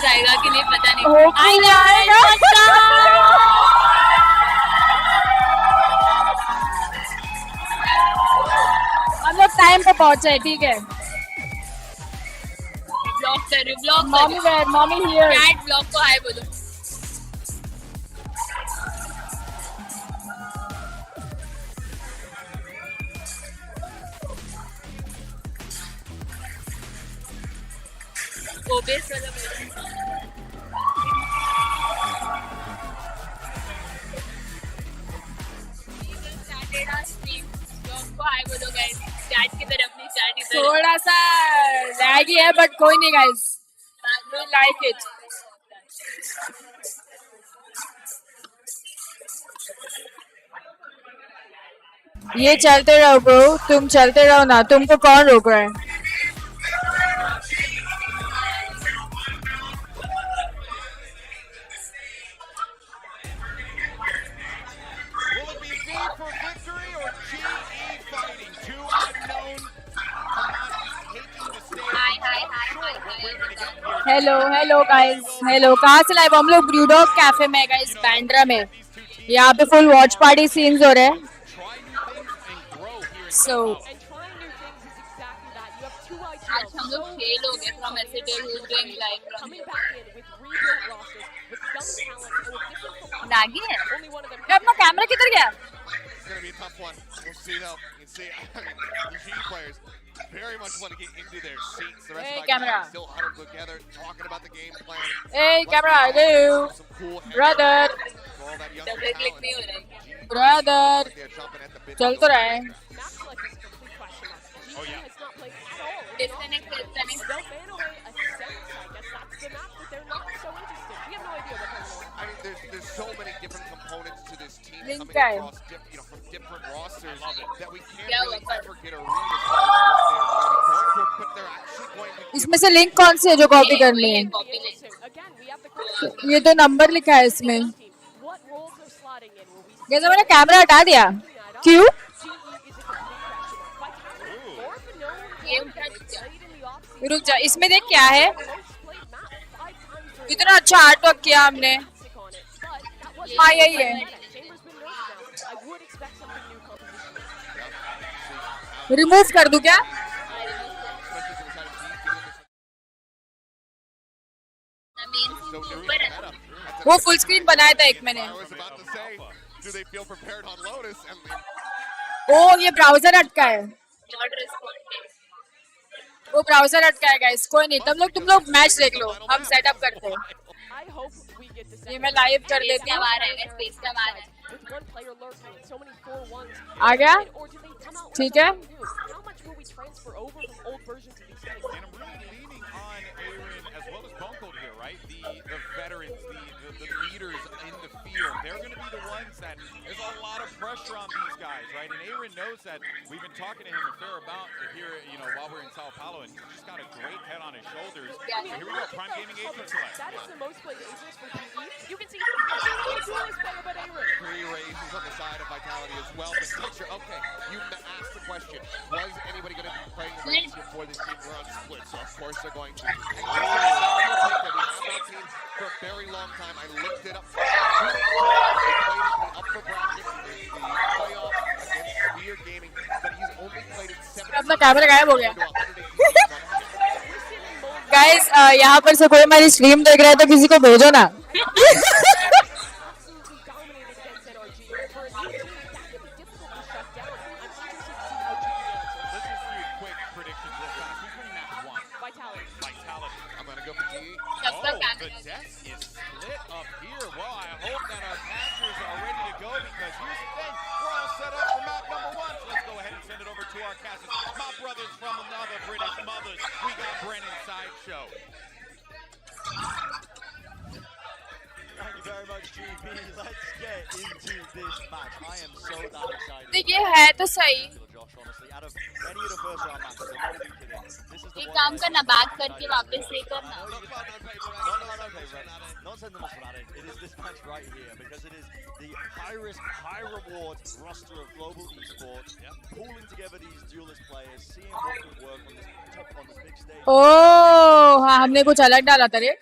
आएगा कि नहीं पता नहीं। आएगा। हम लोग टाइम पे पहुंचे, ठीक है। ब्लॉक कर रही हूँ, block mommy where, mommy here. Chat block को हाय बोलो। ओबेस वाला चैट की तरफ नहीं, चैट इधर थोड़ा सा लैगी है बट कोई नहीं गाइस, वी लाइक इट। ये चलते रहो ब्रो, तुम चलते रहो ना, तुमको कौन रोक रहा है? Hello hello guys, hello. कहाँ से लाइव? हम लोग ब्रूडॉग कैफे में गाइस, बैंड्रा में। यहाँ पे फुल वॉच पार्टी सीन्स हो रहे हैं। सो आज हम लोग 6 लोग हैं from SAT who is doing live from Nagi है। अपना कैमरा किधर गया? Very much want to get into their seats. The rest Hey, of the camera. still huddled together, talking about the game plan. Hey, camera, hello. Some cool Brother. for all that young double click talent. नहीं हो रहा है। Brother They're jumping at the bit. चल तो रहा है। Oh yeah. Disconnect disconnect I mean, there's so many different components to this team Link coming guy. across, from different rosters that we can't Yeah, really well, ever get a read as far as what they're going to be going for, but they're actually going to give इसमें से link कौन सी है जो copy करनी है? Copy ले। ये तो नंबर लिखा है इसमें। जैसे मैंने कैमरा हटा दिया, क्यों? ये उठा दीजिए। रुक जा, इसमें देख क्या है। इतना अच्छा आर्ट वर्क किया हमने। हाँ यही है। रिमूव कर दूं क्या? वो फुल स्क्रीन बनाया था एक मैंने। I was about to say, do they feel prepared on Lotus? And ओ ये ब्राउजर अटका है, नॉट रिस्पॉन्डिंग। वो ब्राउजर अटका है गाइस। कोई नहीं, तुम लोग मैच देख लो, हम सेटअप करते हैं। ये मैं लाइव कर देती हूँ। स्पेस का बात है। आ गया, ठीक है। And I'm really leaning on Aaron as well as Bunkled here, right? The veterans, the leaders in the field. They're going to be the ones that there's a lot of pressure on these guys, right? And Aaron knows that. We've been talking to him a fair amount here, while we're in Sao Paulo, and he's just got a great head on his shoulders. Yeah. So here we go, Prime Gaming Agent Select. That is the most played Aegis for PE. You can see he's duelist player, but Aaron. 3 raises on the side of Vitality as well. But picture, okay, you asked the question, was anybody going to be playing the range before this team were on split? So of course they're going to. We have that team for a very long time. I looked it up. They played in the upper bracket in the playoff against Spear Gaming, but he's only played in 7. अपना camera गायब हो गया। Guys यहाँ पर से कोई हमारी stream देख रहा है तो किसी को भेजो ना। सबका The camera deck is split up here. Well, I hope that our casters are ready to go because here's the thing. We're all set up for map number 1. So let's go ahead and send it over to our casters. My brothers from another British mothers. We got Brennan Sideshow. Thank you very much, GB. Let's get into this match. I am so damn excited. तो ये है तो सही। Josh, honestly, out of any of the first round matches, I'm not even kidding. This is the एक one काम where- करना, back करके वापस से करना। No, don't send them off for that. It is this match right here because it is the high risk, high reward roster of global esports, pulling together these duelist players, seeing what can work on this big stage. ओह हाँ, हमने कुछ अलग डाला था रे।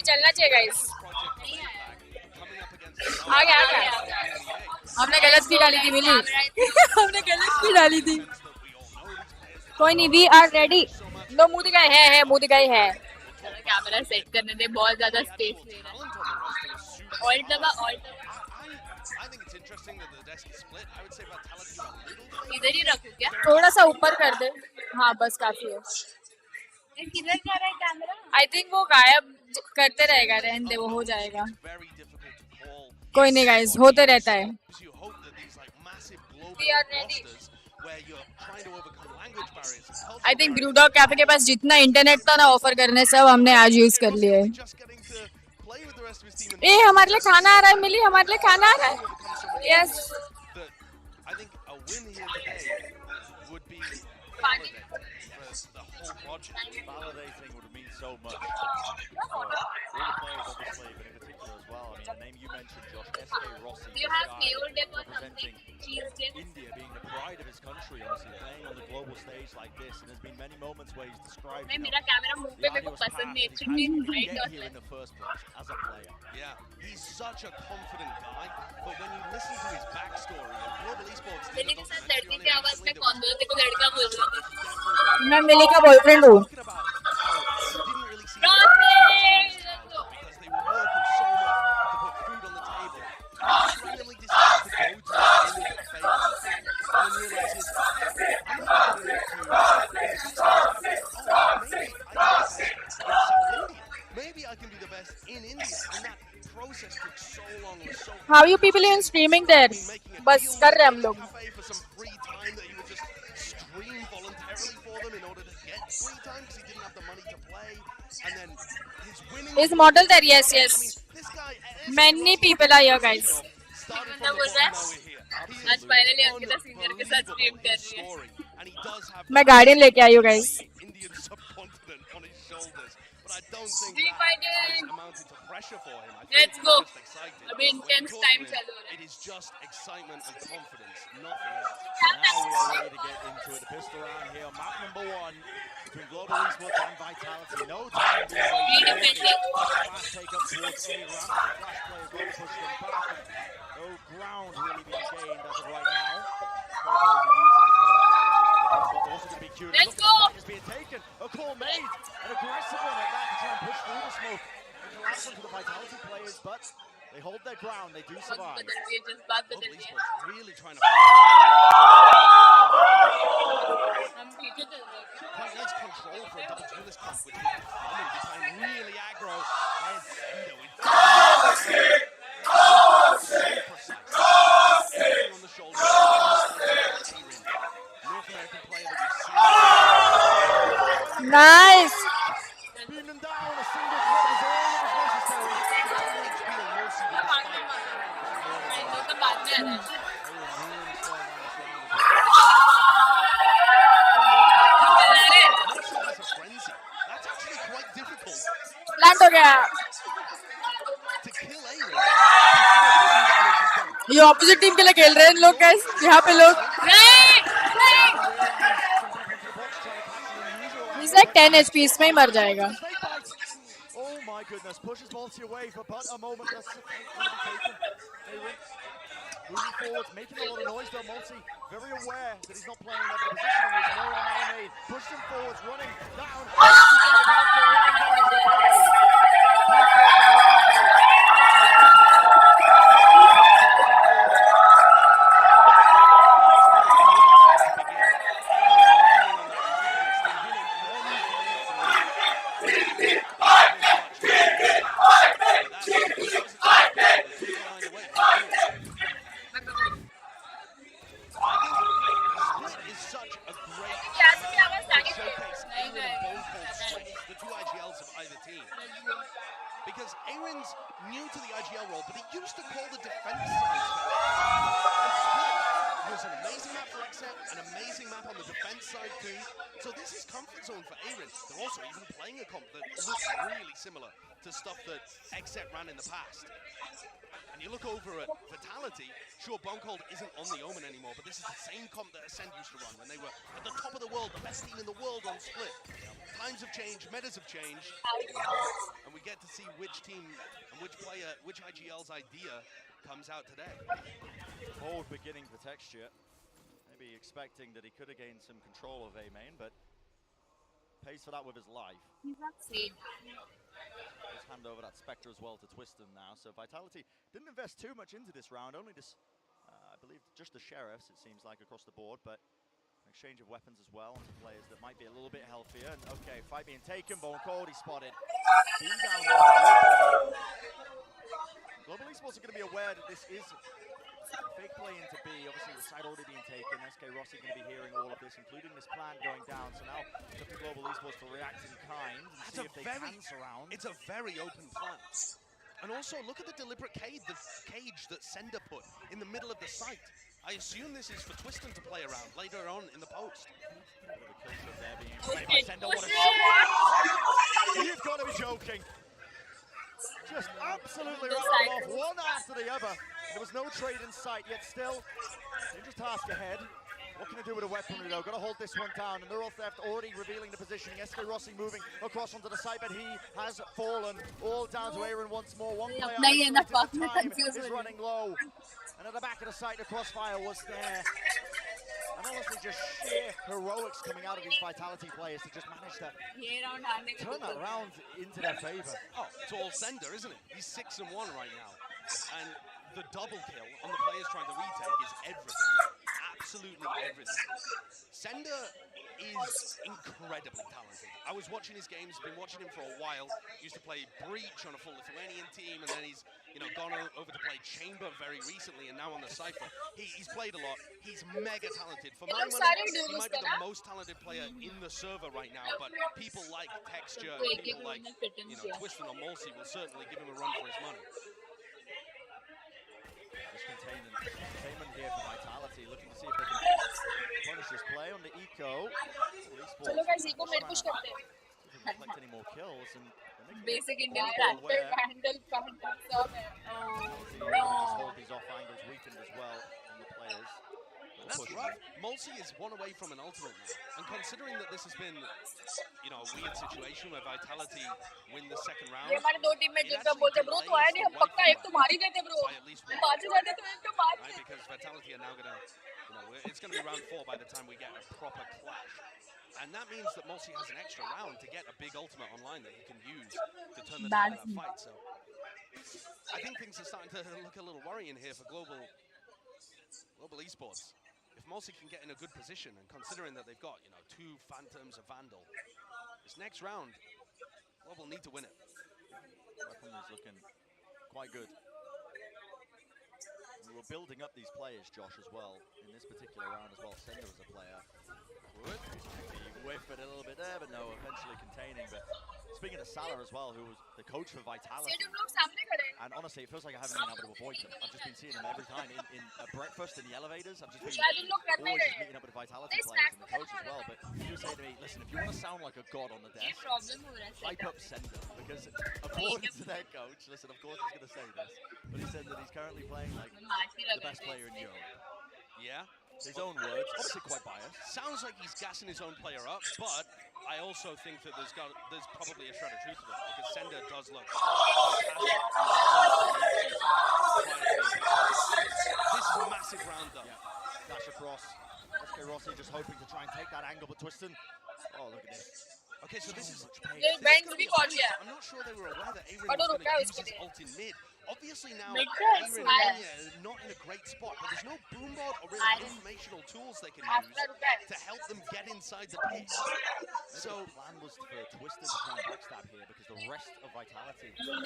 चलना चाहिए guys. आ गया. हमने गलत की डाली थी मिली. हमने गलत की डाली थी. कोई नहीं, वी आर रेडी. नो मुंह दिखाई है मुंह दिखाई है. चलो कैमरा सेट करने दे, बहुत ज्यादा स्पेस ले रहा है. ऑल्ट दबा. I think it's interesting that the desk is split. I would say Vitality are a little. इधर ही रखूं क्या? थोड़ा सा ऊपर कर दे. हाँ बस काफी है. किधर जा रहा है कैमरा? आई थिंक वो गायब करते रहेगा. रहने दे, वो हो जाएगा. Very difficult to call. कोई नहीं गाइस, होते रहता है. You hope that these like massive global We are ready. rosters where you're trying to overcome language barriers and cultural I think BrewDog cafe के पास जितना इंटरनेट था ना ऑफर करने, सब हमने आज यूज कर लिए. barriers, just getting to play with the rest of his team. ए हमारे लिए खाना आ रहा है मिली, हमारे लिए खाना आ रहा है. Yes. That I think a win here today would be validating for the whole project. Validating would mean so much for all the players, obviously, but in particular as well. I mean, the name you mentioned, Josh, SK Rossi, Do you have mayo dip or something? representing Cheese dip? India being the pride of his country, obviously playing on the global stage like this, and there's been many moments where he's described नहीं, you know, मेरा camera मुंह पे the मेरे को arduous पसंद path नहीं है. that he's Chutney had to right get or here in left. the first place as a player. Yeah, he's such a confident guy, but when you listen to his backstory, the global esports team मिली के doesn't साथ mention लड़की on की it आवाज में recently कौन बोला? देखो लड़का बोल रहा है. मैं मिली का बॉयफ्रेंड हूँ. talking about how he didn't really see Rossi! because they were working so much to put food on the table. He just randomly decided to go to the image of fame and then realizes, I'm not good enough to maybe I can be the best in India. And that process took so long and was so how you people in streaming there. बस कर रहे हम लोग. cafe for some free time that he would just stream voluntarily for them in order to get free time because he didn't have the money to play. And then his winning is model there. Yes I yes. mean, this guy Many people are here guys. started बंदा from बोल the रहा है, bottom, now we're here. He आज is finally Ankita senior के साथ stream कर रही है. scoring, and he does have मैं गार्डियन लेके आई हूँ guys. Indian subcontinent on his shoulders, but I don't think Free that fighting. has amounted to pressure for him. I think Let's he's go. just excited. अभी When you intense talk time to him, चालू हो रहा है. It is just excitement and confidence, nothing else. Now we are ready to get into it. The pistol round here, map number 1 between Global Esports and Vitality. No time being wasted. defending. Fast take up towards A ramp. Flash players going to push them back. No ground really being gained as of right now. Players are using the fast but also going to be queued. Let's Look at the go. fight is being taken. A call made. An aggressive one at that to try and push through the smoke. Interaction to the Vitality players, but they hold their ground. They do बात survive. बदल रही है, जज्बात Global बदल रही है. Esports really trying to हम पीछे चल रहे हैं. quite nice control for a double duelist comp, which was Pemium became really aggro. There's Endo with so precise. On the shoulder. North American player that we've seen. Nice. Beam them down. A single clip is all that was necessary. वो तो बाद में आना है. Has a frenzy. That's actually quite difficult plant हो गया. to kill Aaron. ये opposite team के लिए खेल रहे हैं लोग गाइस. यहाँ पे लोग. He's like 10 HP. इसमें ही मर जाएगा. Oh my goodness, pushes Multi away for but a moment. That's going to be taken. Aaron moving forward, making a lot of noise though. Multi very aware that he's not playing in that position. There's no one made. Pushes him forwards, running down. Split is such a great showcase Aaron and Bone Cold strengths, the two IGLs of either team. Because Aaron's new to the IGL role, but he used to call the defense side. And Split It was an amazing map for XF, an amazing map on the defense side too. So this is comfort zone for Aaron. They're also even playing a comp that looks really similar to stuff that XF ran in the past. And you look over at Vitality, sure, Bonecold isn't on the Omen anymore, but this is the same comp that Ascend used to run when they were at the top of the world, the best team in the world on Split. Times have changed, metas have changed, and we get to see which team and which player, which IGL's idea comes out today. Bold beginning for Texture. Maybe expecting that he could have gained some control of A main, but pays for that with his life. He's not safe. Let's hand over that Spectre as well to Twiston now. So Vitality didn't invest too much into this round, only this, I believe, just the Sheriffs, it seems like, across the board, but an exchange of weapons as well onto players that might be a little bit healthier. And okay, fight being taken, Bonecold, he spotted. Beam down there. Global Esports are going to be aware that this is fake play into B, obviously the side already being taken. SK Rossi going to be hearing all of this, including this plan going down. So now it's up to Global Esports to react in kind and see if they can surround. It's a very open plan. And also, look at the deliberate cage that Sender put in the middle of the site. I assume this is for Twiston to play around later on in the post. There being played by Sender. What a shot! You've got to be joking. Just absolutely rattled off one after the other. There was no trade in sight, yet still, dangerous task ahead. What can I do with a weaponry though? Got to hold this one down. And Neural Theft already revealing the positioning. SK Rossi moving across onto the side, but he has fallen. All down to Aaron once more. One player time is running low. And at the back of the site, the crossfire was there. And honestly, just sheer heroics coming out of these Vitality players to just manage to turn that round into their favor. Oh, it's all Sender, isn't it? He's 6-1 right now. And the double kill on the players trying to retake is everything. Absolutely everything. Sender is incredibly talented. I was watching his games, been watching him for a while. Used to play Breach on a full Lithuanian team, and then he's gone over to play Chamber very recently, and now on the Cypher. He's played a lot. He's mega talented. For my money, he might be the most talented player in the server right now, but people like Texture, people like Twiston or Mulsi will certainly give him a run for his money. Just containment here for Vitality, looking to see if they can punish this play on the Eco. चलो guys, Eco मेरे कुछ करते हैं. Doesn't collect any more kills, and Basic Indian character handle सब है. Just hold these off angles weakened as well on the players. That's rough. Mulsi is one away from an ultimate now. And considering that this has been, a weird situation where Vitality win the second round, ये हमारे दो teammate जिनका बोलते bro तो आया नहीं हम पक्का एक तो मार ही देते ब्रो. पांच जाते तो एक तो मार. Right, because Vitality are now going to, it's going to be round 4 by the time we get a proper clash. And that means that Mulsi has an extra round to get a big ultimate online that he can use to turn the tide of that fight. So I think things are starting to look a little worrying here for Global Esports. If Mulsi can get in a good position, and considering that they've got, 2 Phantoms of Vandal, this next round, Global need to win it. Weaponry's looking quite good. We were building up these players, Josh, as well, in this particular round as well. Sender as a player. Would he whiff it a little bit there, but no, eventually containing. But speaking of Salah as well, who was the coach for Vitality, and honestly, it feels like I haven't been able to avoid him. I've just been seeing him every time in breakfast, in the elevators. I've just been always just meeting up with the Vitality players and the coach as well. But he was saying to me, listen, if you want to sound like a god on the desk, hype up Sender, because according to their coach, listen, of course he's going to say this, but he said that he's currently playing like the best player in Europe. Yeah. His own words, obviously quite biased. Sounds like he's gassing his own player up, but I also think that there's probably a shred of truth to it, because Sender does look fantastic. This is a massive round, though. Yeah. Dash across. SK Rossi just hoping to try and take that angle, but Twiston. Oh, look at this. Okay, so this is... I'm not sure they were aware that Aaron was going to use his ult in mid. Obviously now, Aaron and Mania are not in a great spot, but there's no boombot or really informational tools they can use to help them get inside the pit. So the plan was for Twiston to try and backstab here, because the rest of Vitality all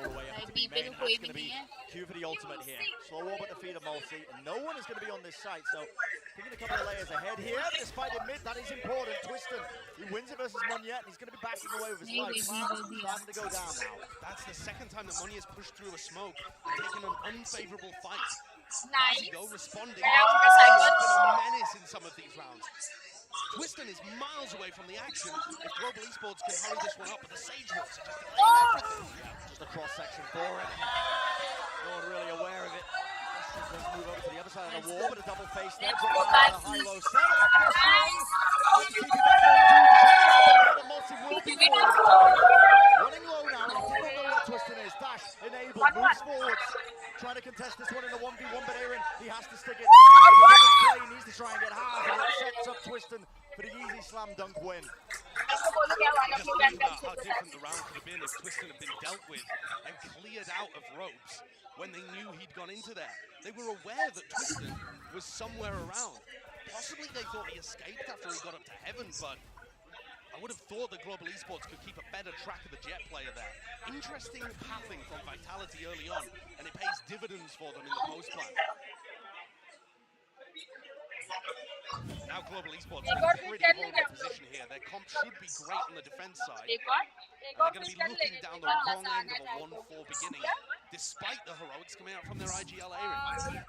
the way up to B-main. That's going to be Q for the ultimate here. Slow warp at the feet of Mulsi, and no one is going to be on this site, so thinking a couple of layers ahead here. This fight in mid, that is important. Twiston, he wins it versus Monyet, and he's going to be backing away with his life. Plan to go down now. That's the second time that Money has pushed through a smoke and taken an unfavorable fight. Bazzi, though, responding. Yeah, Has cycle. been a menace in some of these rounds. Twiston is miles away from the action. If Global Esports can hurry this one up, but the Sage Wolves are just delaying everything. Yeah, just a cross-section for him. No one really aware of it. Let's move over to the other side of the wall, but a double face there. Drop down on a high-low setup. TP back on to the multi will be forward. Running low now, and he did not know where Twiston is. Dash, enabled, moves forwards. Trying to contest this one in the 1v1, but Aaron, he has to stick it. He needs to try and get hard, and it sets up Twiston for the easy slam dunk win. Just think about how different the round could have been if Twiston had been dealt with and cleared out of ropes when they knew he'd gone into there. They were aware that Twiston was somewhere around. Possibly they thought he escaped after he got up to heaven, but I would have thought that Global Esports could keep a better track of the Jet player there. Interesting pathing from Vitality early on, and it pays dividends for them in the post-plan. Now Global Esports in a pretty horrible position here. Their comp should be great on the defense side. And they're going to be looking down the wrong end of a 1-4 beginning, despite the heroics coming out from their IGL Aaron. I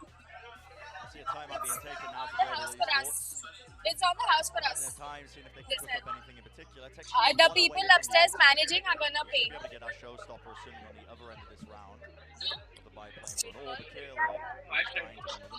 see a timeout being taken now for Global Esports. It's on the house for And us. their time, seeing if they can cook up anything in particular. The people upstairs managing are gonna pay. We'll be able to get our showstopper assuming on the other end of this round. The by playing for an orb kill or trying to win them.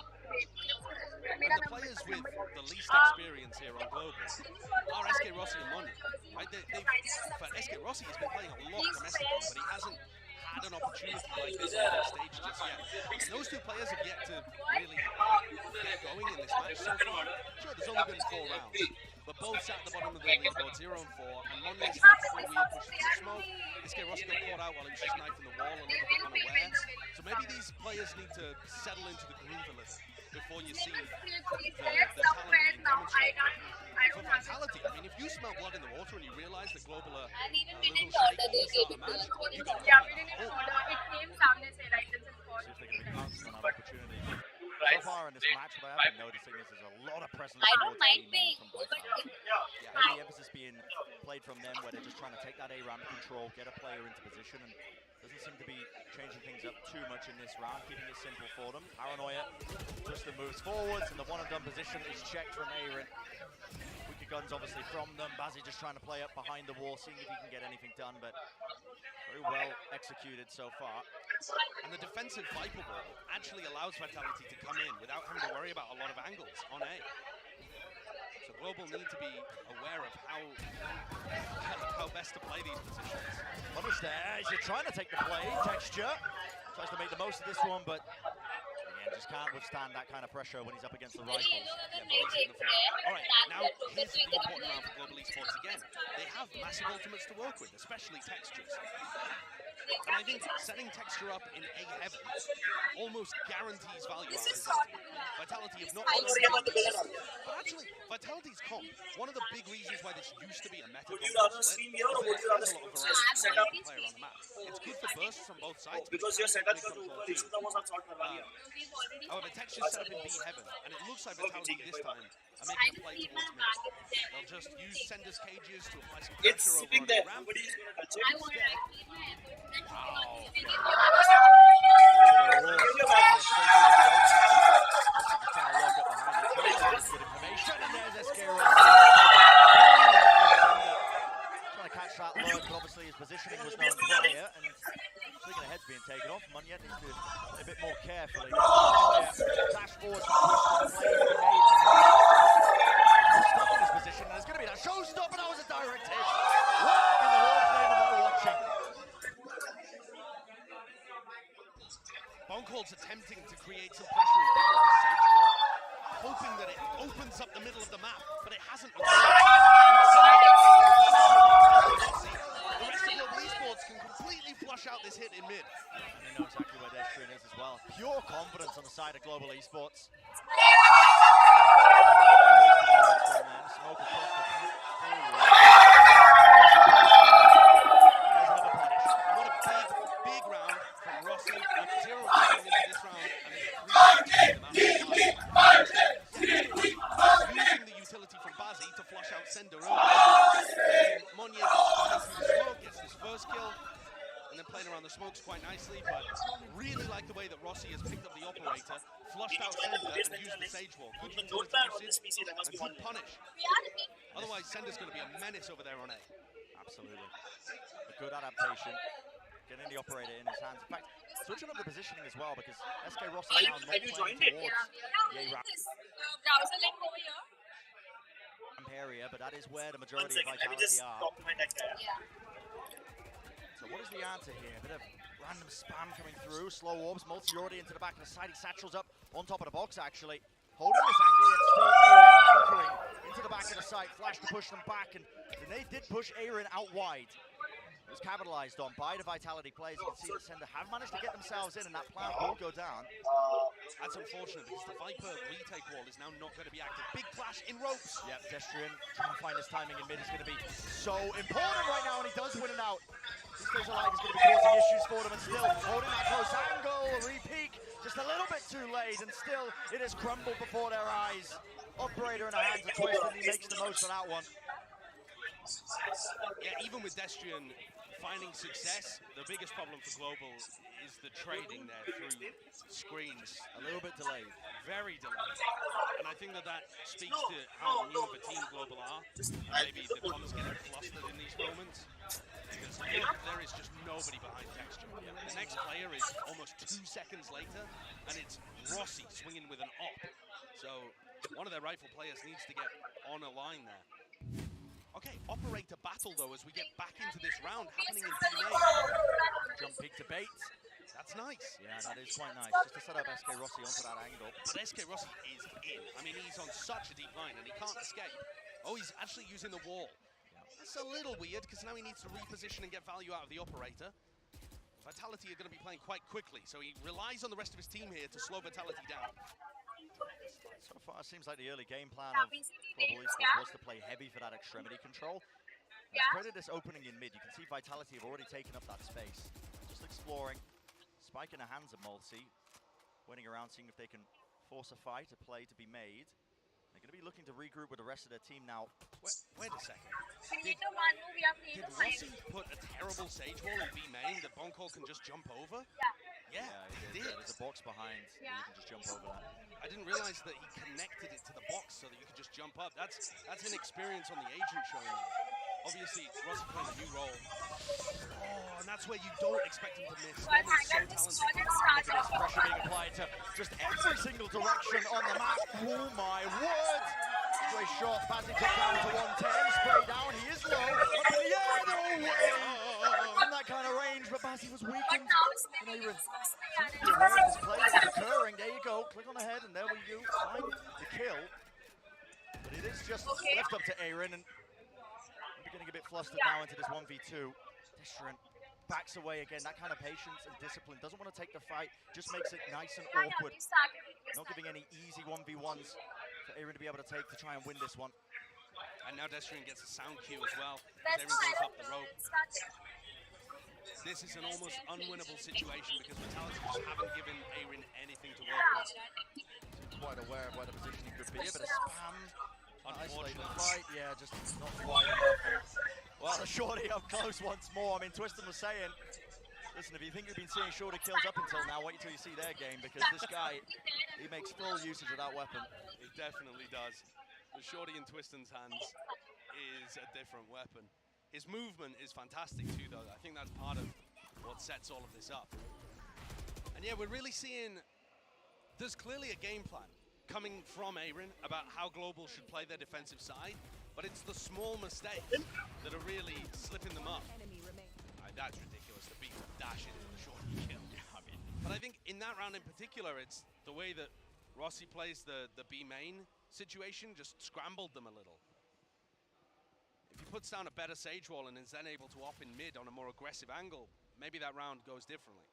And the players with the least experience here on Global are SK Rossi and Money. Right? For SK Rossi, he's been playing a lot domestically, but he hasn't had an opportunity like this on the stage just yet. And those two players have yet to really get going in this match so far. Sure, there's only been 4 rounds, but both sat at the bottom of the leaderboard, 0-4, and Money's had a couple of weird pushes to smoke. SK Rossi got caught out while he was just knifing the wall, a little bit unaware. So maybe these players need to settle into the groove a little before you see the talent being demonstrated. For Vitality, I mean, if you smell blood in the water and you realize that Global are And even a we little didn't order, shaky they to gave start it a to match, us. you got Yeah, we didn't even order. It came सामने से, right? It's in See if they can make pounce on that opportunity. So far in this match, what I have been noticing is there's a lot of presence I don't towards mind A main paying, from but Vitality. it, Heavy emphasis being played from them where they're just trying to take that A-ramp control, get a player into position, and doesn't seem to be changing things up too much in this round, keeping it simple for them. Paranoia, Twiston moves forwards, and the one-and-done position is checked from Aaron. Wicked guns obviously from them. Bazzi just trying to play up behind the wall, seeing if he can get anything done, but very well executed so far. And the defensive Viper ball actually allows Vitality to come in without having to worry about a lot of angles on A. So Global need to be aware of how best to play these positions. Punish there, as you're trying to take the play, Texture tries to make the most of this one, but again, just can't withstand that kind of pressure when he's up against the rifles. Alright, now here's the important round for Global Esports again. They have massive ultimates to work with, especially Textures. And I think setting Texture up in A heaven almost guarantees value out of his ultimate. Vitality have not but actually, Vitality's comp, one of the big reasons why this used to be a meta comp split is that it has a lot of variety of player on the map. It's good for bursts from both sides, but it's good control too. However, Texture's set up in B heaven, and it looks like Vitality this time are making a play towards mid. They'll just use Sender's cages to apply some pressure over on the ramp. Trying to catch that load, but obviously his positioning was known prior, and speaking of heads being taken off, Munyet needs to play a bit more carefully. Dash forward from Twiston, plays the made stopping his position, and there's going to be that showstopper. That was a direct hit. What in the world frame am I watching? Boncold's attempting to create some pressure in B with the Sage Wall, hoping that it opens up the middle of the map, but it hasn't. The rest of Global Esports can completely flush out this hit in mid. And they know exactly where their screen is as well. Pure confidence on the side of Global Esports. Smoke across the What a big round from Rossi. 0 coming into this round, and 3 using the utility from Bazzi to flush out Sender early. Monye gets through the smoke, gets his first kill, and then playing around the smokes quite nicely, but really like the way that Rossi has picked up the operator, usage and good punish. Otherwise, Sender's going to be a menace over there on A. Absolutely. A good adaptation. Getting the operator in his hands. In fact, switching up the positioning as well because SK Rossi now not playing towards the A-ramp Browser link over here. area, but that is where the majority of Vitality are. So what is the answer here? A bit of random spam coming through. Slow orbs, multi already into the back of the side. He satchels up on top of the box actually. Holding this angle, yet still Aaron anchoring into the back of the site. Flash to push them back, and they did push Aaron out wide. It was capitalized on by the Vitality players. You can see the Sender have managed to get themselves in, and that plan will go down. That's unfortunate because the Viper retake wall is now not going to be active. Big flash in ropes. Yep, Destrian trying to find his timing in mid is going to be so important right now, and he does win it out. He stays alive, he's going to be causing issues for them, and still holding that close angle. A re-peek, just a little bit too late, and still it has crumbled before their eyes. Operator in the hands of Twist, and he makes the most of that one. Yeah, even with Destrian finding success, the biggest problem for Global is the trading there through screens. A little bit delayed. Very delayed. And I think that speaks to how new of a team Global are. And maybe the comms getting flustered in these moments. Because there is just nobody behind Texture. The next player is almost 2 seconds later, and it's Rossi swinging with an op. So one of their rifle players needs to get on a line there. Okay, operator battle though as we get back into this round happening in B lane. Jump peek to bait. That's nice. Yeah, that is quite nice. Just to set up SK Rossi onto that angle. But SK Rossi is in. I mean, he's on such a deep line and he can't escape. Oh, he's actually using the wall. That's a little weird because now he needs to reposition and get value out of the operator. Vitality are going to be playing quite quickly, so he relies on the rest of his team here to slow Vitality down. So far, it seems like the early game plan of Global Esports was to play heavy for that extremity control. It's created this opening in mid. You can see Vitality have already taken up that space. Just exploring. Spike in the hands of Multi. Waiting around, seeing if they can force a fight, a play to be made. They're going to be looking to regroup with the rest of their team now. Wait a second. Did Rossi put a terrible Sage wall in B main that Bonkol can just jump over? Yeah, he did. There's a box behind that you can just jump over that. I didn't realize that he connected it to the box so that you could just jump up. That's an experience on the agent showing me. Obviously, Rossi playing a new role. Oh, and that's where you don't expect him to miss. He's so talented. Look at this pressure being applied to just every single direction on the map. Oh my word! Great shot. Bazzi took down to 110. Spray down. He is low. Up in the air. No way! From that kind of range, but Bazzi was weakened. And Aaron seems to be aware of this play that is occurring. There you go. Click on the head, and there we go. Find the kill. But it is just left up to Aaron, and getting a bit flustered now into this 1v2. Destrian backs away again. That kind of patience and discipline. Doesn't want to take the fight. Just makes it nice and awkward. Not giving any easy 1v1s for Aaron to be able to take to try and win this one. And now Destrian gets a sound cue as well. Aaron goes up the rope. This is an almost unwinnable situation because Vitality just haven't given Aaron anything to work with. Seems quite aware of where the positioning could be. A bit of spam. Isolated fight, yeah, just not wide enough. Well, the shorty up close once more. I mean, Twiston was saying, listen, if you think you've been seeing shorty kills up until now, wait until you see their game, because this guy, he makes full usage of that weapon. He definitely does. The shorty in Twiston's hands is a different weapon. His movement is fantastic too, though. I think that's part of what sets all of this up. And yeah, we're really seeing, there's clearly a game plan coming from Aaron about how Global should play their defensive side, but it's the small mistakes that are really slipping them up. That's ridiculous, the beat dash into the short kill. But I think in that round in particular, it's the way that Rossi plays the B main situation just scrambled them a little. If he puts down a better Sage wall and is then able to op in mid on a more aggressive angle, maybe that round goes differently.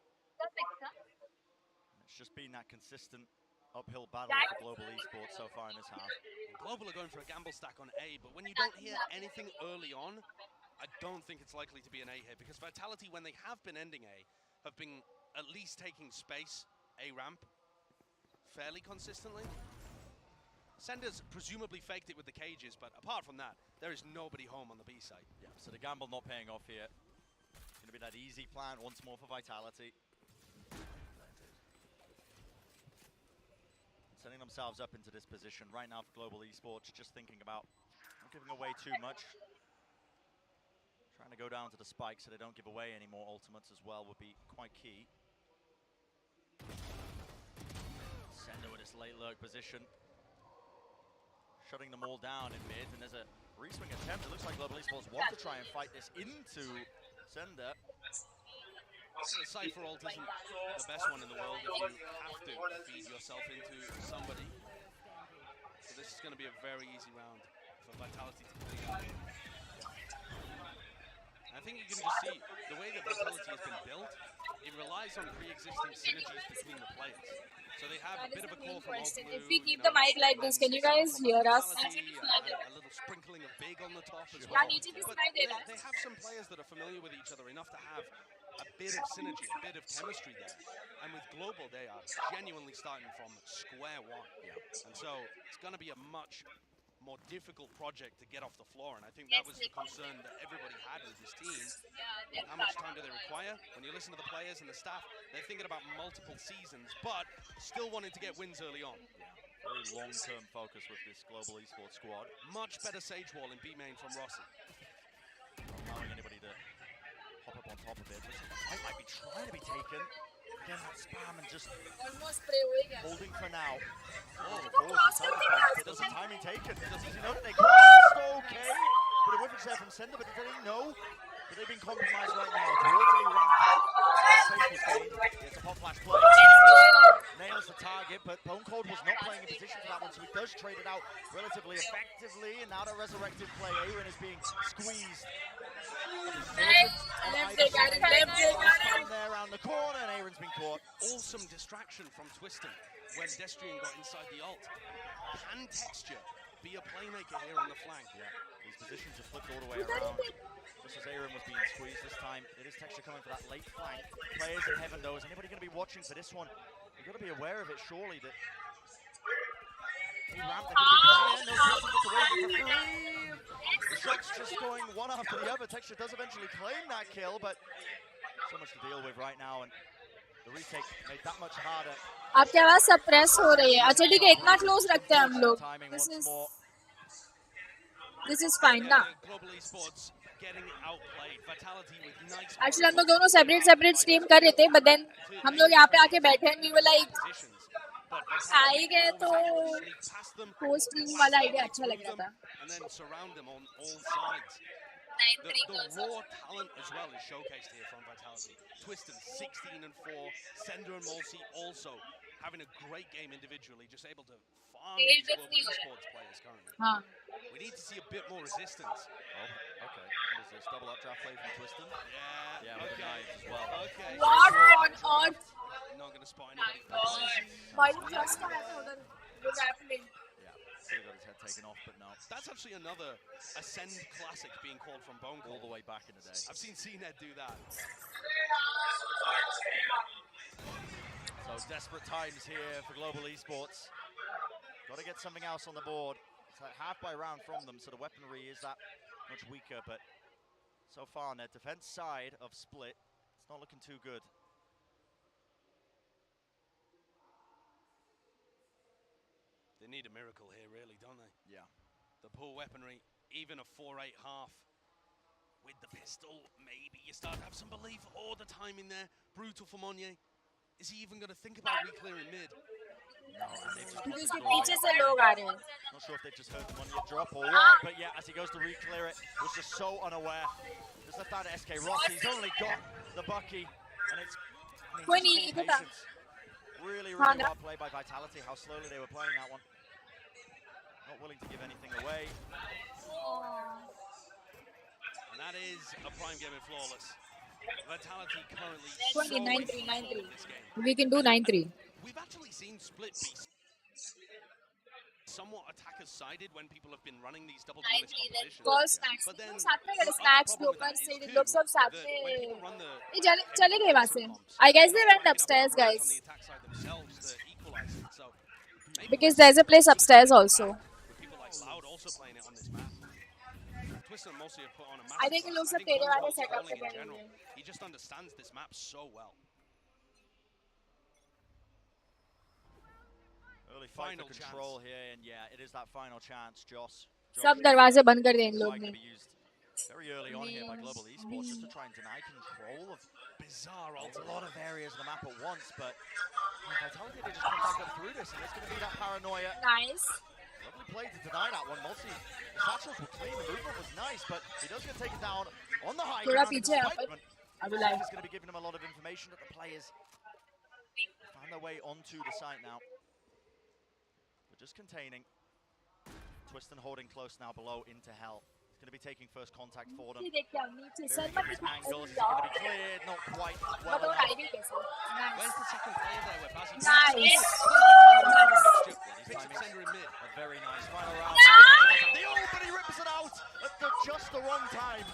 It's just been that consistent uphill battle for Global Esports so far in this half. Global are going for a gamble stack on A, but when you don't hear anything early on, I don't think it's likely to be an A here, because Vitality, when they have been ending A, have been at least taking space A ramp fairly consistently. Sender's presumably faked it with the cages, but apart from that, there is nobody home on the B side. Yeah, so the gamble not paying off here. It's going to be that easy plan once more for Vitality. setting themselves up into this position right now for Global Esports, just thinking about not giving away too much. Trying to go down to the spike so they don't give away any more ultimates as well would be quite key. Sender with this late lurk position. Shutting them all down in mid, and there's a re-swing attempt. It looks like Global Esports want to try and fight this into Sender. The Cypher ult isn't the best one in the world if you have to feed yourself into somebody. So this is going to be a very easy round for Vitality to clean up. I think you can just see the way that Vitality has been built, it relies on pre-existing synergies between the players. So they have a bit of a call from question. Blue, If we keep the mic like this, can you guys hear us? a little sprinkling of big on the top as well. But they have some players that are familiar with each other enough to have a bit of synergy, a bit of chemistry there. And with Global, they are genuinely starting from square one. And so it's going to be a much more difficult project to get off the floor, and I think that was the concern that everybody had with this team. How much time do they require? When you listen to the players and the staff, they're thinking about multiple seasons, but still wanting to get wins early on. Very long-term focus with this Global Esports squad. Much better Sage Wall in B main from Rossi. Not allowing anybody to hop up on top of it. This might be trying to be taken. Again, that spam and just holding for now. Does the timing taken? Does he know that they crossed? Okay. But a whippage there from Sender, but did they know that they've been compromised right now towards a ramp? Safe is gained. It's a pop flash play. Nails the target, but Bone Cold was not playing in position for that one, so he does trade it out relatively effectively. And now the resurrected play, Aaron is being squeezed. Left they got it. There around the corner, and Aaron's been caught. Awesome distraction from Twiston when Destrian got inside the ult. Can Texture be a playmaker here on the flank? Yeah, these positions are flipped all the way around. Just as Aaron was being squeezed this time, it is Texture coming for that late flank. Players in heaven though, is anybody going to be watching for this one? You've got to be aware of it surely that he ramped, they're going to be playing, no away for free. The shots just going one after the other. Texture does eventually claim that kill, but so much to deal with right now, and the retake made that much harder. आपकी आवाज suppress हो रही है. अच्छा ठीक है, इतना close रखते हैं हम लोग. This is fine ना. Actually हम लोग दोनों separate stream कर रहे थे, but then हम लोग यहाँ पे आके बैठे and we were like, आ ही गए तो post stream वाला idea अच्छा लग रहा था. The raw talent as well is showcased here from Vitality. Twiston 16-4, Sender and Molsey also having a great game individually, just able to farm these Global Esports players currently. We need to see a bit more resistance. Oh, okay. What is this? Double up draft play from Twiston? Yeah, with the knives as well. Okay. What on? Not going to spot anybody. Why you just happening? Got his head taken off, but no. That's actually another Ascend classic being called from Bone Cold. All the way back in the day. I've seen CNED do that. So desperate times here for Global Esports. Got to get something else on the board. It's like half by round from them, so the weaponry is that much weaker, but so far on their defense side of Split, it's not looking too good. They need a miracle here, really, don't they? Yeah. The poor weaponry, even a 4-8 half. With the pistol, maybe you start to have some belief. Oh, the timing there. Brutal for Monnier. Is he even going to think about re-clearing mid? No, and they've just Because the पीछे से लोग आ रहे हैं. Not sure if they just heard the Monnier drop or what, but yeah, as he goes to re-clear it, was just so unaware. Just left out of SK Rossi. He's only got the Bucky, and it's patience. Really well played by Vitality, how slowly they were playing that one. Not willing to give anything away. And that is a prime game in Flawless. Vitality currently 9-3, 9-3. We can do 9-3. We've actually seen Split be somewhat attacker-sided when people have been running these double duelist competitions. But then Snacks, Bloopers, लोग सब साथ में. चले गए वहाँ से. I guess they went upstairs, guys. Because there's a place upstairs also. People like Loud also playing it on this map. Twiston mostly have put on a I think it looks like तेरे वाले setup पे in general. He just understands this map so well. Early fight Final for control here, and yeah, it is that final chance, Joss. सब दरवाजे बंद कर दिए इन लोग Might ने. be used very early on here by Global Esports just to try and deny control of Bizarre a ultimate. lot of areas of the map at once, but Vitality, they just come back up through this, and it's going to be that paranoia. Nice. Lovely play to deny that one. Multi, the satchels were clean, the movement was nice, but he does get taken down on the high थोड़ा ground. पीछे है अपन. अभी live. He's going to be giving him a lot of information that the players find their way onto the site now. But just containing. Twiston holding close now below into hell. He's going to be taking first contact for them. नीचे sir Very different angles. Is it going to be cleared? Not quite well बताओ enough. ID कैसे. Where's the second player there? Where Bazzi Nice. His Picks up timing, Sender in mid. a very nice final round. The oh, but he rips it out at just the wrong time.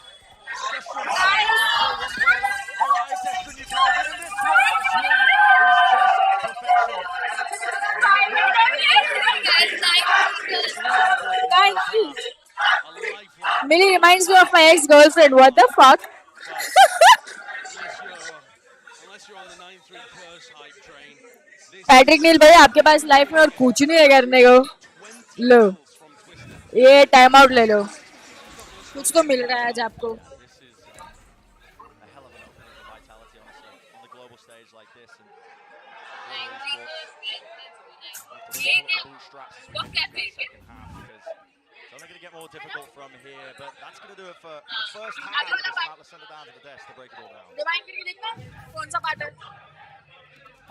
Mili reminds me of my ex-girlfriend. What the fuck? Unless you're on the 9-3 curse hype train. Patrick नील भाई आपके पास life में और कुछ नहीं है करने को. 20 लो kills from Twiston. ये टाइम आउट ले लो. कुछ तो मिल रहा है आज आपको. This is a hell of an opening for Vitality, honestly, on the global stage like this. And bootstraps as we move into the second half, because it's only going to get more difficult from here. But that's going to do it for the first half of this map. Let's send it down to the desk to break it all down. Rewind करके देखना कौन सा part है.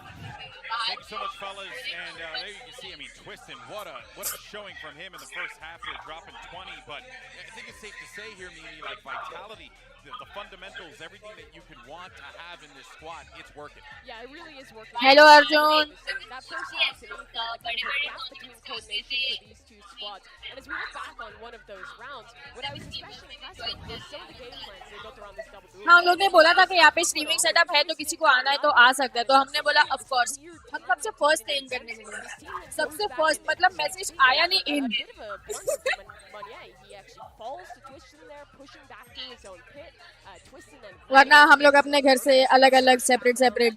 Thank you so much, fellas. And there you can see, I mean, Twiston, what a showing from him in the first half here, dropping 20. But I think it's safe to say here, Mili, like Vitality, the fundamentals, everything that you could want to have in this squad, it's working. Yeah, it really is working. Hello, Arjun. That first half to me felt like there was a gap between coordination for these two squads. And as we look back on one of those rounds, what I was especially impressed with was some of the game plans they built around this double duel. हाँ, लोग ने बोला था कि यहाँ पे streaming setup है तो किसी को आना है तो आ सकता है. तो हमने बोला ऑफ कोर्स हम सबसे फर्स्ट थे इन करने के लिए. सबसे फर्स्ट मतलब मैसेज आया नहीं इन. A bit of a blunder from Manier. He actually falls to Twiston there, pushing back to his own pit. Twiston then वरना हम लोग अपने घर से अलग अलग सेपरेट सेपरेट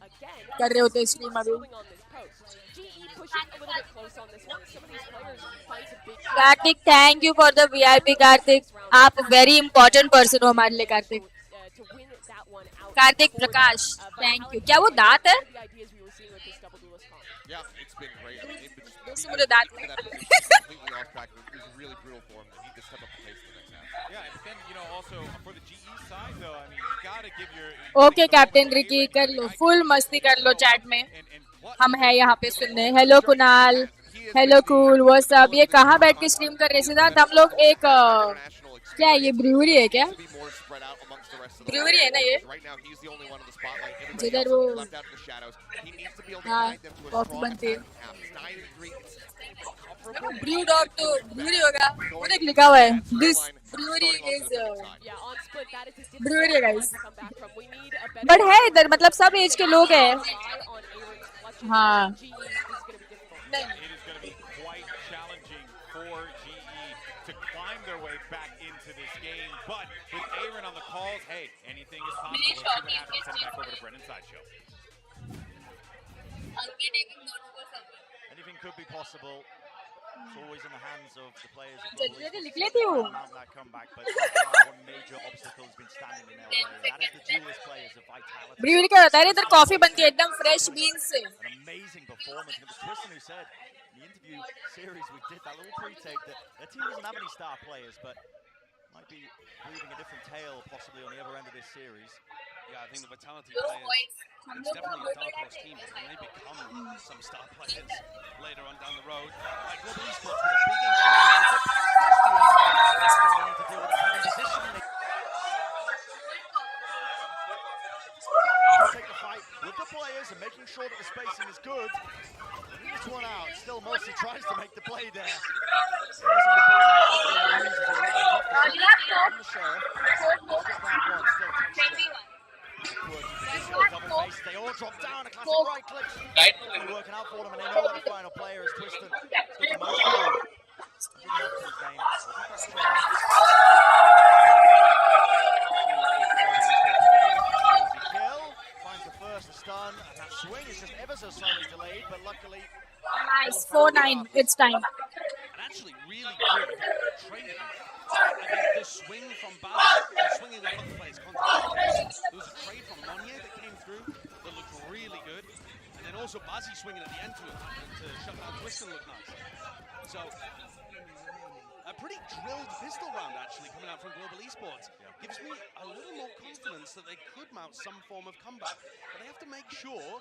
कर रहे होते स्ट्रीम अभी. holding on this post. GE pushing a little bit close on this one. Some of these players find some big Kartik thank you for the VIP. Kartik आप वेरी इंपॉर्टेंट पर्सन हो हमारे लिए. Kartik to win that one out. Kartik Prakash thank you. क्या वो दांत है? The ideas we were seeing with this double duelist comp. Yeah, it's been great. I mean, दोस्तों मुझे दांत that है. was completely off track. It was really brutal for him. He need to step up the pace in the next half. Yeah, but then, you know, also for the GE side, though, I mean, you got to give your... okay captain Ricky कर लो full मस्ती कर लो chat में. हम है यहाँ पे सुनने. Hello Kunal. Hello cool. वो सब ये कहाँ बैठ के स्ट्रीम कर रहे सिद्धांत? हम लोग एक क्या है ये ब्रूअरी है क्या? To be more spread out amongst the rest of the brewery है ना ये? Right now, he's the only one in the spotlight. Everybody जिधर else वो is left out in the shadows. He needs to be able to हाँ guide them to a coffee strong बनती है. attacking half. It's 9-3. It's comfortable. BrewDog तो brewery होगा. वो देख लिखा हुआ है. This brewery is Yeah, on split, that is a difficult brewery है guys. to come back from. We need a better but है इधर मतलब सब एज के लोग हैं. rely on Aaron's clutches. हाँ. GE is going to be difficult. नहीं It is going to be quite challenging for GE to climb their way back into this game. But with Aaron on the calls, hey, anything is possible. Let's see what happens. Send it back over to Brennan Sideshow. Anything could be possible. It's always in the hands of the players. Of जल्दी Global जल्दी लिख Esports लेती हूँ. to mount that comeback, but so far, one major obstacle has been standing in their way. That is the duelist players of Vitality. Brewery क्या होता है? इधर coffee बनती है एकदम फ्रेश बीन से. An amazing performance. And it was Twiston who said in the interview series we did, that little pre-tape, that their team doesn't have any star players, but might be breathing a different tale possibly on the other end of this series. Yeah, I think the Vitality players, it's definitely a dark horse team, but they may become some star players later on down the road. Like Global Esports with a big engagement, they need to deal with the heavy positioning. Take the fight with the players and making sure that the spacing is good. This one out. Still, Mosi tries to make the play there. Missing the ball and loses a round off the sheriff. Get that one. Still texture. Double face. They all drop down. A classic right click. Really working out for them, and they know that the final player is Twiston. Got the most goal. I didn't have his name. I think that's kill. Finds the first, the stun, and that swing is just ever so slightly delayed, but luckily Nice 4-9 fine. It's time. And actually, really good trade move. I mean, the swing from Baz, swinging up on the player's contact. There was a trade from Monye that came through that looked really good. And then also Bazzi swinging at the end to shut down Twist and look nice. So, a pretty drilled pistol round actually coming out from Global Esports. Gives me a little more confidence that they could mount some form of comeback. But they have to make sure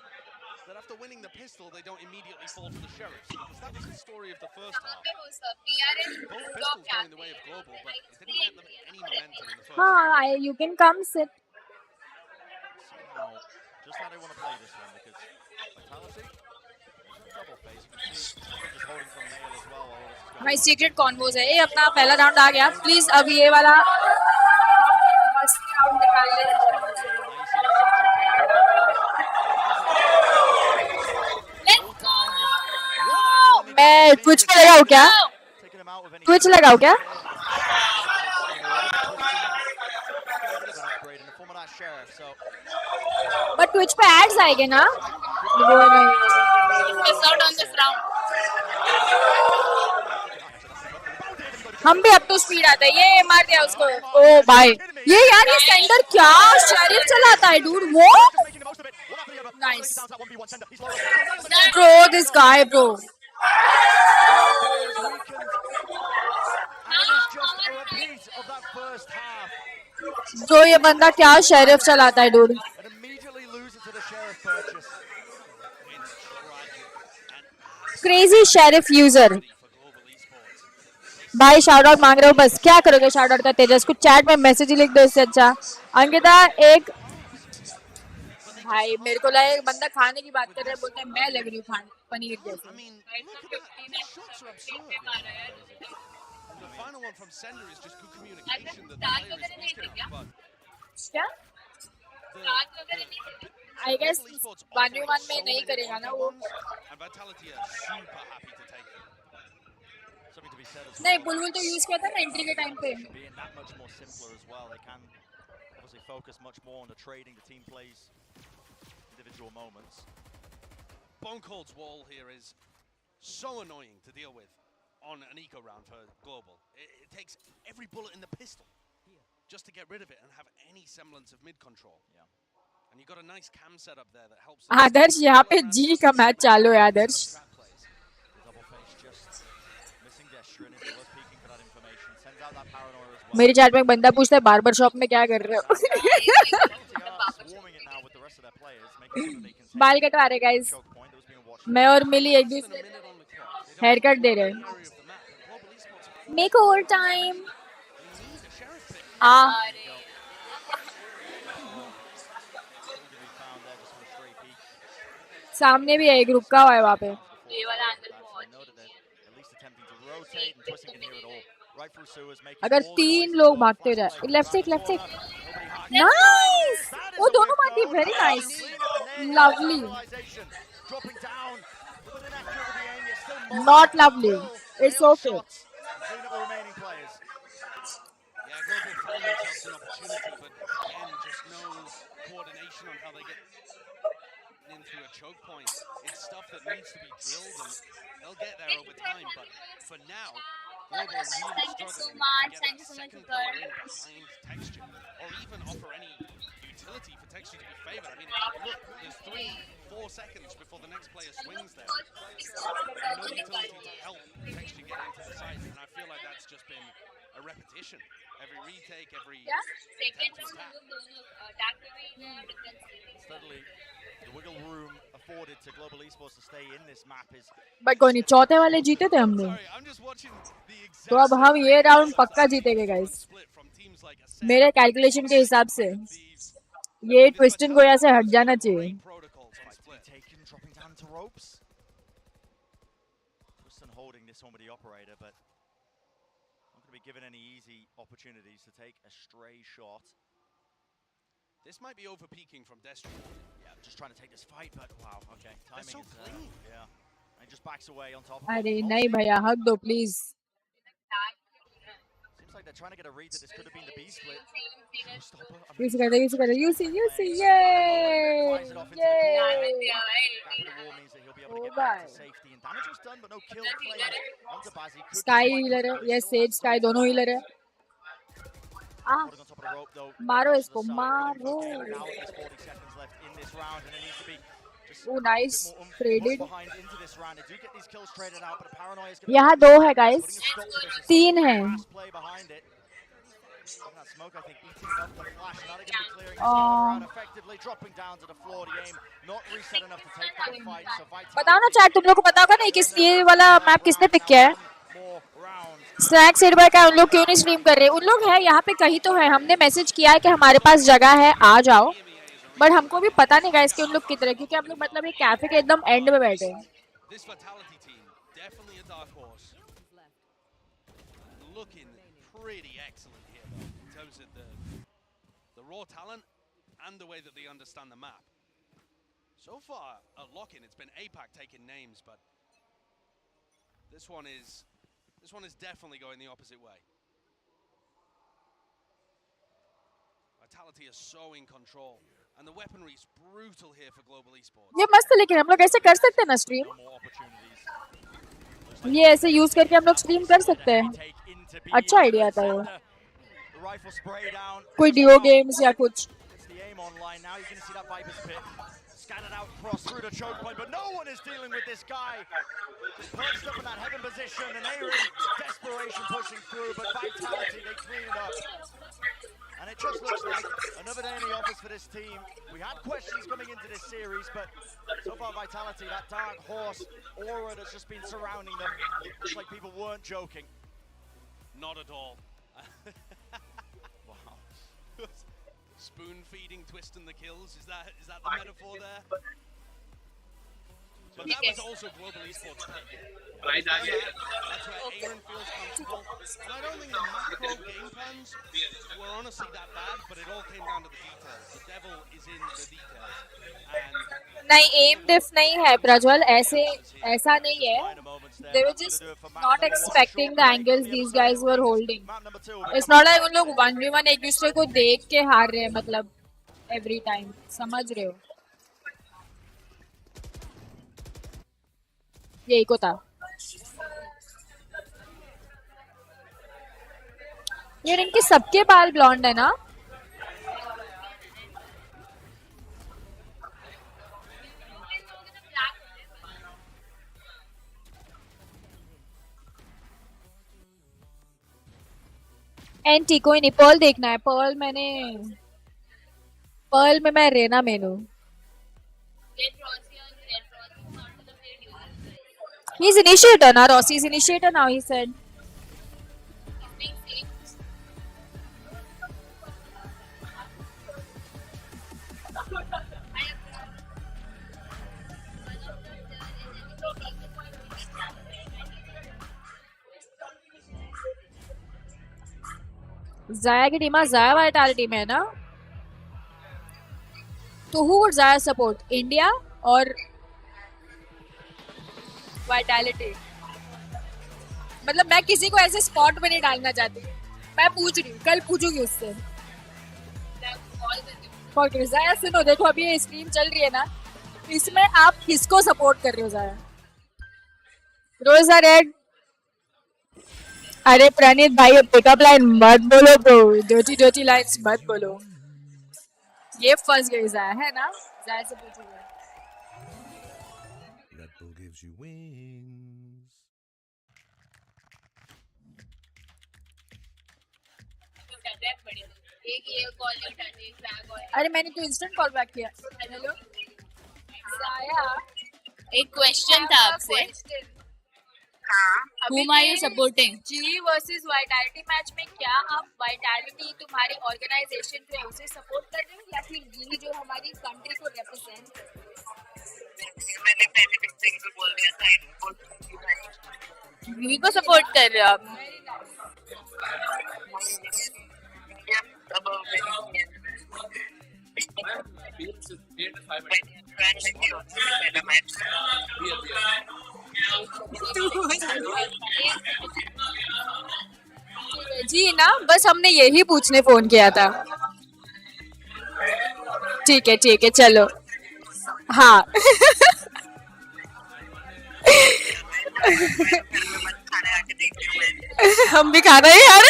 that after winning the pistol, they don't immediately fall to the Sheriffs. Because that was the story of the first half. Both pistols going the way of Global, but it didn't get them any momentum in the first half. You can come sit. Somehow, just how they want to play this one, because Vitality, double face. You can see just holding from Nail as well. भाई secret कॉन्वोज है ये अपना पहला round आ गया please अब ये वाला first round निकाल ले मैं ट्विच पे लगाऊं क्या ट्विच लगाऊं क्या बट ट्विच पे एड्स आएंगे ना वो नहीं Miss out on this round. हम भी अप टू स्पीड आते हैं ये मार दिया उसको ओ भाई ये यार ये सेंडर क्या शरीफ चलाता है डूड वो nice bro this guy bro bro ये बंदा क्या शरीफ चलाता है डूड क्रेजी शेरिफ यूजर भाई शाउट आउट मांग रहे हो बस क्या करोगे शाउट आउट का तेजस कुछ चैट में मैसेज ही लिख दो इससे अच्छा अंकिता एक भाई मेरे को लगा एक बंदा खाने की बात कर रहा है बोलते हैं मैं लग रही हूँ खाने पनीर जैसे क्या आई गेस 1v1 में नहीं करेगा ना वो नहीं बुलबुल तो यूज किया था ना एंट्री के टाइम पे Boncold's wall here is so annoying to deal with on an eco round for Global. It takes every bullet in the pistol just to get rid of it and have any semblance of mid control. And you got a nice cam setup there that helps. आदर्श यहाँ पे जी का match चालू है आदर्श मेरी chat में एक बंदा पूछता है बार्बर शॉप में क्या कर रहे हो बाल कटवा रहे गाइस मैं और मिली एक दूसरे हेयर कट दे रहे मेक ओवर टाइम सामने भी है ग्रुप का हुआ है वहाँ पे ये वाला अंदर बहुत अगर 3 लोग भागते जाए लेफ्ट से नाइस वो दोनों मारती very nice lovely not lovely it's okay through a choke point. It's stuff that needs to be drilled and they'll get there over time, but for now Global really struggling to get a second player in behind Texture or even offer any utility for Texture to be favored. I mean, look, there's 3-4 seconds before the next player swings there. And no utility to help Texture get into the side, and I feel like that's just been a repetition. Every retake, every attempt to attack. Steadily, the wiggle room afforded to Global Esports to stay in this map is. But कोई नहीं चौथे वाले जीते थे हमने तो अब हम ये राउंड पक्का जीतेंगे गाइस मेरे कैलकुलेशन के हिसाब से ये ट्विस्टन को यहाँ से हट जाना चाहिए Given any easy opportunities to take a stray shot. This might be over peaking from Destry. Yeah, just trying to take this fight, but wow, okay. Timing so is clean. Yeah. And just backs away on top of अरे नहीं भैया हक दो please like they're trying to get a read that this could have been the B split. UC कर दे UC ये Fires it off into the corner. ये Gap in the wall means that he'll be able to get back to safety. And damage was done, but no kill claimed onto Bazzi. Could sky destroy healer है quickly. ये Still says has sky दोनों healer है Holding on top of the rope, though. मारो Across इसको the side. मारो Okay, now there's 40 seconds left in this round, and it needs to be just oh a nice bit more traded behind into this round. They do get these kills traded out, but a paranoia is going यहाँ दो है guys putting a stop to this. 3 हैं Fast play behind it. That smoke, I think, eating up the flash. Now they're going to be clearing this around effectively, dropping down to the floor. The aim not reset enough to take that fight. So VIT बताओ ना chat तुम लोग को पता होगा नहीं किस ये वाला मैप किसने पिक किया है more rounds. Snack said bye का उन लोग क्यों नहीं स्ट्रीम कर रहे उन लोग है यहाँ पे कहीं तो है हमने मैसेज किया है कि हमारे पास जगह है आ जाओ बट हमको भी पता नहीं गाइस कि उन लोग किधर है क्योंकि हम लोग मतलब एक कैफे के एकदम एंड में बैठे हैं This Vitality team, definitely a dark horse. Looking pretty excellent here, though, in terms of the raw talent and the way that they understand the map. So far, at Lock-in, it's been APAC taking names, but this one is definitely going the opposite way. Vitality is so in control, and the weaponry is brutal here for global esports. ये मस्त है लेकिन हम लोग ऐसे कर सकते हैं ना स्ट्रीम No more opportunities. ये ऐसे यूज करके हम लोग स्ट्रीम कर सकते हैं अच्छा आइडिया था ये The rifle spray down. कोई डियो गेम्स या कुछ It's the aim online. Now you're going to see that Viper's pit. Scan it out, cross through the choke point, but no one is dealing with this guy. Just perched up in that heaven position, and Aaron, desperation pushing through, but Vitality, they clean it up. And it just looks like another day in the office for this team. We had questions coming into this series, but so far Vitality, that dark horse aura that's just been surrounding them, looks like people weren't joking. Not at all. Wow. Spoon feeding, twisting the kills. Is that the metaphor there? But that was also global esports play. That's where Aaron feels comfortable. And I don't think the macro game plans were honestly that bad, but it all came down to the details. The devil is in the details. And नहीं M डिफ नहीं है प्रज्वल ऐसे ऐसा नहीं है they were just not expecting the angles these guys were holding it's not like उन लोग 1v1 एक दूसरे को देख के हार रहे हैं मतलब every time समझ रहे हो यही को था यार इनके सबके बाल ब्लॉन्ड है ना एंटी कोई नहीं पर्ल देखना है पर्ल में मैं Reyna menu He's initiator now, Rossi's initiator now, he said. Zaya की टीम Zaya Vitality में है ना तो who would Zaya support? India और Vitality मतलब मैं किसी को ऐसे स्पॉट में नहीं डालना चाहती मैं पूछ रही हूँ कल पूछूंगी उससे Zaya सुनो देखो अभी ये स्ट्रीम चल रही है ना इसमें आप किसको सपोर्ट कर रहे हो Zaya रोजा रेड अरे प्रणीत भाई पिकअप लाइन मत बोलो ब्रो डर्टी लाइन्स मत बोलो ये फंस गई Zaya है ना Zaya से पूछूंगा Red Bull gives you wings. अरे मैंने तो इंस्टेंट कॉल बैक किया हेलो Zaya एक क्वेश्चन था आपसे Whom are you supporting? G versus Vitality match में क्या आप Vitality तुम्हारी ऑर्गेनाइजेशन जो है उसे सपोर्ट कर रहे हो या फिर ये जो हमारी कंट्री को रिप्रेजेंट मैंने पहले भी बोल दिया था वी को सपोर्ट कर रहे हो आप जी ना, बस हमने यही पूछने फोन किया था। ठीक है चलो। हाँ हम भी खा रहे हैं यार।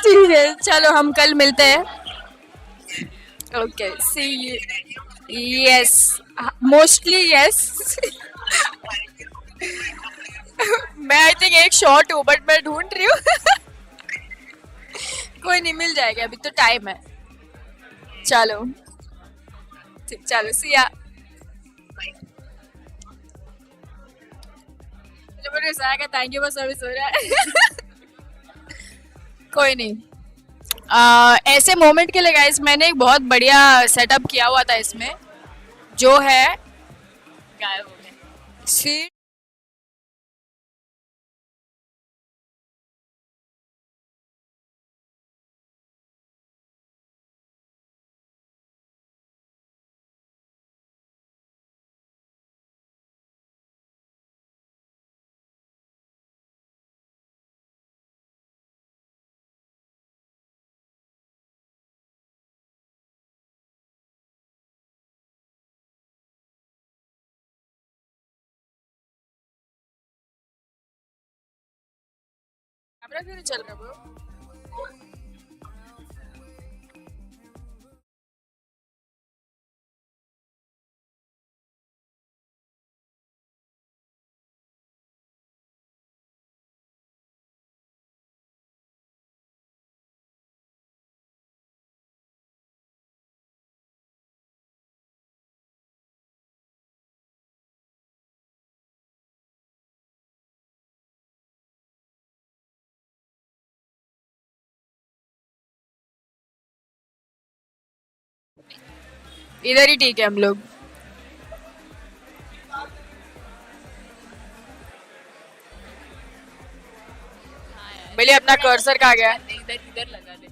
ठीक है चलो, हम कल मिलते हैं। Okay see you. Yes, mostly yes. मैं आई थिंक एक शॉर्ट हूँ बट मैं ढूंढ रही हूँ। कोई नहीं, मिल जाएगा, अभी तो टाइम है। चलो चलो Siya. Thank you for service हो रहा है। कोई नहीं। ऐसे मोमेंट के लिए गाइस मैंने एक बहुत बढ़िया सेटअप किया हुआ था इसमें, जो है गायब हो गया सीट। कैमरा क्यों नहीं चल रहा ब्रो? इधर ही ठीक है हम लोग। मिली अपना कर्सर कहाँ गया? इधर इधर लगा दे।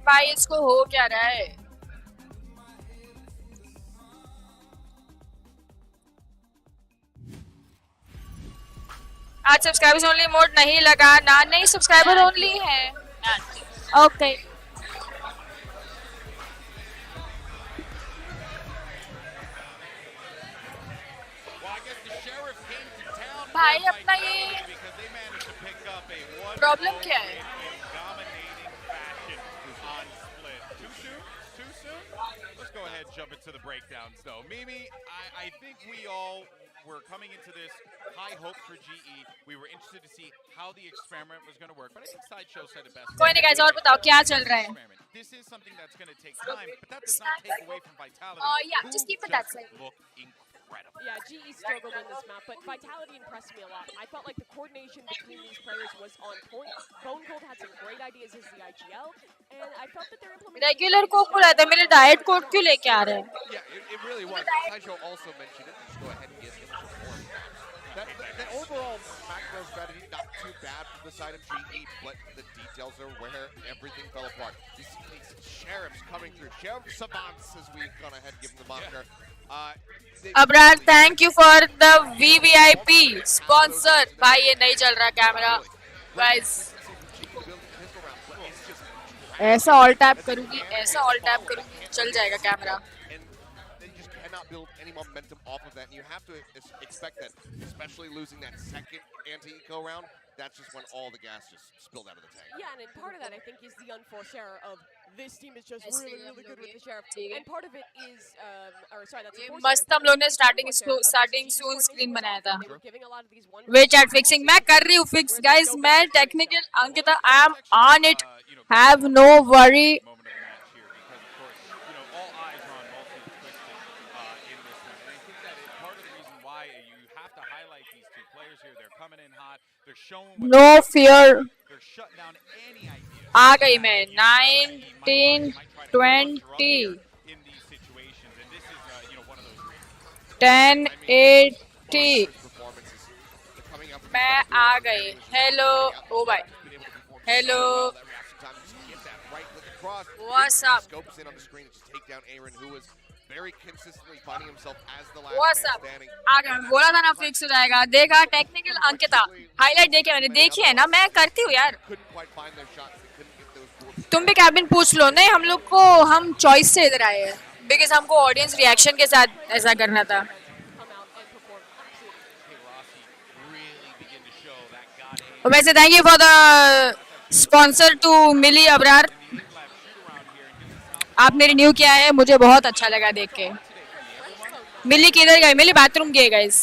भाई इसको हो क्या रहा है? आज सब्सक्राइबर्स ओनली मोड नहीं लगा ना? नहीं, सब्सक्राइबर ओनली है। ओके भाई अपना ये प्रॉब्लम क्या है? Go ahead, jump into the breakdowns though. Mimi, I think we all were coming into this high hope for GE. We were interested to see how the experiment was going to work, but I think Sideshow said it best. कोई नहीं guys, और बताओ क्या चल रहा है? This is something that's going to take time, but that does not take away from Vitality. Yeah, just keep it that side. Look incredible. Yeah, GE struggled in this map, but Vitality impressed me a lot. I felt like the coordination between these players was on point. Bone Cold had some great ideas as the IGL, and I felt that their implementation... regular Coke बुलाया था, मेरे diet Coke क्यों लेके आ रहे हैं? Yeah, it really was. Sideshow also mentioned it. Just go ahead and give him support. That overall macro strategy, not too bad from the side of GE, but the details are where everything fell apart. You see these sheriffs coming through. Sheriff savants, as we've gone ahead and given the moniker. Abrar, thank you for the VVIP sponsor. भाई ये नहीं चल रहा camera guys. ऐसा all tap करूंगी, ऐसा all tap करूंगी, चल जाएगा camera. Cannot build any momentum off of that, and you have to expect that, especially losing that second anti-eco round. That's just when all the gas just spilled out of the tank. Yeah, and part of that I think is the unforced error of this team is just really good with the sheriff, and part of it is, or sorry, that's a मस्त हम लोग ने starting सोन screen बनाया था। giving a lot of these one. वे chat fixing मैं कर रही हूँ फिक्स गाइस, मैं technical Ankita I am on it, have no worry. No fear. आ गई मैं 19 20 1080 मैं आ गई। हेलो ओ भाई, hello across. What's up? Scopes in on the screen to take down Aaron, who was very consistently finding himself as the last What's man up? standing. आ गया, बोला था ना फिक्स हो जाएगा. देखा टेक्निकल अंकिता हाईलाइट देखे मैंने, देखी है ना, मैं करती हूँ यार. Couldn't quite find their shots. They couldn't get those bullets. तुम भी कैबिन पूछ लो. नहीं, हम लोग को हम चॉइस से इधर आए हैं बिकॉज हमको ऑडियंस रिएक्शन के साथ ऐसा करना था. come out and perform absolutely. Really begin to show that God aim. वैसे thank you for the sponsor to Mili Abrar. आपने रिन्यू किया है, मुझे बहुत अच्छा लगा देख के. मिली किधर गई? मिली बाथरूम गए गाइस.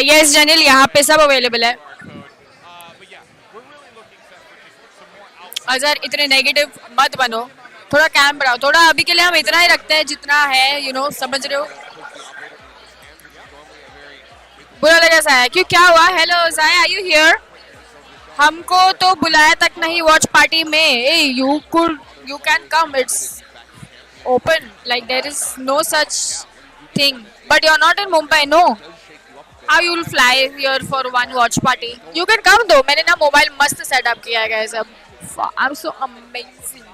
यस जनिल, यहाँ पे सब अवेलेबल है. But yeah, we're really looking set for just some more outside. Azhar इतने नेगेटिव मत बनो, थोड़ा कैम बढ़ाओ. थोड़ा अभी के लिए हम इतना ही रखते हैं जितना है, यू नो, समझ रहे हो. बुरा लगा सा है क्यों, क्या हुआ? हेलो जाया, आर यू हियर? हमको तो बुलाया तक नहीं वॉच पार्टी में. You can come, it's open, like there is no such thing. But you are not in Mumbai, no. How you will fly here for one watch party? You can come though. मैंने ना mobile मस्त setup किया है guys. अब I am so amazing.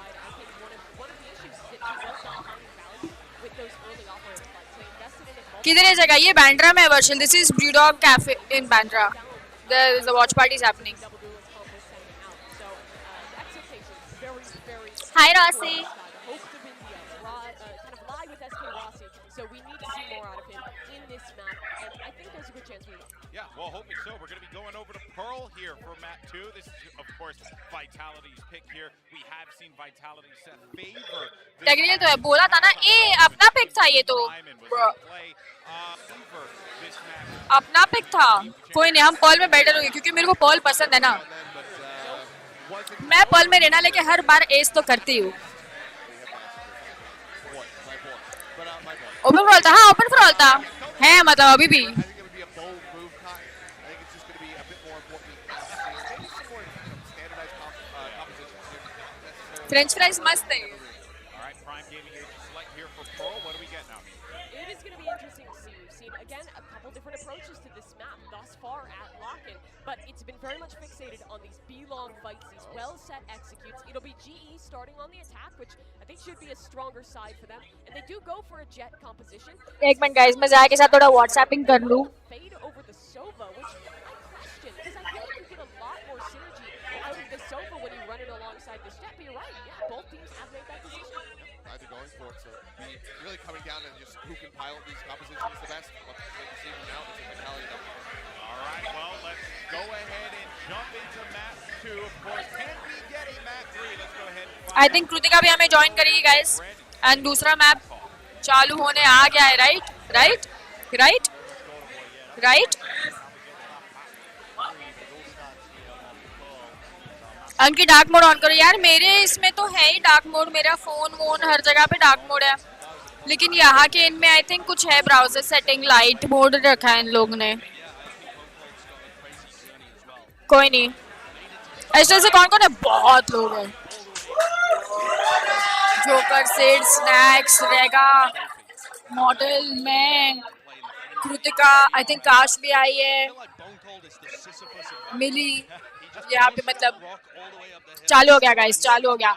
With those early operator fights, they invested in it. किधर है जगह? ये बांद्रा में है virtual. This is BrewDog cafe in Bandra. There is a watch party is happening. Double duel is combo sending out. So expectations very, very. Hi, Rossi. Hope to win the kind of lie with SK Rossi. So we need to see more out of him in this map, and I think there's a good chance we will. Yeah, well, hoping so. We're going to be going over to Pearl here for map 2. This is, of course, Vitality's pick here. We have seen Vitality set favor. this technical तो है, map. बोला था ना. अपना pick था ये तो. Diamond was Bro, in play, favor this map. अपना पिक था. कोई नहीं, हम पॉल में बेटर होंगे क्योंकि मेरे को पॉल पसंद है ना. मैं पॉल में रहना लेके हर बार एस तो करती हूँ. ओपन फॉर ऑल था. हाँ, ओपन फॉर ऑल था है, मतलब अभी भी. I think it would be a bold move, Cotton. I think it's just going to be a bit more important. Maybe some more standardized compositions here. Necessarily. French fries मस्त है. All right, Prime Gaming Agent select here for Pearl. What do we get now? It is going to be interesting to see. We've seen, again, a couple different approaches to this map thus far at Lock-in, but it's been very much fixated on these B-long fights, these well-set executes. It'll be GE starting on the attack, which I think should be a stronger side for them, and they do go for a jet composition. एक minute guys, मैं जाया के साथ थोड़ा WhatsApping कर लूँ. Fade over the Sova, which I question, because I feel like you get a lot more synergy out of the Sova when you run it alongside the Jet, but you're right, yeah, both teams have made that decision. Either going for it, so really coming down to just who can pilot these compositions the best. We'll have to wait and see from now. It's a mentality though. All right, well, let's go ahead and jump into map 2. Of course, can we get a map 3? Let's go ahead and I think Kritika भी हमें join करेगी guys. And दूसरा map चालू होने आ गया है. Right right right right. अंकी dark mode on करो यार. मेरे इसमें तो है ही डार्क मोड. मेरा फोन वोन हर जगह पे डार्क मोड है, लेकिन यहाँ के इनमें आई थिंक कुछ है ब्राउजर सेटिंग लाइट मोड रखा है इन लोगों ने. कोई नहीं. ऐसे से कौन कौन है? बहुत लोग हैं. जोकर, सेड, स्नैक्स, रेगा, मॉडल, मैं, कृतिका, आई थिंक काश भी आई है, मिली. यहाँ पे मतलब चालू हो गया गाइस, चालू हो गया.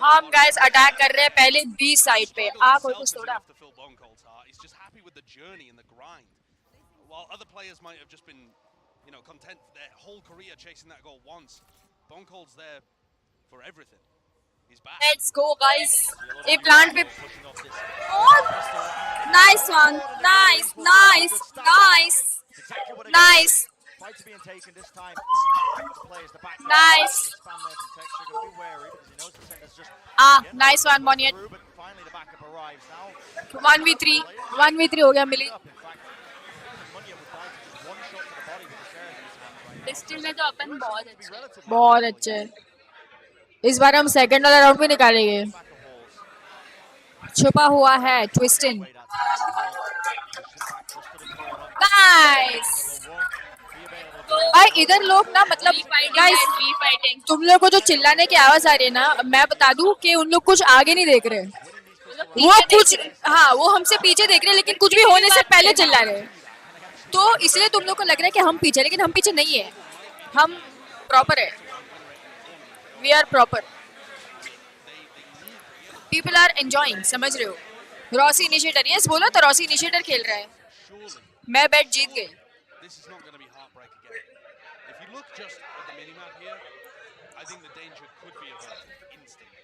हम गाइस अटैक कर रहे हैं पहले बी साइड पे. आप कोई कुछ थोड़ा. He's just happy with the journey and the grind. While other players might have just been, you know, content their whole career chasing that goal once, Boncold's there for everything. He's back. Let's go guys. ये plant पे. Nice one. Nice, nice, nice, nice. Fights are being taken this time. Players the back. Nice. Spam there from Texture. Gonna be wary because he knows the center's just Nice one, Moniet. through, but finally the backup arrives now. 1v3 हो गया मिली. In fact, Munya would die to just one shot to the body with the shares in his hand right now. Distil में तो अपन बहुत अच्छे हैं. इस बार हम second वाला राउंड भी निकालेंगे. छुपा हुआ है ट्विस्टिन. नाइस. भाई इधर लोग ना मतलब गाइस, तुम लोग को जो चिल्लाने की आवाज आ रही है ना, मैं बता दूं कि उन लोग कुछ आगे नहीं देख रहे. वो कुछ, हाँ, वो हमसे पीछे देख रहे हैं, लेकिन कुछ भी होने से पहले चिल्ला रहे हैं. तो इसलिए तुम लोग को लग रहा है कि हम पीछे, लेकिन हम पीछे नहीं है, हम प्रॉपर है. We are proper, people are enjoying, समझ रहे हो? रॉसी इनिशिएटर, यस बोलो तो रॉसी इनिशिएटर खेल रहा है, मैं बैट जीत गई. This is not going to be heartbreak again. If you look just at the minimap here, I think the danger could be averted instantly.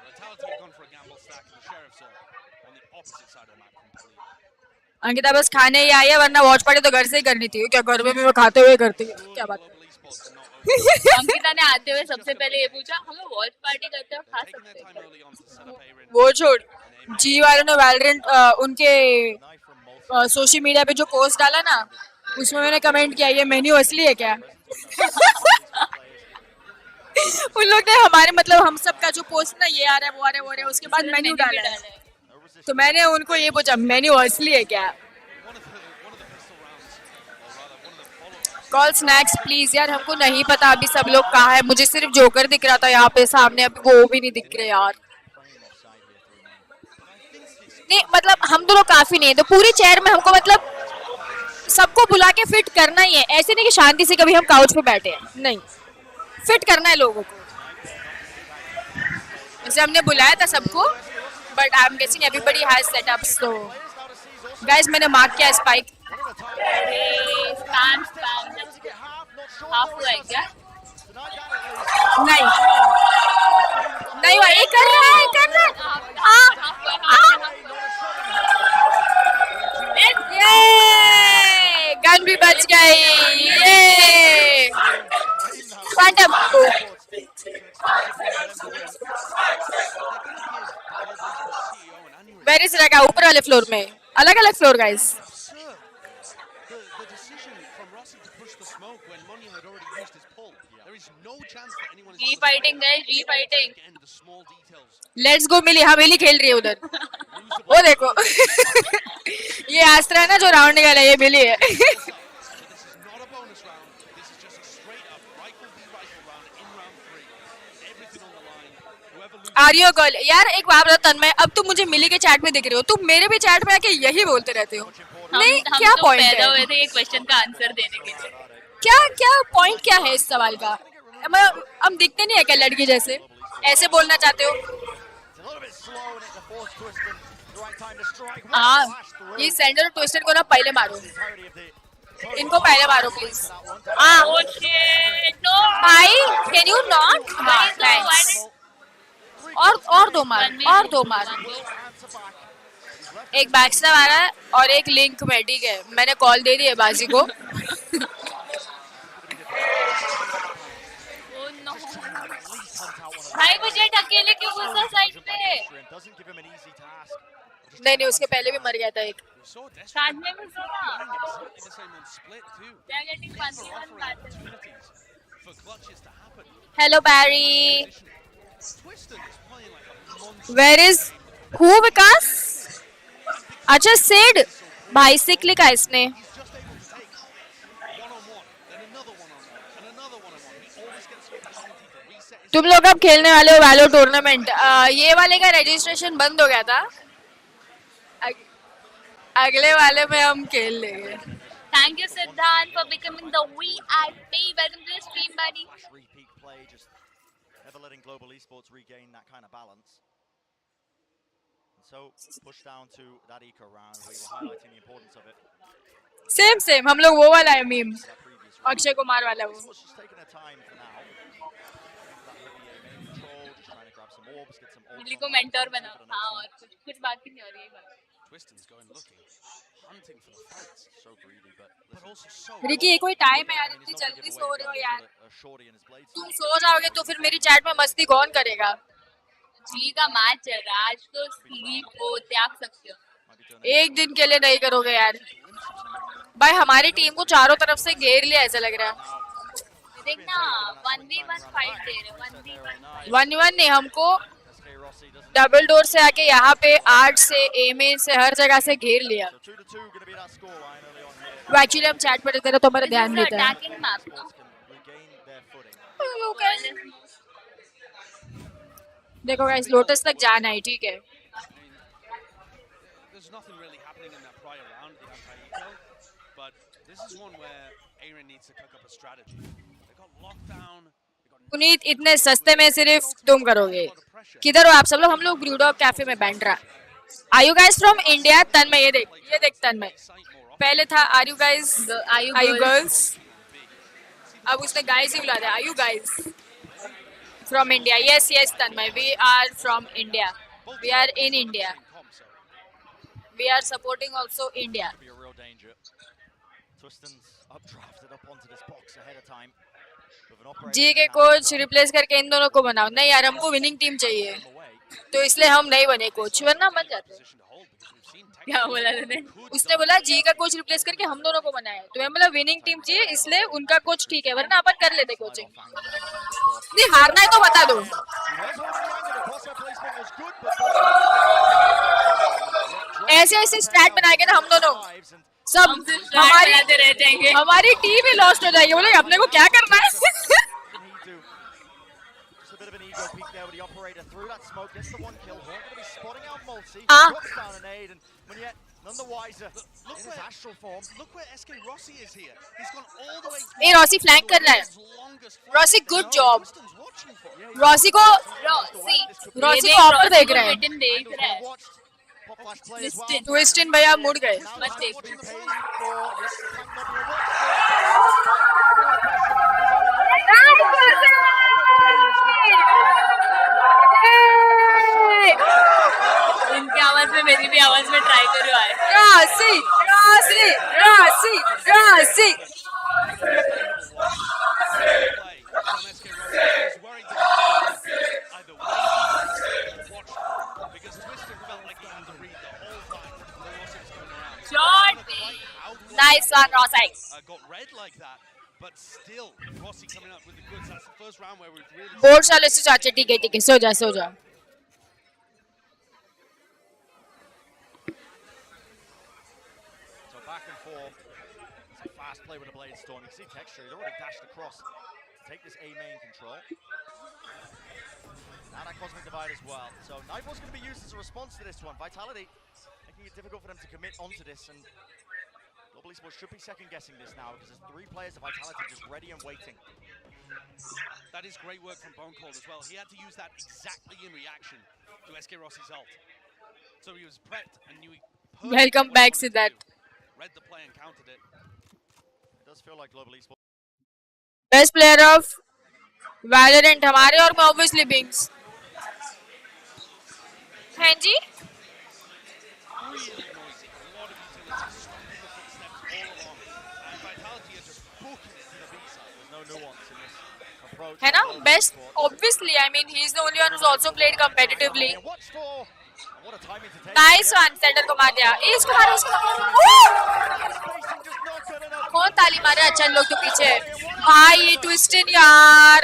Vitality have gone for a gamble stack, and the Sheriffs are on the opposite side of the map completely. Ankita बस खाने ही आई है, वरना watch party तो घर से ही करनी थी. क्या घर में भी मैं खाते हुए करती हूँ, क्या बात. Global esports are not over. Ankita ने आते हुए सबसे पहले ये पूछा, हमें वॉच पार्टी करते हो खा Taking सकते their हैं? time early on to set up Aaron. वो छोड़, जी वालों ने वैलोरेंट उनके सोशल मीडिया पे जो पोस्ट डाला ना, उसमें मैंने कमेंट किया ये मेन्यू असली है क्या. उन लोग ने हमारे मतलब हम सब का जो पोस्ट ना, ये आ रहा है वो आ रहा है वो आ रहा है, उसके बाद मेन्यू डाला है. तो मैंने उनको ये पूछा मेन्यू असली है क्या. Call snacks please. यार हमको नहीं पता अभी सब लोग कहाँ है, मुझे सिर्फ जोकर दिख रहा था यहाँ पे सामने, अभी वो भी नहीं दिख रहे यार. नहीं मतलब हम दोनों काफी नहीं है, तो पूरी चेयर में हमको मतलब सबको बुला के फिट करना ही है. ऐसे नहीं कि शांति से कभी हम काउच पे बैठे हैं, नहीं, फिट करना है लोगों को. वैसे हमने बुलाया था सबको, but I am guessing everybody has setups. तो गाइस मैंने मार्क किया स्पाइक. स्पैम स्पैम हाफ हुआ है क्या? नहीं नहीं हुआ, ये कर रहा है कर रहा है. ये गन भी बच गई. ये फैंटम वेरी से रखा ऊपर वाले फ्लोर में, अलग अलग floor guys. The decision from Rossi to push the smoke when Monya had already used his pull. There is no chance that anyone is re fighting guys, re fighting. again the small details. Let's go Mili. हाँ मिली खेल रही है उधर, वो देखो. ये आस्त्रा है ना जो राउंड निकाला, ये मिली है. So this is not a bonus round. This is just a straight up rifle v rifle round in round 3. Everything on the line. Whoever loses. आर्यो गर्ल. यार एक बात बता तन्मय, अब तुम मुझे मिली के चैट में दिख रहे हो, तुम मेरे भी चैट में आके यही बोलते रहते हो. नहीं क्या तो पॉइंट पैदा है, हुए थे ये क्वेश्चन का आंसर देने के लिए. क्या क्या पॉइंट क्या है इस सवाल का. हम दिखते नहीं है क्या लड़की जैसे, ऐसे बोलना चाहते हो? हाँ ये सेंडर और ट्विस्टर को ना पहले मारो, इनको पहले मारो प्लीज. हाँ Oh shit, no. भाई कैन यू नॉट. हाँ थैंक्स. और दो मार, और दो मार. एक बैक्सटैब आ रहा है और एक लिंक में, ठीक है मैंने कॉल दे दी है बाजी को. Oh no. भाई मुझे अकेले क्यों घुसा साइड पे? नहीं उसके पहले भी मर गया था एक. So desperate. साथ में घुसा ना. Exactly the same on split too. They are getting 1v1 battles. Opportunities for clutches to happen. Hello Barry. Twiston is playing like a monster. Where is who Vikas. अच्छा सेड भाई से क्लिक है इसने. He's just able to take one-on-one, then another one-on-one, and another one-on-one. He always gets the opportunity to reset his तुम लोग अब खेलने वाले हो वैलो टूर्नामेंट. ये वाले का रजिस्ट्रेशन बंद हो गया था, अगले वाले में हम खेल लेंगे. Thank you Siddharth for becoming the VIP. Welcome to the stream buddy. Repeat play, just never letting global esports regain that kind of balance. And so push down to that eco round. We were highlighting the importance of it. Same हम लोग वो वाला है meme, That previous round. Akshay Kumar वाला वो. Esports just taking their time for now. That heavy aim in control, just trying to grab some orbs, get some orbs. मिली on को the mentor offensive बनाओ. for the next हाँ one. और कुछ बाकी नहीं हो रही है. Twiston's going looking, hunting for the fights, So greedy, but but also so. Ricky ये कोई टाइम है यार, I mean, इतनी he's not gonna जल्दी give सो away रहे हो a gun, यार. he's got a shorty in his blade तुम stance. सो जाओगे तो फिर मेरी चैट में मस्ती कौन करेगा. जी का मैच चल रहा है आज, तो स्लीप को त्याग सकते हो. Might be doing एक दिन के लिए नहीं करोगे यार. भाई हमारी टीम को चारों तरफ से घेर लिया ऐसा लग रहा है. देखना 1v1 फाइट दे रहे. 1v1 1v1 नहीं, हमको SK Rossi doesn't. Double door से आके यहाँ पे 8 से एम से हर जगह से घेर लिया. So 2-2 going to be that scoreline early on here. वो एक्चुअली हम चैट पर तेरा तो हमारा ध्यान देता है. Attacking map. Sports can regain their footing. देखो गाइस लोटस तक जाना है, ठीक है. There's nothing really happening in that prior round, the anti-eco, but this is one where Aaron needs to cook up a strategy. They got locked down, they got Puneet इतने सस्ते में सिर्फ तुम करोगे, किधर हो आप सब लोग? हम लोग ब्रूडॉग कैफे में बैठ रहा। Are you guys from India? Tanmay ये देख तन्मय, पहले था are you guys, are you girls, अब उसने गाइस ही बुला दिया। Are you guys from India? Yes yes Tanmay, we are from India, we are in India, we are supporting also India. Be a real danger. Twiston's updrafted up onto this box ahead of time. With an operator जी के in hand coach as well. Replace करके इन दोनों को बनाओ। नहीं यार, हमको winning team चाहिए, तो इसलिए हम नहीं बने कोच, वरना बन जाते। क्या बोला तूने? उसने बोला जी का कोच रिप्लेस करके हम दोनों को बनाया, तो मैं बोला विनिंग टीम चाहिए, इसलिए उनका कोच ठीक है, वरना अपन कर लेते कोचिंग। नहीं हारना है तो बता दो। ऐसे ऐसे स्टैट बनाएंगे ना हम दोनों, सब हमारी रह जाएंगे। हमारी टीम ही लॉस्ट हो जाएगी। बोले अपने को क्या करना है। Just a bit of an ego peek there with the operator through that smoke, gets the one kill. We're going to be spotting out Multi, drops down an aid, and when yet none the wiser in his astral form. Look where SK Rossi is here. He's gone all the way A Rossi flank कर रहा है। Rossi good job. Rossi को offer देख रहे हैं। Britain देख रहा है। Pop flash play as well. ट्विस्टन भैया मुड़ गए। बस देख। इनकी आवाज में मेरी भी आवाज में ट्राई करो आए। Rossi Rossi Rossi Rossi shot nice one Rossi. got red like that, but still Rossi coming up with the goods. That's the first round where we've really board साले से चाचे, ठीक है सो जा सो जा। So back and forth. It's a fast play with a blade storm. You can see texture. He's already dashed across to take this A main control. And a cosmic divide as well. So Nightfall's going to be used as a response to this one. Vitality making it difficult for them to commit onto this, and Global Esports should be second guessing this now because there's 3 players of Vitality just ready and waiting. That is great work from Bone Cold as well. He had to use that exactly in reaction to SK Rossi's ult. So he was prepped and knew he perfectly Welcome what he back, wanted to Siddharth. do. Read the play and countered it. It does feel like Global Esports. Best player of Valorant हमारे और मैं obviously बिंग्स हैं जी। Really noisy. A lot of utility stopping the footsteps all along. And Vitality are just booking it to the B side. There's no nuance in this approach. है ना best obviously, I mean he is the only one who also played competitively. Watch for. What a timing to take. Nice one, centre को मार दिया। इसको मारो उसको। Spacing just not good enough. कौन ताली मारे? अच्छा लोग तो पीछे भाई, ये ट्विस्टन यार।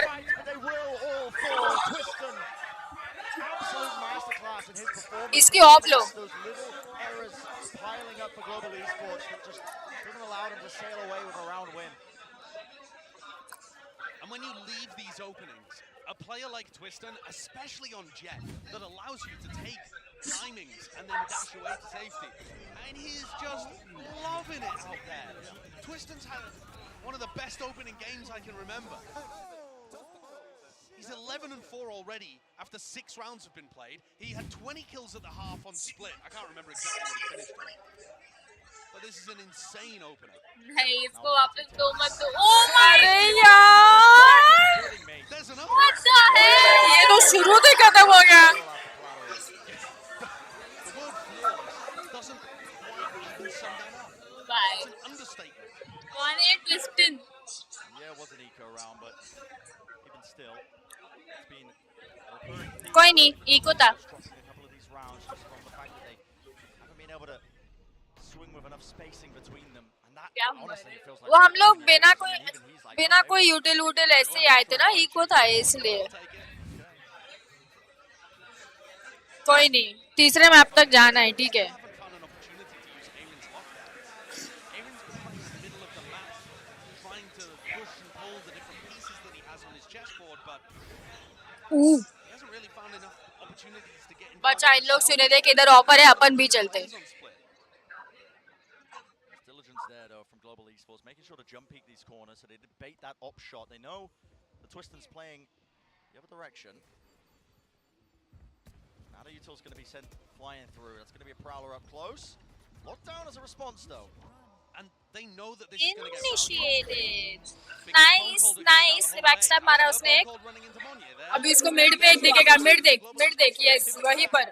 They will all fall. Twiston. Absolute masterclass in his performance. इसकी of low. Those little errors piling up for Global Esports that just doesn't allow them to sail away with a round win. And when you leave these openings, a player like Twiston, especially on Jet, that allows you to take timings and then dash away to safety. And he's just loving it out there. Twiston's had one of the best opening games I can remember. He's 11-4 already after 6 rounds have been played. He had 20 kills at the half on split. I can't remember exactly what he finished on. But this is an insane opener. नहीं इसको वापस दो मत दो। Oh my यार Kidding me. There's another what the hell. ये तो शुरू से खत्म हो गया। The word flawless doesn't quite even sum that up. Bye. It's an understatement. कौन है ट्विस्टन? Yeah, it was an eco round, but even still, it's been a recurring theme. कोई नहीं, इको था। Dropping a couple of these rounds just from the fact that they haven't been able to swing with enough spacing between them, and that क्या honestly it feels like. वो हम लोग बिना I mean, even he's like, कोई "Okay, यूटिल वूटिल ऐसे ही आए थे ना, इको था इसलिए। Take it. कोई नहीं, तीसरे मैप तक जाना है, ठीक है। Haven't found an opportunity to use Aaron's lockdown. Aaron's been playing in the middle of the map, trying to push and pull the different pieces that he has on his chessboard, but he hasn't really found enough opportunities to get in. बचा इन लोग सुने दे कि इधर offer है, अपन भी चलते। diligence there though from Global Esports, making sure to jump peek these corners so they debate that op shot. They know the Twiston's playing the other direction. Now the util's going to be sent flying through. That's going to be a prowler up close. Lockdown as a response though. And they know that this is going to get Initiated. Nice. Backstab मारा उसने एक. अभी इसको mid पे एक देखेगा. Mid देख. Yes, वहीं पर.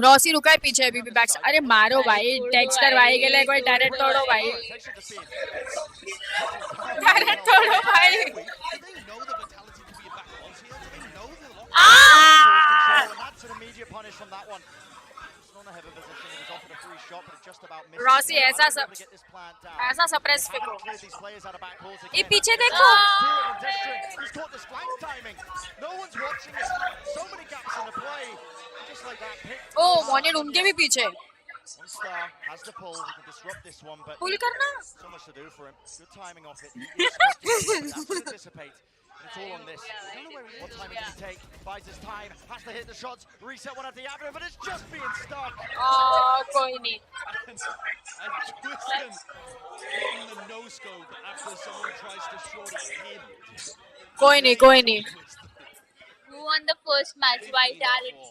रॉसी रुका है पीछे अभी भी बैक. अरे मारो भाई. टेक्सचर भाई के लिए कोई टैरेट तोड़ो भाई. टैरेट तोड़ो भाई. That's an immediate punish from that one. On a heavy position, he was offered a free shot, but it just about missed. Rossi ऐसा सप्रेस फेंको. ये पीछे देखो. He's caught this flank timing. No one's watching it. So many gaps in the play. Just like that pick. Oh, Monid उनके भी पीछे. One star has the pull. He can disrupt this one, but पुल करना. so much to do for him. Good timing off it. That's going to dissipate. It's all on this. What time can he take? Buys his time. Has to hit the shots. Reset one at the avenue, but it's just being stuck. कोई नहीं. And Twiston in the no scope after someone tries to short him. कोई नहीं. Who won the first match? Vitality.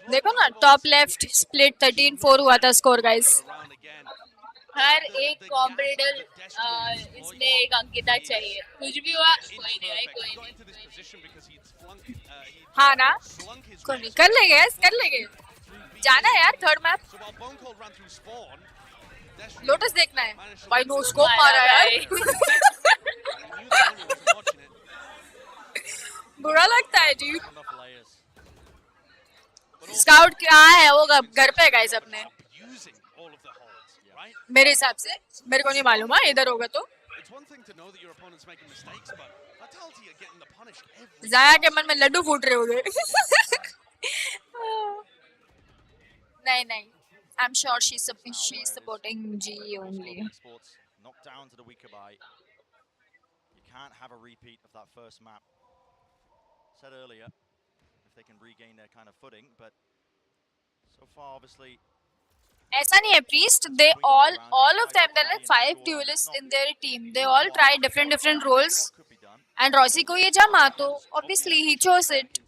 देखो ना top left split 13-4 हुआ था score guys. हर एक competitor इसमें एक अंकिता चाहिए. कुछ भी हुआ कोई नहीं. हाँ ना. कोई नहीं. कर लेंगे. जाना है यार थर्ड मैप. लोटस देखना है. भाई नो स्कोप मारा यार. बुरा लगता है जी. स्काउट कहाँ है वो? घर पे गाइस अपने. मेरे हिसाब से. मेरे को नहीं मालूम है. इधर होगा तो. जाया के मन में लड्डू फूट रहे होंगे. नहीं. I'm sure she's supporting GE only. Knocked down to the weaker bite. You can't have a repeat of that first map. Said earlier, if they can regain their kind of footing, but so far obviously. ऐसा नहीं है priest. They all of them. There are like 5 duelists in their team. They all try different roles. And Rossi को ये जमा तो obviously he chose it.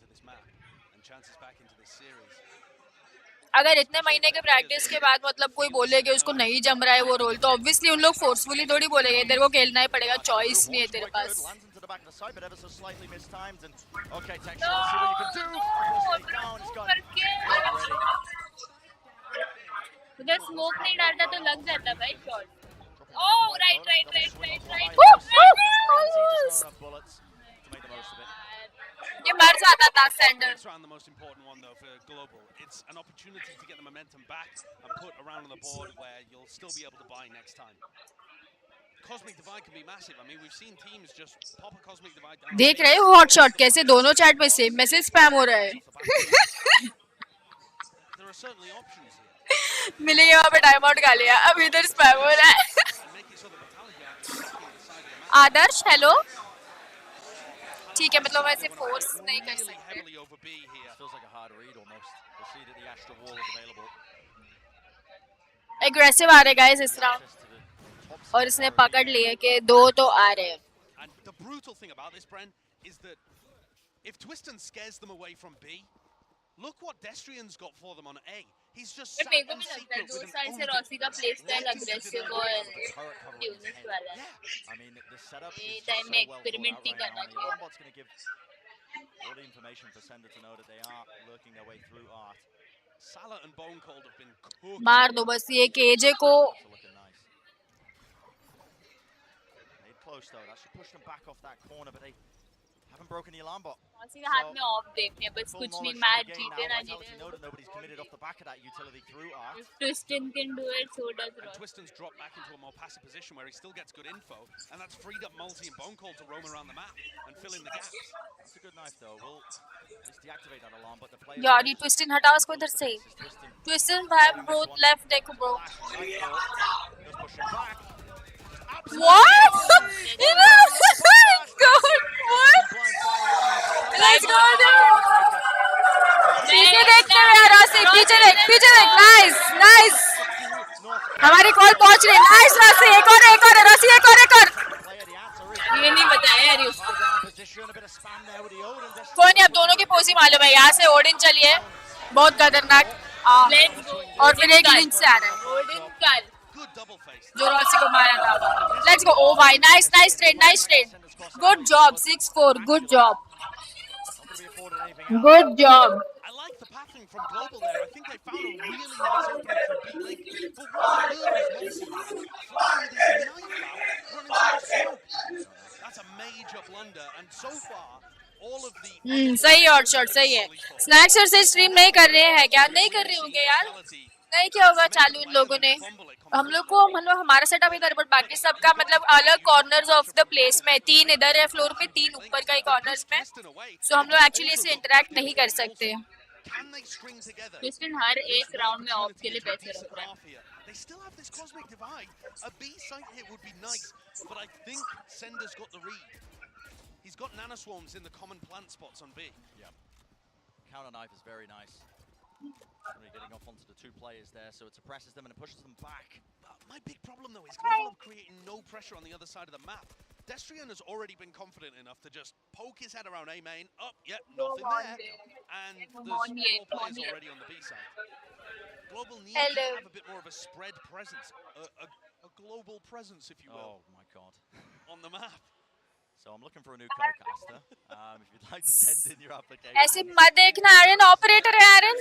अगर इतने महीने के प्रैक्टिस के बाद मतलब कोई बोले कि उसको नहीं जम रहा है वो रोल तो ऑब्वियसली उन लोग फोर्सफुली थोड़ी बोलेंगे. तेरे को खेलना ही पड़ेगा. चॉइस नहीं है तेरे पास. उधर स्मोक नहीं डालता तो लग जाता भाई शॉट. Oh right. ये मर जाता था Sander. The most important one though for global. It's an opportunity to get the momentum back and put around on the board where you'll still be able to buy next time. Cosmic divide can be massive. I mean, we've seen teams just pop a cosmic divide down. देख रहे हो hot shot कैसे दोनों chat में same message spam हो रहा है. There are certainly options here. मिली के वहाँ पे टाइम आउट खा लिया. अब इधर स्पैम हो रहा है. आदर्श हेलो. ठीक है मतलब वैसे फोर्स नहीं कर सकते. एग्रेसिव आ रहे गाइस इस राउंड. और इसने पकड़ लिए कि 2 तो आ रहे हैं. And the brutal thing about this, Bren, is that if Twiston scares them away from B, look what Destrian's got for them on A. He's just sat मेरे को in भी लगता है secret 2 with साल an से Rossi का play style aggressive और unique वाला है. ये टाइम में एक्सपेरिमेंट ही करना चाहिए. All the information for Sender to know that they are lurking their way through art. Salah and Bone Cold have been cooked. मार दो बस ये केजे को. They close though. That should push them back off that corner, but they haven't broken the alarm bot. Rossi के हाथ में of देखने बस कुछ नहीं. मैच जीते ना जीते. Nobody's committed off the back of that utility through art. If Twiston can do it, so does And Rossi. Twiston's dropped back into a more passive position where he still gets good info, and that's freed up Multi and Bone Cold to roam around the map and fill in the gaps. That's a good knife though. We'll just deactivate that alarm, but the player. यार ये ट्विस्टन हटाओ इसको इधर से. ट्विस्टन भाई both left देखो bro. What? God, what? Let's go dude. पीछे देखते हैं यार रॉसी. पीछे देख. नाइस. हमारी कॉल पहुंच रही. Nice Rossi. एक और रॉसी. एक और. आता है यार उसको। Position, a bit of spam there with the Odin. कोई नहीं, अब दोनों की पोज ही मालूम है। यहाँ से ओडिन चलिए, बहुत खतरनाक। और फिर एक लिंक से आ रहा है ओडिन कल, Good double face. जो रॉसी को मारा था। Let's go. ओ भाई, nice nice trade, nice trade, good job. 6-4, good job, good job. I like the pattern from Global there. I think they found a really nice opening from B Link. But what I heard was Multi flying with his knife out, running through the smoke. That's a major blunder. And so far, all of the सही और shot सही है। स्नैक्सर से stream नहीं कर रहे हैं क्या? नहीं कर रहे होंगे यार, नहीं किया होगा चालू इन लोगों ने। हम लोग को मतलब हमारा सेटअप इधर, बट बाकी सबका मतलब अलग कॉर्नर्स ऑफ द प्लेस में, 3 इधर है फ्लोर पे, 3 ऊपर का ही कॉर्नर्स में। सो हम लोग एक्चुअली इससे इंटरेक्ट नहीं कर सकते। क्रिस्टियन हर एक राउंड में ऑफ के लिए पैसे रख रहा है। They still have this cosmic divide. A B site hit would be nice, but I think Sender's got the read. He's got nanoswarms in the common plant spots on B. Yeah. Counter knife is very nice. Really getting off onto the 2 players there, so it suppresses them and it pushes them back. My big problem though is Global are creating no pressure on the other side of the map. Destrian has already been confident enough to just poke his head around A main. Up, nothing there. And there's 4 players already on the B side. Global need to have a bit more of a spread presence, a global presence, if you will. Oh my god. On the map. So I'm looking for a new co-caster. If you'd like to send in your application. ऐसे मत देखना एरन, operator है एरन।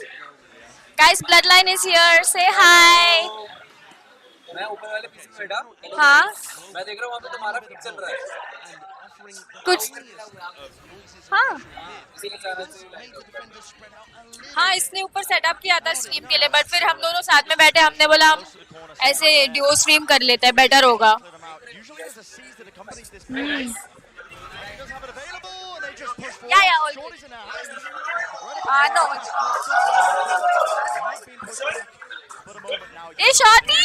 Guys, bloodline is here. Say hi. मैं ऊपर वाले पीछे में बैठा। हाँ। मैं देख रहा हूँ वहाँ पे तुम्हारा पिक चल रहा है। कुछ हाँ हाँ, इसने ऊपर सेटअप किया था स्ट्रीम के लिए, बट फिर हम दोनों साथ में बैठे, हमने बोला हम ऐसे ड्यूओ स्ट्रीम कर लेते हैं, बेटर होगा। या नो ए शॉटी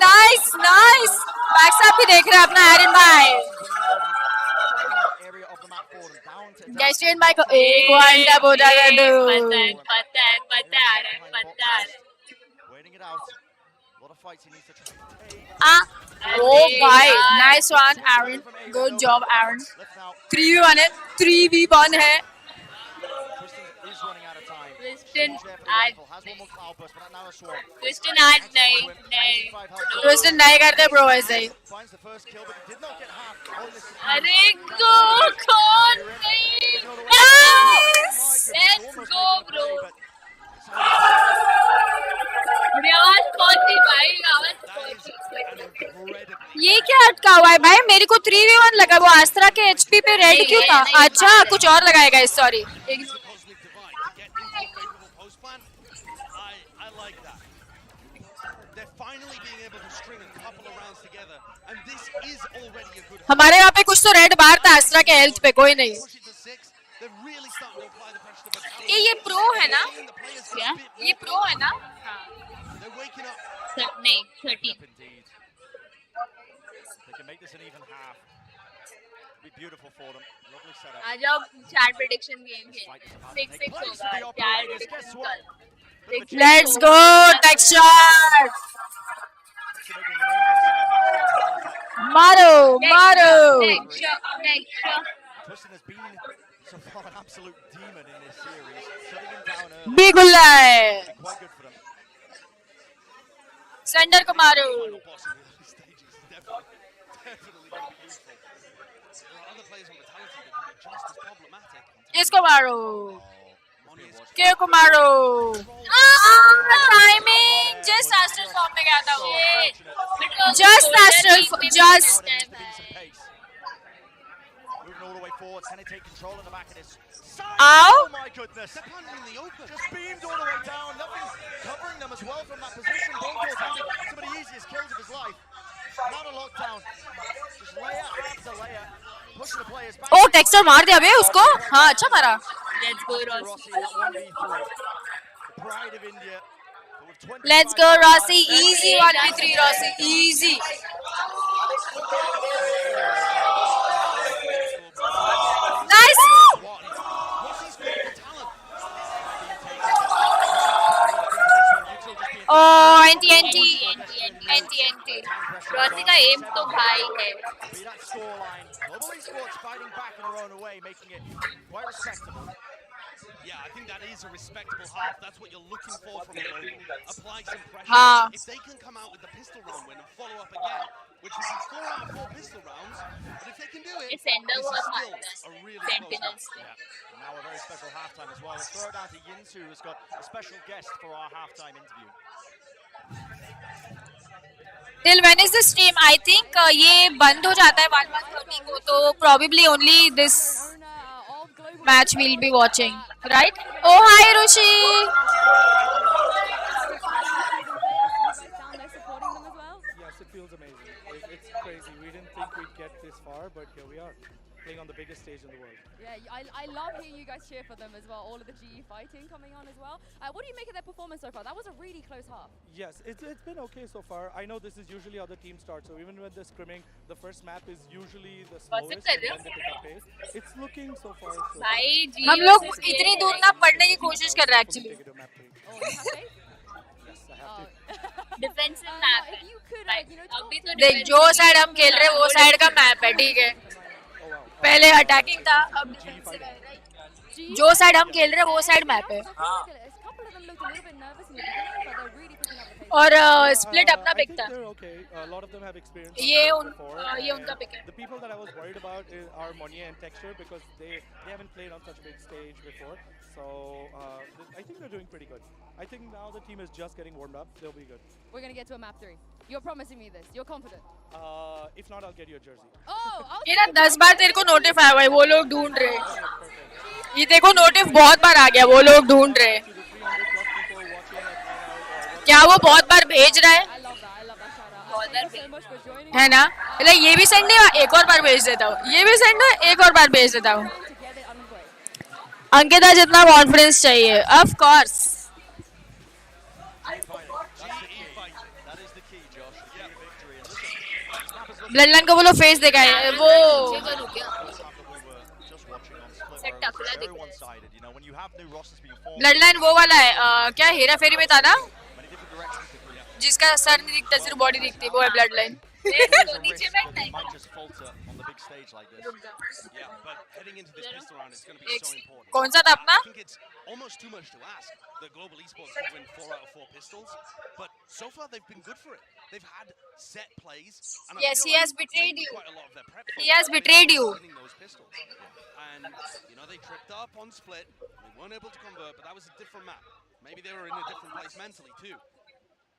नाइस नाइस। बैकस्टैप भी देख रहे हैं अपना एरन भाई। गैस्ट्रियन भाई को एक घंटा बोला था ओ भाई, नाइस वन एरन, गुड जॉब एरन। 3v1 है, 3v1 है। क्रिस्टियन आज क्रिस्टियन नहीं करते ब्रो ऐसे ही। अरे कौन नहीं, लेट्स गो ब्रो। आवाज कौन थी भाई, आवाज कौन थी? ये क्या अटका हुआ है भाई? मेरे को 3v1 लगा, वो आस्त्रा के एचपी पे रेड क्यों था? अच्छा कुछ और लगाएगा, सॉरी। हमारे यहाँ पे कुछ तो रेड बार था आस्त्रा के हेल्थ पे, कोई नहीं। ये प्रो है ना? क्या ये प्रो है ना? नहीं 30। आ जाओ, चार प्रेडिक्शन गेम है, 6-6 होगा, चार प्रेडिक्शन कल। लेट्स गो टेक्सचर, मारो मारो। बिगुल्ला है, सेंडर को मारो। इसको मारो, के को मारो। टाइमिंग जस्ट एस्ट्रल फॉर्म में गया था वो, just astral, just. Ow! Oh my goodness! Just beamed all the way down. Nothing covering them as well from that position. Bongo's having some of the easiest kills of his life. Not a lockdown. Just layer after layer. Pushing the players back. Oh, texture मार दिया बे उसको। हाँ अच्छा मारा। Let's go Rossi. The pride of India. Let's go Rossi. Easy 1v3 Rossi. Easy. Nice. Oh, anti. pressure. Rossi का aim तो भाई है. Be that scoreline. Global Esports fighting back in their own way, making it quite respectable. Yeah, I think that is a respectable half. That's what you're looking for from Global. Apply some pressure. हाँ. If they can come out with the pistol round win and follow up again, which would be 4 out of 4 pistol rounds, but if they can do it, It's Ender this is was still Marcus. a really close Sentinels. match. Yeah. Now a very special halftime as well. Let's throw it down to Yinsu, who's got a special guest for our halftime interview. Till when is the stream? I think ये बंद हो जाता है 1:30 को, तो probably only this match we'll be watching, right? Oh hi Rushi. Yes, it feels amazing. It's crazy. We didn't think we'd get this far, but here we are, playing on the biggest stage in the world. Yeah, I love hearing you guys cheer for them as well. All of the GE fighting coming on as well. What do you make of their performance so far? That was a really close half. Yes, it's been okay so far. I know this is usually how the team starts, so even when they're scrimming, the first map is usually the slowest, and then they pick up pace. It's looking so far. भाई हम लोग इतनी दूर ना पढ़ने की कोशिश कर रहे हैं actually. Oh, you have faith? Yes, I have to. Defensive map है. If you could, अभी तो देख जो साइड हम खेल रहे हैं वो साइड का मैप है, ठीक है. पहले अटैकिंग था, अब डिफेंसिव है, राइट? जो साइड हम खेल रहे हैं वो साइड मैप है. और स्प्लिट अपना पिक था. ये उनका पिक है. The people that I was worried about are Monye and Texture because they haven't played on such a big stage before. So I think they're doing pretty good. I think now the team is just getting warmed up. They'll be good. We're gonna get to a map 3. You're promising me this. You're confident. If not, I'll get you a jersey. Oh, ये ना 10 बार तेरे को नोटिफ आया हुआ है, वो लोग ढूंढ रहे हैं. ये देखो नोटिफ बहुत बार आ गया, वो लोग ढूंढ रहे हैं. क्या वो बहुत बार भेज रहा है? है ना? मतलब ये भी सेंड नहीं, एक और बार भेज देता हूँ. ये भी सेंड है, एक और बार भेज देता हूँ. अंकिता जितना कॉन्फिडेंस चाहिए, ऑफ कोर्स. ब्लडलाइन को बोलो फेस दिखाए. वो ब्लडलाइन वो वाला है, क्या हेरा फेरी में था ना, जिसका सर नहीं दिखता सिर्फ बॉडी दिखती, वो है ब्लडलाइन. नीचे बैठना है. कौन सा था अपना? Almost too much to ask. The global esports could win 4 out of 4 pistols, but so far they've been good for it. They've had set plays. And yes, he has betrayed you. Quite a lot of their prep he has betrayed you. Those pistols. And they tripped up on split. They weren't able to convert, but that was a different map. Maybe they were in a different place mentally too.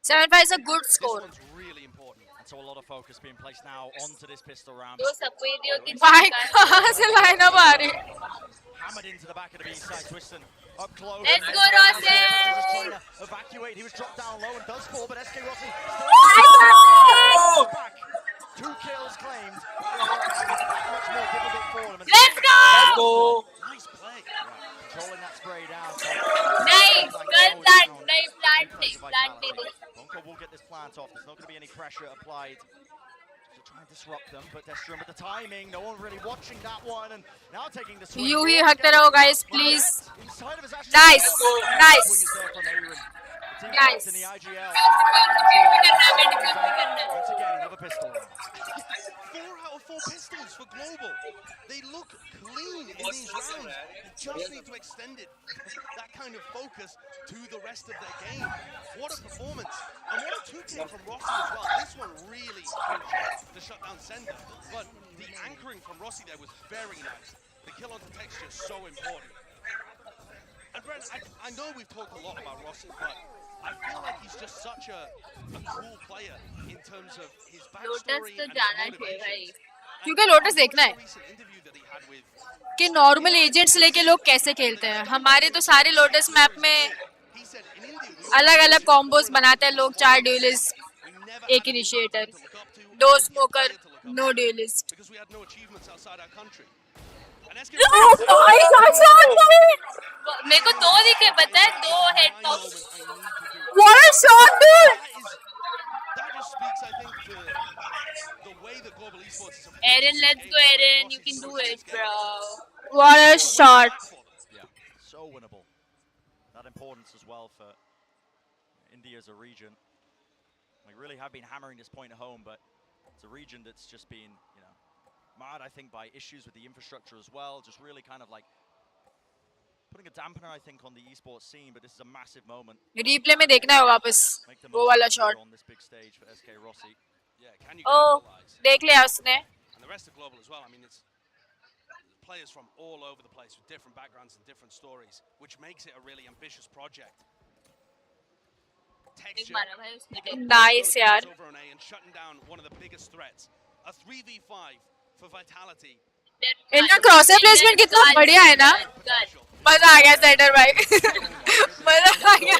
7-5 is a good score. This one's really important. And so a lot of focus being placed now onto this pistol round. भाई कहाँ से line अब आ रही? Hammered into the back of the B side, Twiston up close. Let's go, Rossi! Trying to evacuate. He was dropped down low and does fall, but SK Rossi Oh! back. 2 kills claimed. Much more difficult for them. Let's go! Let's go! Nice play. Controlling that spray down. Nice, well done. Nice planting. Bonko will get this plant off. There's not going to be any pressure applied to try and disrupt them, but Destrum with the timing. No one really watching that one, and now taking the swing. You ही हकते रहो, guys, please. Nice, nice. Nice. In the IGL. Once again, another pistol. 4 out of 4 pistols for global. They look clean in these rounds. They just need to extend it, that kind of focus, to the rest of their game. What a performance. And what a 2-kill from Rossi as well. This one really crucial to shut down Sender. But the anchoring from Rossi there was very nice. The kill onto texture is so important. And Brent, I know we've talked a lot about Rossi, but I feel like he's just such a cool player in terms of his backstory and his motivations. क्योंकि lotus देखना है कि normal agents लेके लोग कैसे खेलते हैं. हमारे तो सारे लोटस मैप में अलग अलग कॉम्बोस बनाते हैं लोग. 4 duelist, 1 initiator, 2 smoker, no duelist. मेरे को 2 दिखे, पता है, 2 head tops. What a shot, dude! That just speaks, I think, to the way the global esports is. Aaron, let's go, Aaron. You can do it, bro. What a shot! Yeah, so winnable. That importance as well for India as a region. We really have been hammering this point home, but It's a region that's just been, you know, marred, I think, by issues with the infrastructure as well. Just really kind of like putting a dampener, I think, on the esports scene. But this is a massive moment. Replay में देखना है वापस वो वाला shot. On this big stage for SK Rossi. Yeah, can you Oh, capitalize? देख लिया उसने. And the rest of Global as well. I mean, it's players from all over the place with different backgrounds and different stories, which makes it a really ambitious project. Nice, yaar. Over on A and shutting down one of the biggest threats. A 3v5 for Vitality. इनका क्रॉसर placement कितना बढ़िया है ना. मजा आ गया centre भाई. मजा आ गया.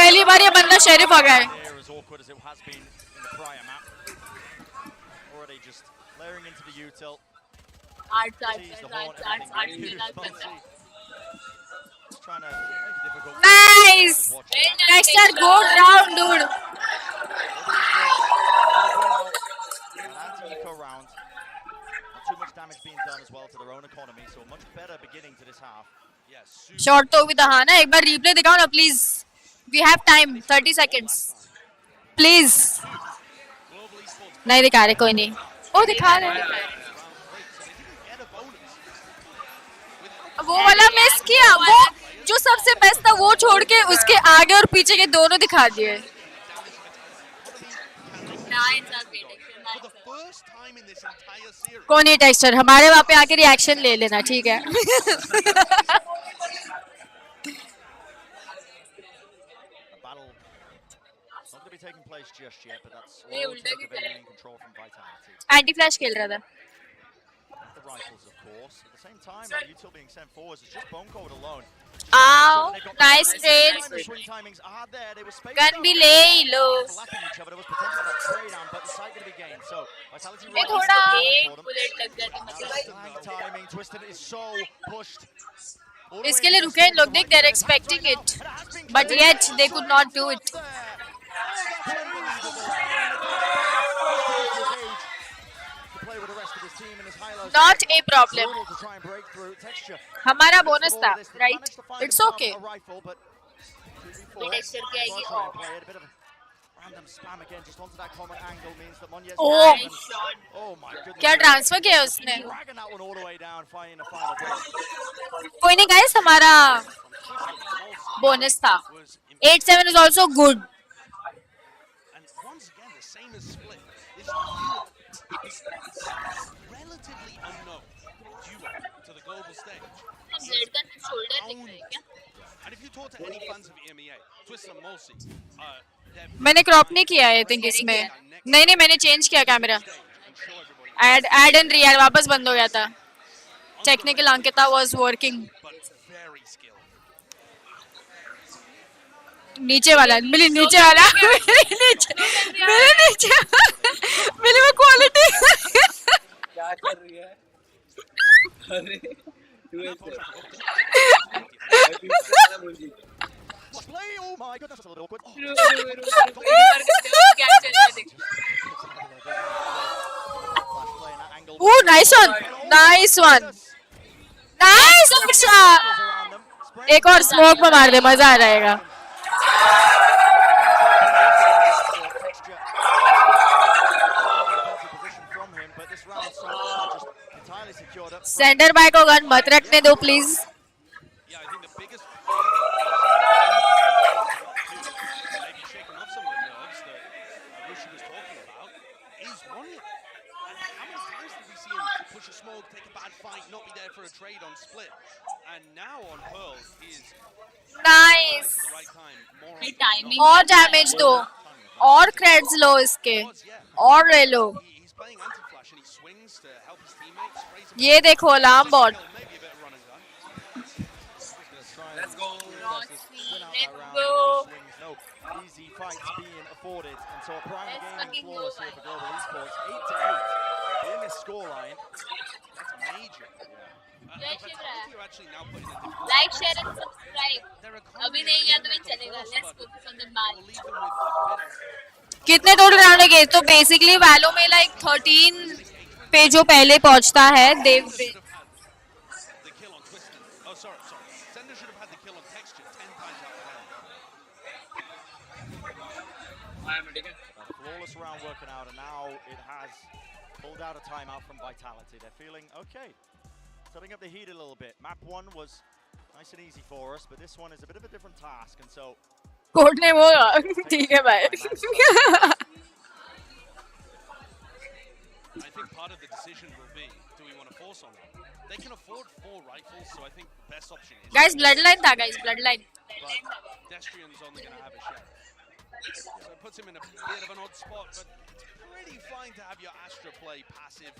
पहली बार ये बंदा शेरिफ हो गया है. As awkward as it has been in the prior map. Already just layering into the util. Arts. Trying to make it difficult. Nice. Dexter, go down, dude. Anti-eco round. Not too much damage being done as well to their own economy, so a much better beginning to this half. Yes. Short तो भी दहा ना. एक बार replay दिखाओ ना, please. We have time. 30 seconds. Please. नहीं दिखा रहे, कोई नहीं. ओ दिखा रहे. वो वाला मिस किया. वो जो सबसे बेस्ट था वो छोड़ के उसके आगे और पीछे के दोनों दिखा दिए. कौन ये टेक्सचर हमारे वहाँ पे आके रिएक्शन ले लेना, ठीक है. Taking place just yet, but that's all in control from Vitality. Anti flash खेल रहा था. The rifles, of course. At the same time, util being sent forwards, it's just Bonecold alone. Ow, nice trade. The swing timings are there. They were spaced Gun out. भी ले लो. Overlapping each other. There was potential for trade down, but the site going to be gained. So Vitality ये थोड़ा timing. Twisted is so pushed. इसके लिए रुके हैं लोग. देख, they're expecting it, but yet they could not do it. Not a problem. हमारा bonus था, right? It's okay. Oh, क्या ट्रांसफर किया उसने? कोई नहीं guys, हमारा बोनस था. 8-7 is also good. And once again, the same as Split. This is relatively unknown duo to the global stage. And if you talk to any fans of EMEA, Twist and Mulsi, मैंने crop नहीं किया है, I think इसमें. नहीं, मैंने change किया camera. Add and re-add वापस बंद हो गया था. Technical Ankita was working. नीचे वाला, मिली नीचे वाला, मेरे नीचे, मिली में क्वालिटी. क्या कर रही है? अरे Oh my goodness, that's a little awkward. Ooh, nice one. Nice one. Nice. एक और स्मोक में मार दे, मजा आ जाएगा. सेंटर बाय को गन मत रखने दो प्लीज. नाइस. और डैमेज दो और क्रेड्स लो इसके और ले लो. ये देखो alarm bot. Let's go. Easy fights being afforded, and so a prime game flawless here for Global Esports. 8-8 in this scoreline. That's major. Like, share and subscribe. अभी नहीं गया तो भी चलेगा. Let's focus on the match. कितने total round गए? तो basically वैलो में लाइक 13 पे जो पहले पहुंचता है देव. Flawless round working out, and now now it has pulled out a timeout from Vitality. They're feeling okay. Setting up the heat a little bit. Map 1 was nice and easy for us, but this one is a bit of a different task, and so... court ने वो ठीक है भाई. I think part of the decision will be, do we want to force on that? They can afford 4 rifles, so I think the best option is... Guys, bloodline था guys, bloodline. But Destrian's only going to have a shell. So it puts him in a bit of an odd spot, but it's pretty fine to have your Astra play passive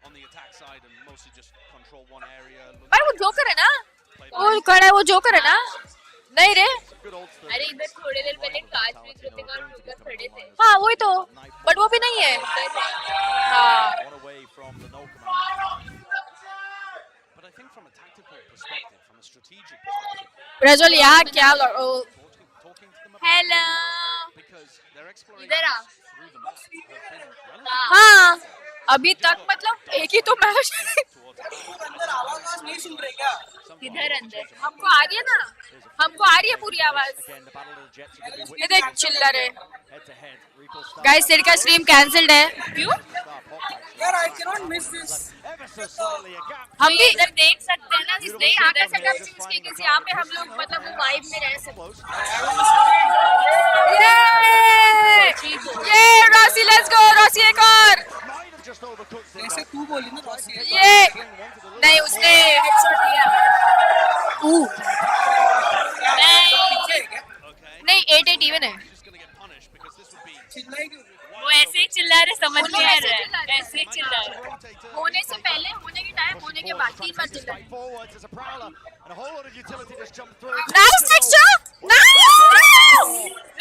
on the attack side and mostly just control one area. पर वो joker है ना? वो खड़ा है वो joker है ना? नहीं रे? अरे इधर थोड़ी देर पहले काश में कृतिका और जोकर खड़े थे. हाँ वही तो, बट वो भी नहीं है. हाँ. But I think from a tactical perspective, from a strategic perspective, Prajwal यहाँ क्या? talking to them about Hello. because their exploration इधर आ. through the map have been relatively हाँ. अभी तक मतलब एक ही तो मैच. नहीं सुन रहे क्या? किधर अंदर? हमको आ रही है ना? हमको आ रही है पूरी आवाज. ये देख चिल्ला रहे. गाइस तेरे का स्ट्रीम कैंसिल्ड है. क्यों? यार I cannot miss this. हम भी इधर देख सकते हैं ना. इसलिए आधा से कम चीज के किसी यहाँ पे हम लोग मतलब वो वाइब में रह सकते हैं. ये रॉसी लेट्स गो. रॉसी एक और. जैसे तू बोली ना रॉसी. ये नहीं उसने हेडशॉट दिया. नहीं 8-8 इवन है. वो ऐसे ही चिल्ला रहे, समझ नहीं आ रहा है. ऐसे ही चिल्ला रहे. होने से पहले, होने के टाइम, होने के बाद 3 बार चिल्ला. Nice texture. Nice.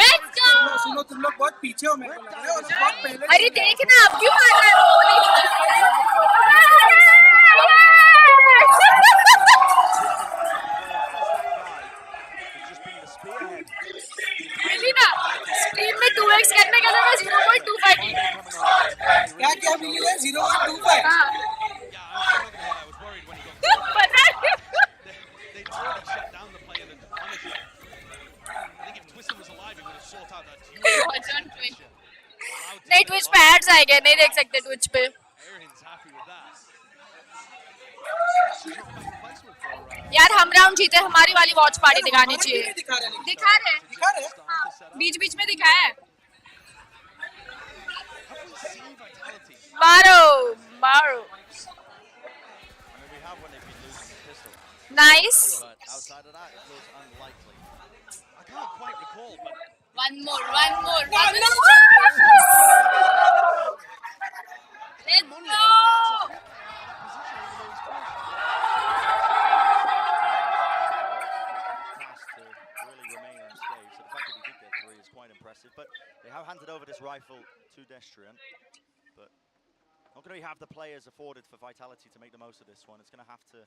Let's go. सुनो तुम लोग बहुत पीछे हो मेरे को लग रहा है और बहुत पहले. अरे देखना अब क्यों आ रहा है वो. मिली ना स्ट्रीम में 2x करने के लिए मैं 0.25 की. क्या मिली है 0.25. हाँ. पता है. They totally shut down the play and then punished him. I think if Twisted was alive, he would have sought out that Watch on Twitch. नहीं ट्विच पे एड्स आएंगे, नहीं देख सकते ट्विच पे. Aaron's happy with that. यार हम round जीते, हमारी वाली वॉच पार्टी दिखानी चाहिए. दिखा रहे दिखा रहे. बीच बीच में दिखाया है. मारो मारो. Nice. I can't quite recall, but One more. Let's go. But they have handed over this rifle to Destrian, but not going to have the players afforded for Vitality to make the most of this one. It's going to have to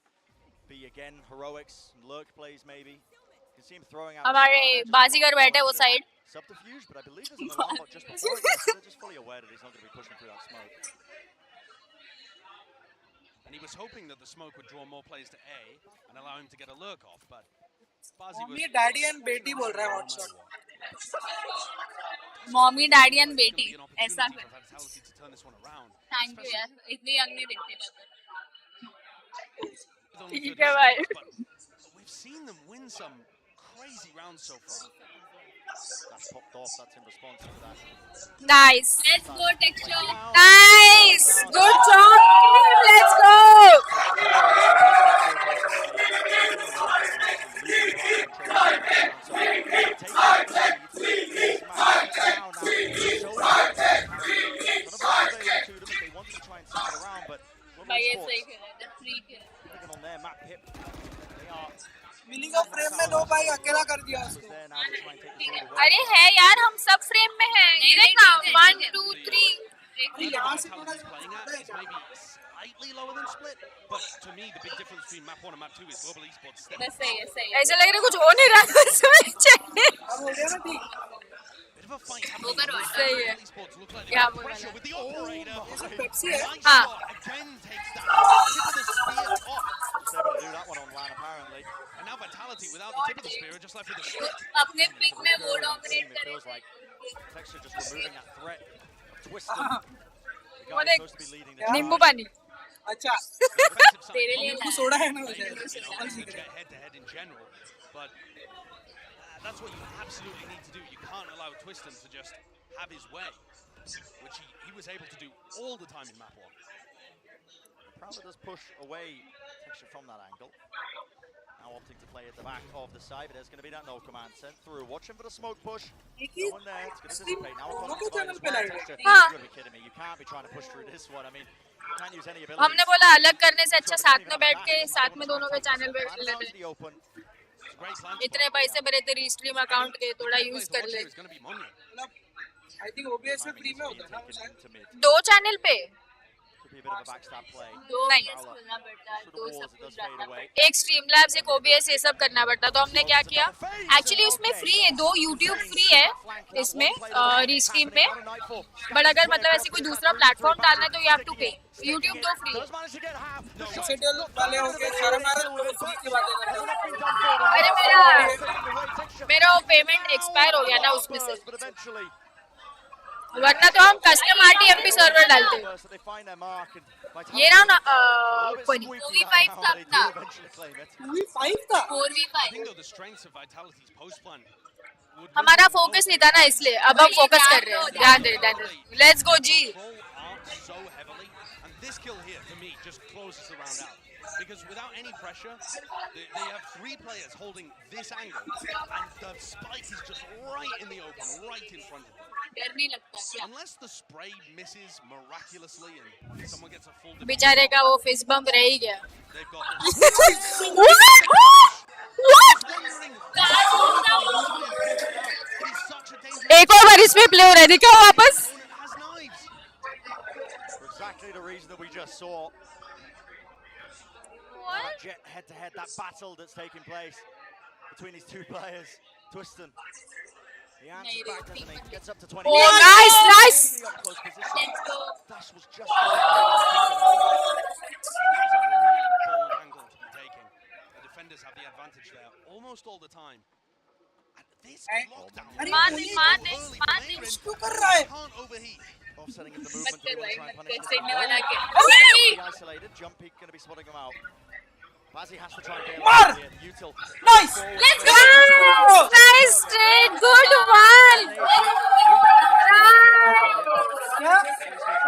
be again heroics, lurk plays maybe. You can see him throwing out. हमारे बाजीगर बैठे वो side. Subterfuge, but I believe there's an alarm bot just before it, so they're just fully aware that he's not going to be pushing through that smoke. and he was hoping that the smoke would draw more players to A and allow him to get a lurk off, but Bazi was... mummy daddy and बेटी बोल रहा है hot shot. Mummy daddy and बेटी ऐसा कर. Vitality to turn this one around. Thank you यार, इतनी young नहीं दिखते. ठीक है भाई. We've seen them win some crazy rounds so far. That's popped off, that's in response to that. Nice. Let's go Texture. Nice. Good job. Let's go. भाई ये सही खेला, the free kill. मिली का फ्रेम में लो भाई, अकेला कर दिया उसको. अरे है यार, हम सब फ्रेम में हैं. ये देखना 1 2 3. यहाँ से थोड़ा Slightly lower than split, but to me the big difference between map 1 and map 2 is global esports step. बस सही है. ऐसा लग रहा है कुछ हो नहीं रहा. अब हो गया ना ठीक. Bit of a fight happening. सही है. Esports look like Yeah, pressure with the operator. Pepsi है. हाँ. Again takes that tip of the spear off. They're able to do that one on LAN apparently. And now Vitality without the tip of the spear are just left with a split. अपने pick में वो dominate It करे. feels like Texture just removing that threat of Twisted. वो देख नींबू पानी अच्छा तेरे लिए नींबू सोडा है ना But that's what you absolutely need to do. You can't allow Twiston to just have his way, which he was able to do all the time in map 1. Prowler does push away Texture from that angle. Now opting to play at the back of the side, but there's going to be that no command sent through. Watching for the smoke push. No one there. It's going to dissipate. Now across the divide as well. Texture. You got to be kidding me. You can't be trying to push through this one. I mean, you can't use any ability. हमने बोला अलग करने से अच्छा साथ में बैठ के साथ में दोनों के चैनल पे कर लेते इतने पैसे भरे थे रीस्ट्रीम अकाउंट के थोड़ा यूज कर ले आई थिंक ओबीएस में फ्री में होता है ना दो चैनल पे Could be a bit of a backstab play. एक स्ट्रीमलैब्स एक ओबीएस ये सब करना पड़ता तो हमने क्या किया एक्चुअली उसमें फ्री है 2 यूट्यूब फ्री है इसमें रीस्ट्रीम पे बट अगर मतलब ऐसे कोई दूसरा प्लेटफॉर्म डालना है तो यू हैव टू पे यूट्यूब 2 फ्री है सेटल वाले हो गए सारा फ्री की बातें कर रहे अरे मेरा वो पेमेंट एक्सपायर हो गया ना उसमें से वरना तो हम कस्टम आरटीएमपी सर्वर डालते ये रहा ना 4v5 था अपना 4v5 था 4v5 हमारा फोकस नहीं था ना इसलिए अब हम फोकस कर रहे हैं ध्यान दे let's go ji This kill here, for me, just closes the round out. Because without any pressure, they have 3 players holding this angle, and the spike is just right in the open, right in front of them. Unless the spray misses miraculously and someone gets a full defense, बेचारे का वो face bump रह ही गया they've got एक और बार इसमें play हो रहा है देखो वापस Exactly the reason that we just saw. What? Head-to-head, that battle that's taking place between these two players. Twiston. He answers back, doesn't he? Gets up to 20. Oh, nice! Dash was just that was a really bold angle to be taking. The defenders have the advantage there almost all the time. And this lockdown. क्यों कर रहा है Can't overheat. Offsetting of the movement. They want to try and punish them. Isolated. Jump peak going to be spotting them out. Bazzi has to try and bail out here. Util. Nice! Let's go! Nice trade! Good one!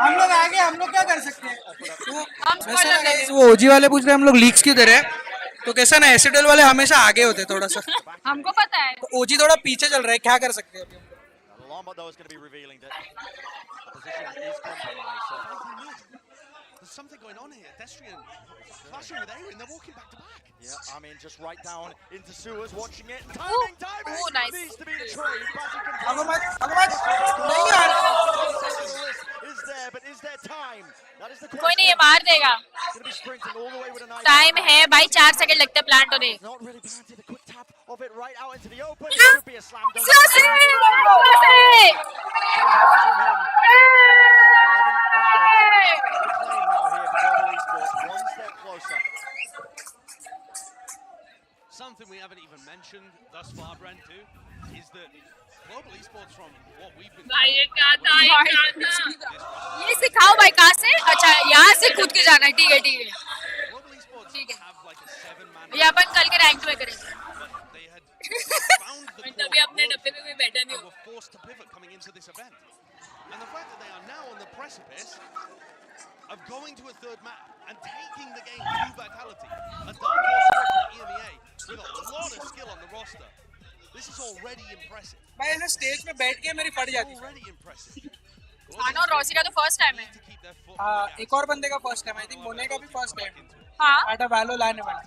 हम लोग आगे हम लोग क्या कर सकते हैं वो ओजी वाले पूछ रहे हैं हम लोग लीक्स क्यों दे रहे हैं तो कैसा ना एसिडल वाले हमेशा आगे होते थोड़ा सा हमको पता है तो ओजी थोड़ा पीछे चल रहा है क्या कर सकते हैं अभी Lombo though is going to be revealing that the position is compromised. So there's something going on here. Destrian clashing with Aaron. They're walking back to back. Yeah, I mean, just right down into sewers, watching it. Timing! Nice. Needs to be the trade. Is there, but is there time? That is the question. कोई नहीं ये मार देगा Going to be sprinting all the way with a nice time है भाई 4 second लगते हैं plant होने not really planted. A quick tap of it right out into the open. It could be a slam dunk. Something we haven't even mentioned thus far, Brent, too, is that global esports from what we've been ये सिखाओ भाई कहाँ से अच्छा यहाँ से कूद के जाना है ठीक है global esports have like a 7-man ये अपन कल के रैंक में करेंगे they had found the तभी अपने डब्बे में कोई बैठा नहीं and were forced to pivot coming into this event. And the fact that they are now on the precipice of going to a 3rd map and taking the game to Vitality, a dark horse from EMEA with a lot of skill on the roster. This is already impressive. भाई ऐसे stage पे बैठ के मेरी फट जाती Already impressive. आनो Rossi का तो फर्स्ट टाइम है हाँ एक और बंदे का फर्स्ट टाइम आई थिंक मोने का भी फर्स्ट टाइम हाँ at a वैलो line event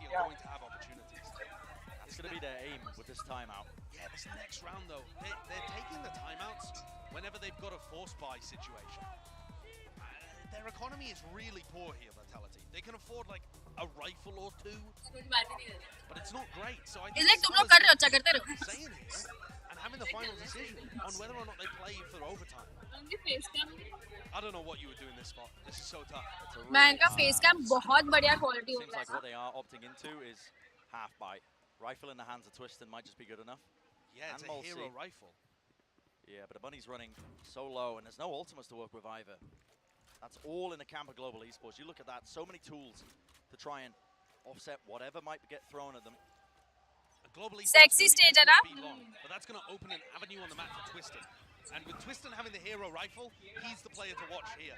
That's going to be their aim with this timeout. Yeah, this next round though, they're taking the timeouts whenever they've got a force buy situation. Their economy is really poor here, Vitality. They can afford like a rifle or 2, but it's not great. So I think तुम लोग कर रहे हो अच्छा करते रहो staying here and having the final decision on whether or not they play for overtime. I don't know what you would do in this spot. This is so tough. मैं इनका फेस कैम बहुत बढ़िया quality Seems होता like what they are opting into is half bite. Rifle in the hands of Twiston might just be good enough. Yeah, it's a hero rifle. Yeah, but the bunny's running so low, and there's no ultimates to work with either. That's all in the camp of global esports. You look at that, so many tools to try and offset whatever might get thrown at them. Sexy stage है ना? But that's going to open an avenue on the map for Twiston. And with Twiston having the hero rifle, he's the player to watch here.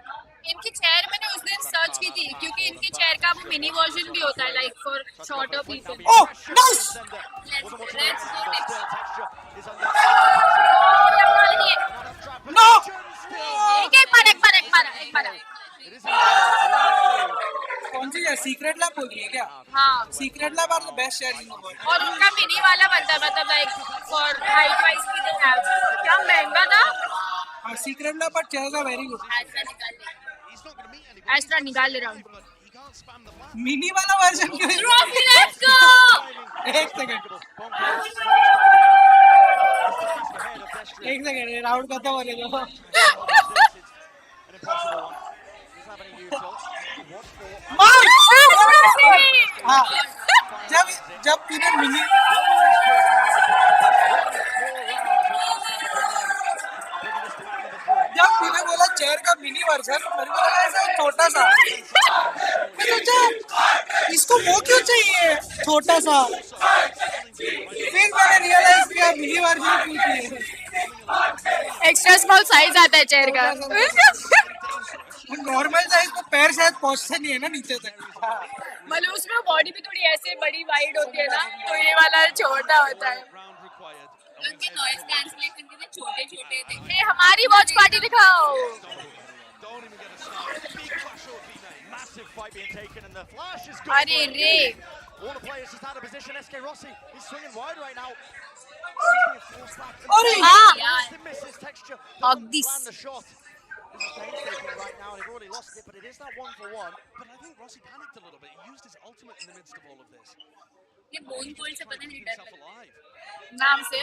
इनकी chair मैंने उस दिन search की थी क्योंकि इनकी चेयर का वो मिनी वर्जन भी होता है like for shorter people. Oh, nice! No! एक बार. कौन सी है? सीक्रेट लैब बोल रही है क्या? हाँ. Secretlab are the best chair in the world. और उनका मिनी वाला बनता है मतलब लाइक फॉर हाइट वाइज भी दे हैव. क्या महंगा था? हाँ, सीक्रेट लैब पर chairs are very good. Extra निकाल ले रहा हूँ. मिनी वाला वर्जन क्यों? Trophy let's go. एक सेकंड राउंड खत्म होने दो. हाँ, जब तूने मिनी जब तूने बोला चेयर का मिनी वर्जन मेरे को लगा ऐसा छोटा सा. मैं सोचा इसको वो क्यों चाहिए छोटा सा. फिर मैंने रियलाइज किया मिनी वर्जन क्यों चाहिए. एक्स्ट्रा स्मॉल साइज आता है चेयर का. नॉर्मल साइज में पैर शायद पहुंचते नहीं है ना नीचे तक. मतलब उसमें बॉडी भी थोड़ी ऐसे बड़ी वाइड होती है ना तो ये वाला छोटा होता है. उनके नॉइज कैंसलेशन के लिए छोटे-छोटे थे. ये हमारी वॉच पार्टी दिखाओ. अरे रे. अरे हाँ. ऑग्दिस. This is painstaking right now, and they've already lost it, but it is that 1-for-1. But I think Rossi panicked a little bit. He used his ultimate in the midst of all of this. ये bone cold से पता नहीं डर Himself alive. नाम से.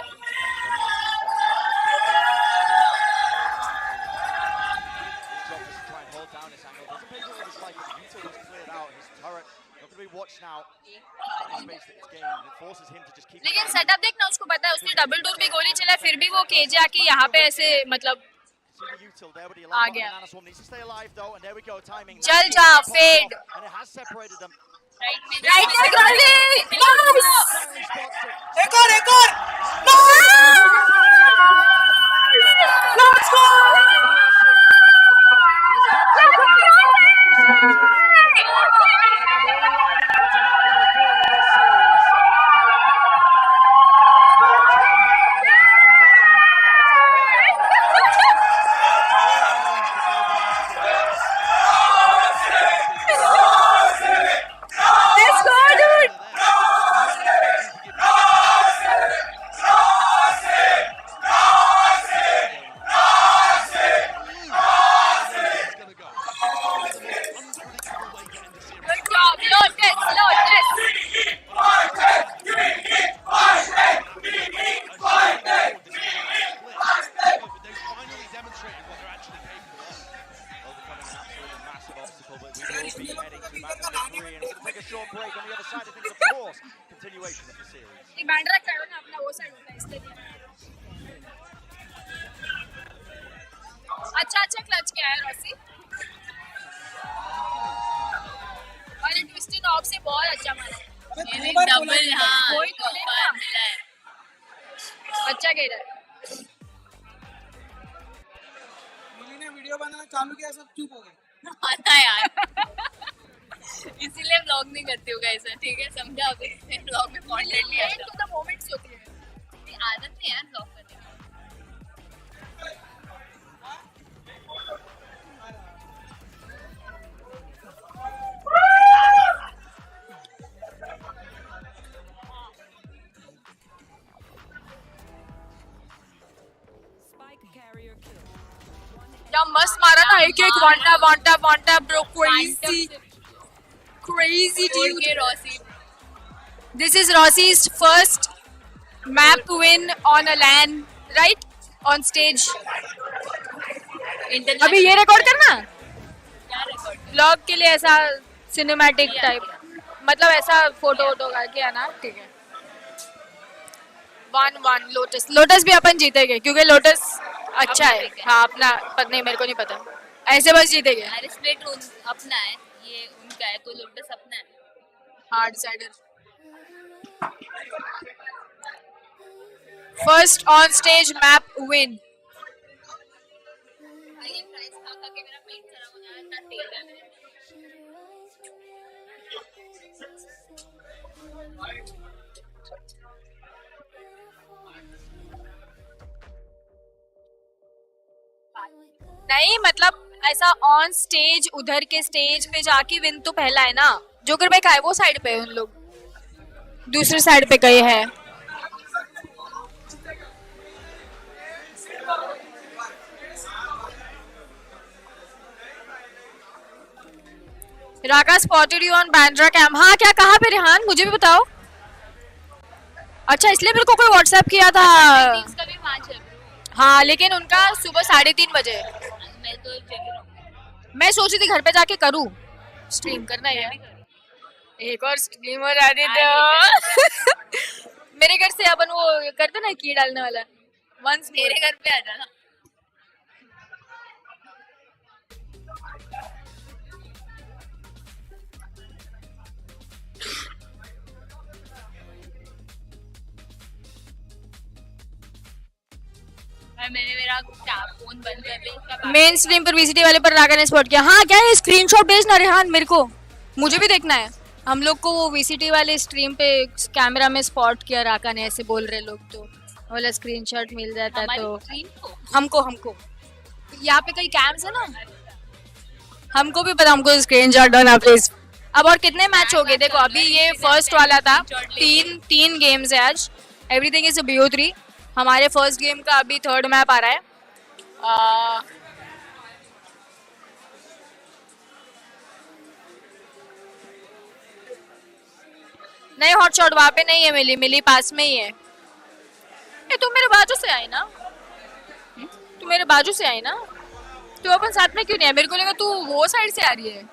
लेकिन setup देखना उसको पता है उसने डबल डोर भी गोली चला फिर भी वो केजे आके यहाँ पे ऐसे मतलब आ गया. चल जा फेड. राइट में गोली. एक और लेट्स गो. अच्छा क्लच किया है रॉसी. और ट्विस्टेड ऑफ से बहुत अच्छा मारा. डबल. हाँ कोई तो मिला है. अच्छा खेला है. मिली ने वीडियो बनाना चालू किया सब चुप हो गए. आता यार. इसीलिए व्लॉग नहीं करती हूँ गाइस. ठीक है समझा. अभी व्लॉग में कंटेंट लिया है तो द मोमेंट्स होती है. ये आदत नहीं है व्लॉग करने की. क्या मस्त मारा ना. एक वांटा bro. crazy dude. This is Rossi's first map win on a LAN, right? On stage. अभी ये रिकॉर्ड करना. ब्लॉग के लिए ऐसा सिनेमैटिक टाइप मतलब ऐसा फोटो का किया ना. ठीक है. 1-1 लोटस भी अपन जीतेंगे क्योंकि लोटस अच्छा है. हाँ अपना नहीं मेरे को नहीं पता. ऐसे बस जीतेंगे। अरे स्प्लिट अपना है, ये उनका है, तो लोटस अपना है। Hard decider. First on stage map win. ये प्राइस खा खा के मेरा पेट खराब हो रहा है, इतना तेल है। नहीं मतलब ऐसा ऑन स्टेज उधर के स्टेज पे जाके विन तो पहला है ना। जोकर भाई का है वो साइड पे, उन लोग दूसरे साइड पे गए हैं। Raka spotted you on Bandra cam. हाँ क्या कहा पे रेहान, मुझे भी बताओ। अच्छा इसलिए मेरे को कोई व्हाट्सएप किया था। टीम्स का भी मैच है। हाँ लेकिन उनका सुबह 3:30 बजे। मैं तो जग रहा हूँ। मैं सोची थी घर पे जाके करूँ, स्ट्रीम करना है। एक और स्ट्रीमर आ रही थी मेरे घर से। अपन वो करते ना की डालने वाला, वंस मेरे घर पे आ जाना। मैंने मेरा फोन बंद कर दिया। मेन स्ट्रीम पर वीसीटी वाले पर रागा ने स्पॉट किया। हाँ क्या है, स्क्रीनशॉट भेजना रेहान मेरे को, मुझे भी देखना है। हम लोग को वो वीसीटी वाले स्ट्रीम पे कैमरा में स्पॉट किया राका ने, ऐसे बोल रहे लोग, तो वाला स्क्रीनशॉट मिल जाता है तो हमको यहाँ पे कई कैम्स है ना, हमको भी पता, हमको स्क्रीनशॉट डालना प्लीज। अब और कितने मैच हो गए देखो, अभी ये फर्स्ट वाला था, तीन गेम्स है आज। Everything is BO3। हमारे फर्स्ट गेम का अभी थर्ड मैप आ रहा है। नहीं हॉट शॉट वहाँ पे नहीं है, मिली पास में ही है। तुम मेरे बाजू से आई ना, तू मेरे बाजू से आई ना, तू अपन साथ में क्यों नहीं है? मेरे को लगा तू वो साइड से आ रही है।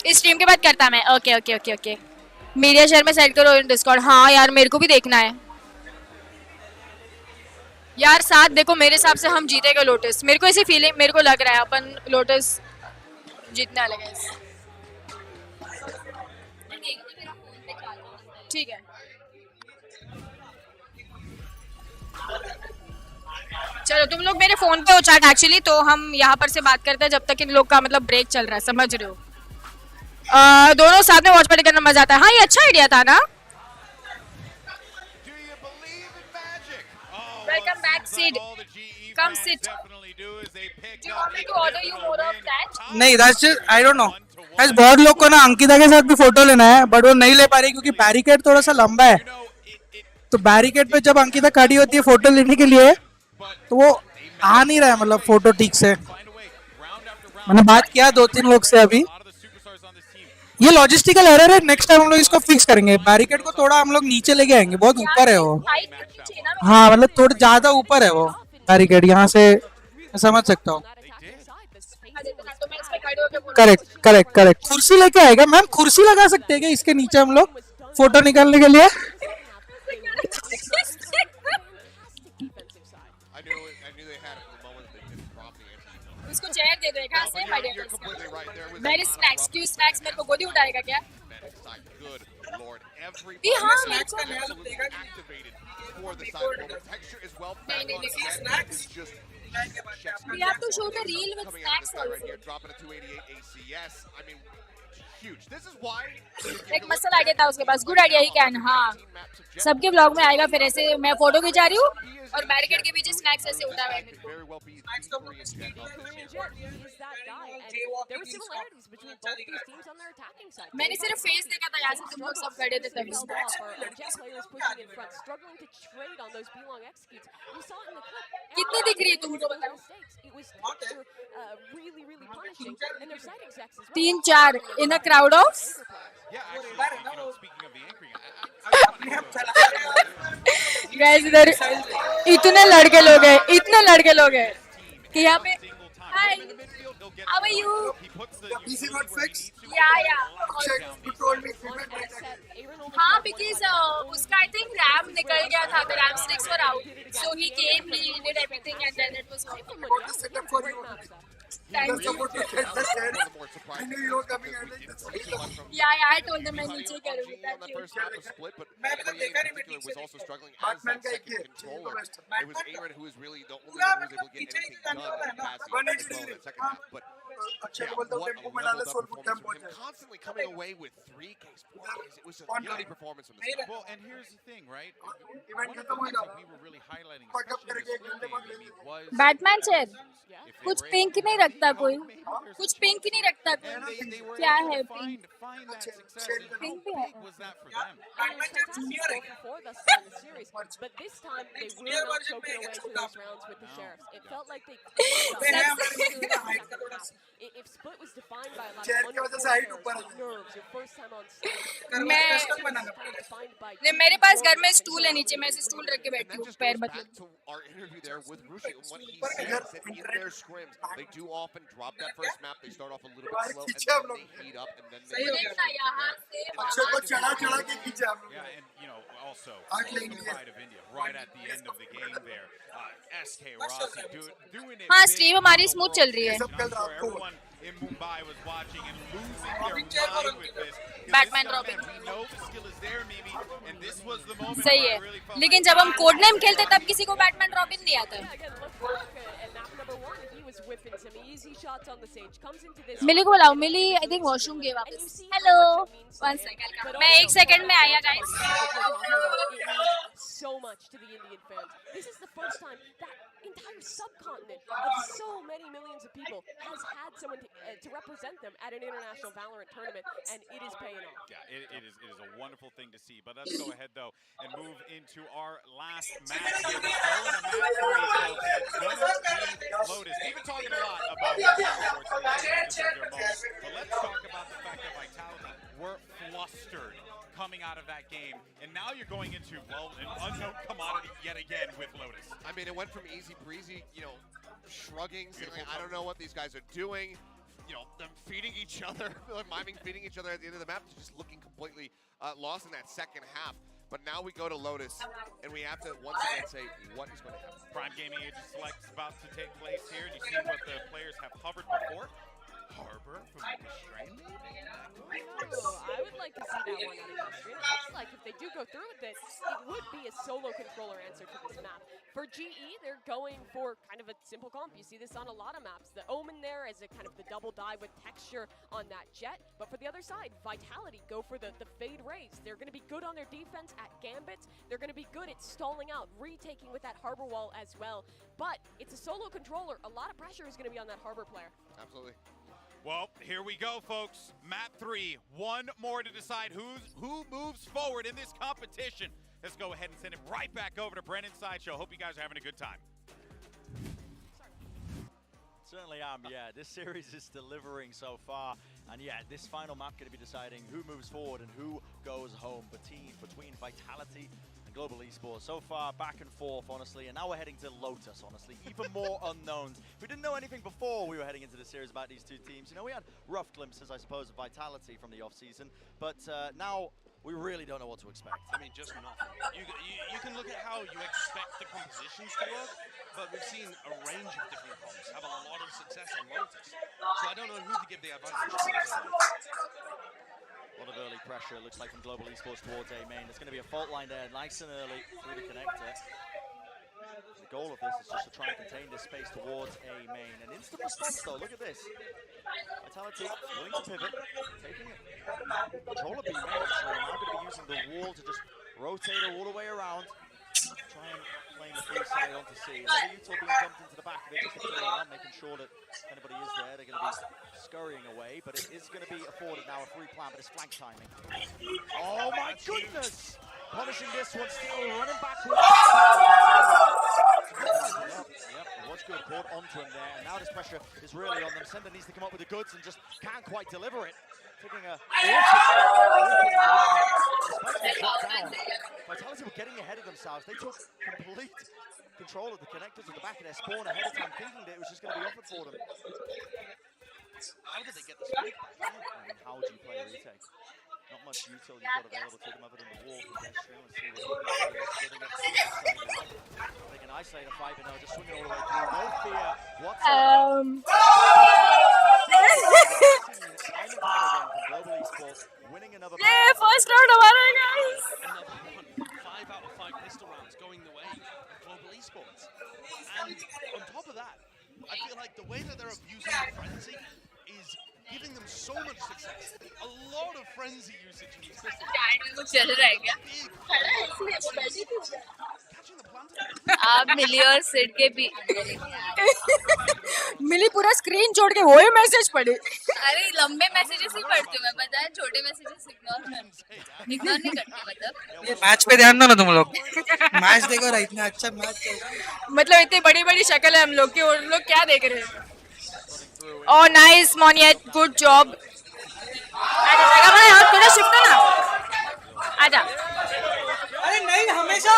इस स्ट्रीम के बाद करता मैं। Okay okay okay okay media share में सेट करो डिस्कॉर्ड। हाँ यार मेरे को भी देखना है यार। साथ देखो मेरे हिसाब से हम जीतेगा लोटस, मेरे को ऐसी फीलिंग, मेरे को लग रहा है अपन लोटस जीतने वाले हैं। ठीक है चलो तुम लोग मेरे फोन पे हो चैट एक्चुअली, तो हम यहाँ पर से बात करते हैं जब तक इन लोग का मतलब ब्रेक चल रहा है, समझ रहे हो। दोनों साथ में वॉच पार्टी करना मजा आता है। हाँ ये अच्छा आइडिया था ना। Welcome back Sid, come sit. Do you want me to order you more of that? नहीं that's just I don't know. ऐसे बहुत लोग को ना अंकिता के साथ भी फोटो लेना है, बट वो नहीं ले पा रही क्योंकि बैरिकेड थोड़ा सा लंबा है। तो बैरिकेड पे जब अंकिता खड़ी होती है फोटो लेने के लिए, तो वो आ नहीं रहा है मतलब फोटो ठीक से। मैंने बात किया 2-3 लोग से अभी, ये लॉजिस्टिकल एरर है, नेक्स्ट टाइम हम लोग इसको फिक्स करेंगे। बैरिकेड को थोड़ा हम लोग नीचे लेके आएंगे, बहुत ऊपर है वो। हाँ मतलब थोड़ा ज्यादा ऊपर है वो बैरिकेड, यहाँ से समझ सकता हूँ। Correct correct correct. कुर्सी लेके आएगा मैम, कुर्सी लगा सकते हैं क्या इसके नीचे हम लोग फोटो निकालने के लिए? उसको चेयर दे दो कहाँ से मेरे स्नैक्स, क्यों स्नैक्स मेरे को गोदी उठाएगा क्या? हाँ मेरे को we have to show the reel with snacks also. एक मसल आइडिया था उसके पास, गुड आइडिया ही कैन। हाँ सबके ब्लॉग में आएगा फिर ऐसे मैं फोटो खिंचा रही हूँ और बैरिकेड के पीछे स्नैक्स ऐसे उठा हुआ है। मैंने सिर्फ फेस देखा था यहाँ से, तुम लोग सब खड़े थे तभी। कितनी दिख रही है तुमको बताओ? 3-4 in a crowd of guys इधर इतने लड़के लोग हैं कि यहाँ पे हाय he'll get. How are you? He puts the PC got fixed? Yeah. Check. You told me equipment right there. हाँ, because उसका I think RAM निकल गया था, the RAM sticks were out. So he came, he did everything, and then it was all. Got the setup for you. Thank You're you. supposed to get the set. I knew you were coming early. Yeah, I told them I नीचे करूँगी. Thank you. First half was split, but मैं भी तो Mili in देखा नहीं, मैं particular ठीक was से also देखा. struggling as Batman that का second एक controller. It was Aaron who was really the only पूरा one who was able to get पीछे ही anything जाने done वाला है in ना. passing 180 as well in degree. the second half. But अच्छा yeah, बोलता हूँ what a टेम्पो में डाले leveled up 100 foot performance tempo from him. है. Constantly coming away with 3Ks, 4Ks. It was a One quality time. performance from नहीं this guy. Well, and here's the thing, right? Event One of the खत्म हो things जाओ. that we were really highlighting, Pack up especially in करके the एक घंटे split game, बाद Mimi, was Batman chair. if they कुछ were pink able to नहीं lead, रखता कोई. maybe there's a कुछ chance पिंक नहीं here. रखता And कोई. they were क्या able है to pink? find that success. And how pink भी है. big was that for them? It was fantastic 4-for-4 thus far in the series, but this time they were not choking away to those rounds with the Sheriffs. It felt like they if Split was defined by a lot Chair of की वजह से height ऊपर आ unfair nerves, your first time on stage, मैं defined by नहीं, मेरे पास घर में stool है नीचे, मैं ऐसे स्टूल रख के And बैठी that हूँ just पैर goes बदल. back to our interview there with Rushi. What he said is that in their scrims, they do often drop that first map. They start off a little bit slow, and then they heat up, and then they सही हो get गया. यहाँ से अक्षय को चढ़ा चढ़ा के खींचा हम लोग. Yeah, and you know, also Aren't the they- pride of India, right at the end of the game there. SK Rossi doing it. हाँ, big stream हमारी on smooth the चल रही है. world सब कल stage. I'm रात sure को. everyone in Mumbai was watching and losing Robin their chair mind with this. 'Cause Batman this young Robin. man, we know the skill is there, Mimi, and this was the moment सही where है. I really felt लेकिन like जब हम code name खेलते तब किसी को Batman robin नहीं आता. Yeah, again, look back at map number 1. He was whipping some easy shots on the stage. Comes into this. मिली को बुलाओ. मिली आई थिंक वॉशरूम गए वापस. हेलो. 1 सेकंड. मैं 1 सेकंड में आया guys. It means so much to the Indian fans. This is the first time that entire subcontinent of so many millions of people has had someone to represent them at an international Valorant tournament, and it is paying off. Yeah, it is a wonderful thing to see. But let's go ahead, though, and move into our last match here. We're going to match 3, folks, and it's going to be Lotus. We've been talking a lot about their moment. But let's talk about the fact that Vitality were flustered coming out of that game. And now you're going into, well, an unknown commodity yet again with Lotus. I mean, it went from easy breezy, you know, shrugging, saying, I don't know what these guys are doing, you know, them feeding each other, miming feeding each other at the end of the map, to just looking completely lost in that second half. But now we go to Lotus, and we have to once again say, what is going to happen? Prime Gaming Agent Select's about to take place here. You see what the players have hovered before. Harbor from the Restrained. I would like to see that one out of history. It looks like if they do go through with it, it would be a solo controller answer to this map. For GE, they're going for kind of a simple comp. You see this on a lot of maps. The Omen there as a kind of the double die with texture on that Jet. But for the other side, Vitality go for the fade raise. They're going to be good on their defense at Gambits. They're going to be good at stalling out, retaking with that Harbor wall as well. But it's a solo controller. A lot of pressure is going to be on that Harbor player. Absolutely. Well, here we go, folks. Map 3, one more to decide who moves forward in this competition. Let's go ahead and send it right back over to Brennan Sideshow. Hope you guys are having a good time. Certainly am, yeah. This series is delivering so far. And yeah, this final map going to be deciding who moves forward and who goes home between Vitality and Global Esports. So far, back and forth, honestly. And now we're heading to Lotus, honestly. Even more unknowns. We didn't know anything before we were heading into the series about these two teams. You know, we had rough glimpses, I suppose, of Vitality from the off-season. But now we really don't know what to expect. I mean, just nothing. You can look at how you expect the compositions to work, but we've seen a range of different comps have a lot of success on Lotus. So I don't know who to give the advantage to. A lot of early pressure, it looks like, from Global Esports towards A main. There's going to be a fault line there, nice and early through the connector. The goal of this is just to try and contain this space towards A main. An instant response, though, look at this. Vitality willing to pivot, taking it. Controller B main, actually, now going to be using the wall to just rotate it all the way around. Try and flame the free side onto C. A lot of util being dumped into the back of it, just to clear out, making sure that if anybody is there, they're going to be scurrying away. But it is going to be afforded now a free plan, but it's flank timing. Oh my goodness! Punishing this one, still running backwards. Yep, it was good. Caught onto him there, and now this pressure is really on them. Sender needs to come up with the goods and just can't quite deliver it. Taking a Vitality were getting ahead of themselves. They took complete control of the connectors at the back of their spawn ahead of time, thinking that it was just going to be offered for them. get the spike back. I mean, how do you play a retake? Not much util you've got available to them other than the wall from Deathstream. Let's see what he can do. Splitting up inside now. They can isolate a fiber now, just swinging all the way through. No fear whatsoever. Time and time again from Global Esports, winning another Yeah, first round हमारा है guys. Another one. 5 out of 5 pistol rounds going the way of Global Esports. And on top of that, I feel like the way that they're abusing the frenzy is giving them so much success. A lot of frenzy usage in these pistols. चल रहा है क्या? Catching the planter. आप मिली और सिड के भी मिली पूरा screen छोड़ के वही मैसेज पढ़ी। अरे लंबे मैसेजेस ही पढ़ती हूँ मैं, पता है छोटे मैसेजेस इग्नोर नहीं करती मतलब। मैच पे ध्यान दो ना तुम लोग, मैच देखो रहा, इतना अच्छा मैच चल रहा है। मतलब इतनी बड़ी बड़ी शक्ल है हम लोग की, उन लोग क्या देख रहे हैं? ओह नाइस मोनियत, गुड जॉब। आजा भाई और थोड़ा शिफ्ट ना, आजा। अरे नहीं हमेशा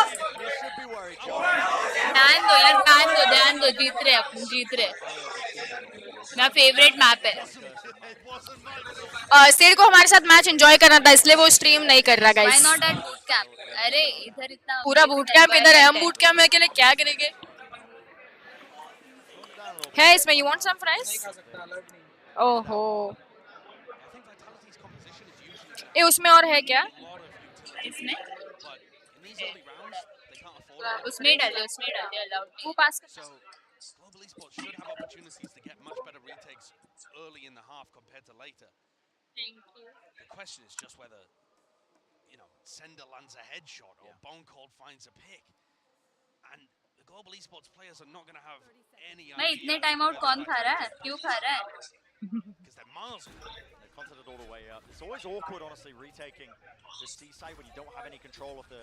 ध्यान दो जीत रहे अपन, जीत रहे। मेरा फेवरेट मैप है। सिड को हमारे साथ मैच एंजॉय करना था, इसलिए वो स्ट्रीम नहीं कर रहा guys. Why not at boot camp? अरे इधर इतना पूरा बूट कैंप इधर है, हम बूट कैंप में अकेले क्या करेंगे? है इसमें, you want some fries? ओहो, ये उसमें और है क्या? इसमें? उसमें डाल दो, अलाउड। वो पास कर। Global Esports should have opportunities to get much better retakes early in the half compared to later. Thank you. The question is just whether, Sender lands a headshot or Boncold finds a pick. And the Global Esports players are not going to have any idea. मैं इतने time out कौन खा रहा है? क्यों खा रहा है? Because they're miles away. They're contented all the way up. It's always awkward, honestly, retaking the C side when you don't have any control of the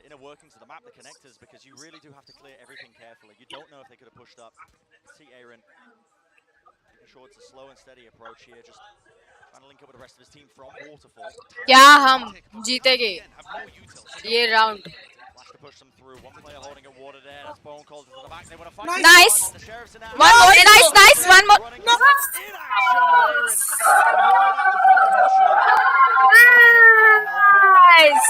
inner workings of the map, the connectors, because you really do have to clear everything carefully. You don't know if they could have pushed up. See Aaron making sure it's a slow and steady approach here, just trying to link up with the rest of his team from Waterfall. क्या हम जीतेंगे ये round? Flash to push them through. One player holding a water there. That's Bone Cold to the back. They want to fight. Nice. One more. Nice. One more. Nice.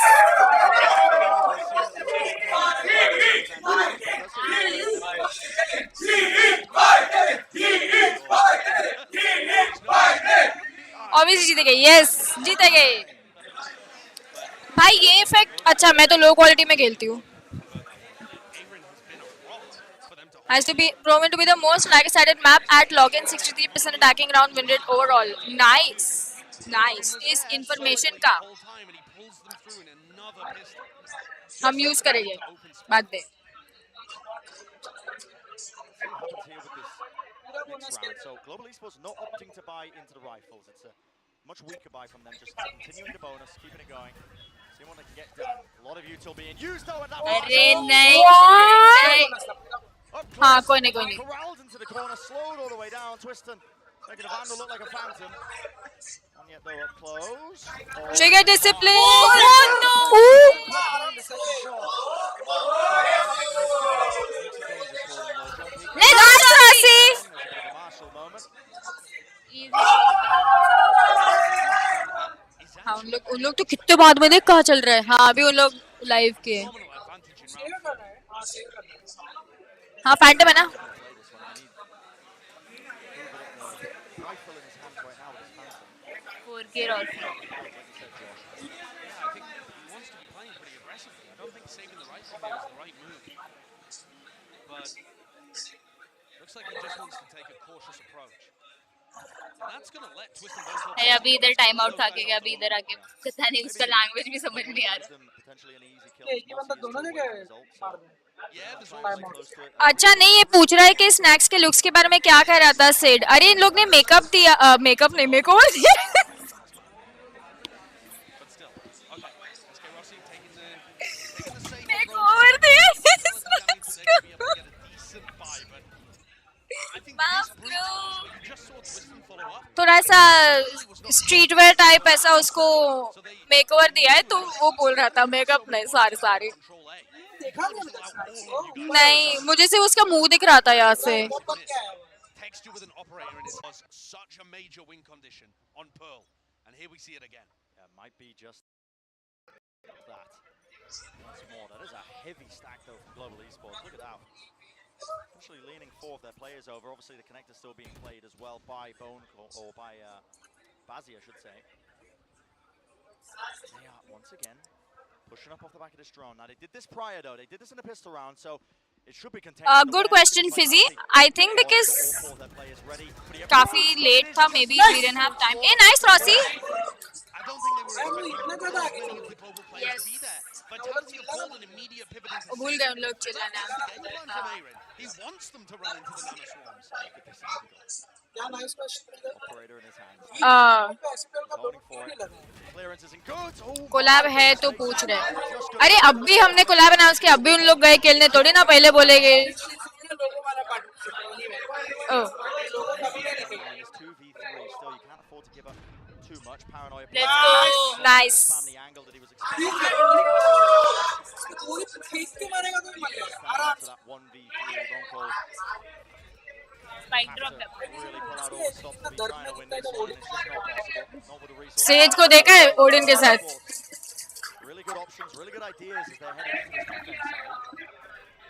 Obviously जीतेंगे, yes, जीतेंगे। भाई ये effect, अच्छा मैं तो low quality में खेलती हूँ। Has to be proven to be the most lag-sided map at login, 63% attacking round win rate overall. Nice, nice. इस information का हम यूज करेंगे बाद में। So Global Esports not opting to buy into the rifles. It's a much weaker buy from them, just continuing the bonus, keeping it going. See what they can get done. A lot of util being used though, and that अरे नहीं, हाँ कोई नहीं। corralled into the corner, slowed all the way down. Twiston making a Vandal look like a phantom. And yet they're up close. Trigger discipline. Let's see. हाँ उन लोग तो कितने बाद में देख कहाँ चल रहा है। हाँ अभी उन लोग लाइव के, हाँ फैंटम है ना। अभी इधर टाइम आउट खा के गया, अभी इधर आके पता नहीं उसका लैंग्वेज भी समझ नहीं आ रहा। अच्छा नहीं, ये पूछ रहा है कि स्नैक्स के लुक्स के बारे में क्या कह रहा था सिड। अरे इन लोग ने मेकअप दिया, मेकअप नहीं मेकओवर दिया। मेकओवर दिया। थोड़ा सा स्ट्रीट वेयर टाइप ऐसा उसको मेकओवर दिया है, तो वो बोल रहा था मेकअप नहीं, सारे नहीं, मुझे सिर्फ उसका मुंह दिख रहा था यहाँ से। Texture with an operator in his was such a major win condition on Pearl, and here we see it again. Yeah, might be just that. Once more, that is a heavy stack though from Global Esports. Look at that. Actually leaning four of their players over. Obviously the connector still being played as well by Bone or by Bazzi, I should say. They are once again pushing up off the back of this drone. Now they did this prior though. They did this in the pistol round, so it should be contained. Good question, Fizzy. I think because काफी late था, maybe we didn't have time. Hey, nice, Rossi. I don't think they were expecting many of the global players to be there. Vitality have pulled an immediate pivot into भूल गए उन लोग That's चिल्लाना. the game plan from Aaron. He wants them to run into the nano swarms. Yeah, nice question. Operator in his hands. Holding for it. Clearance isn't good. Oh, collab है तो पूछ रहे. अरे अब भी हमने कोलैब अनाउंस किया, अब भी उन लोग गए खेलने, थोड़ी ना पहले बोलेंगे. Oh. It's 2v3 still. You can't afford to give up too much. Paranoia. Let's go. Nice. Spam the angle that he was expecting. To that 1v3 don't call. Spike drop. Really pull out all the stops to be trying to win this one. It's just not possible. Not with the resources. Says को देखा है Odin के साथ. Really good options, really good ideas as they're heading into this defense side.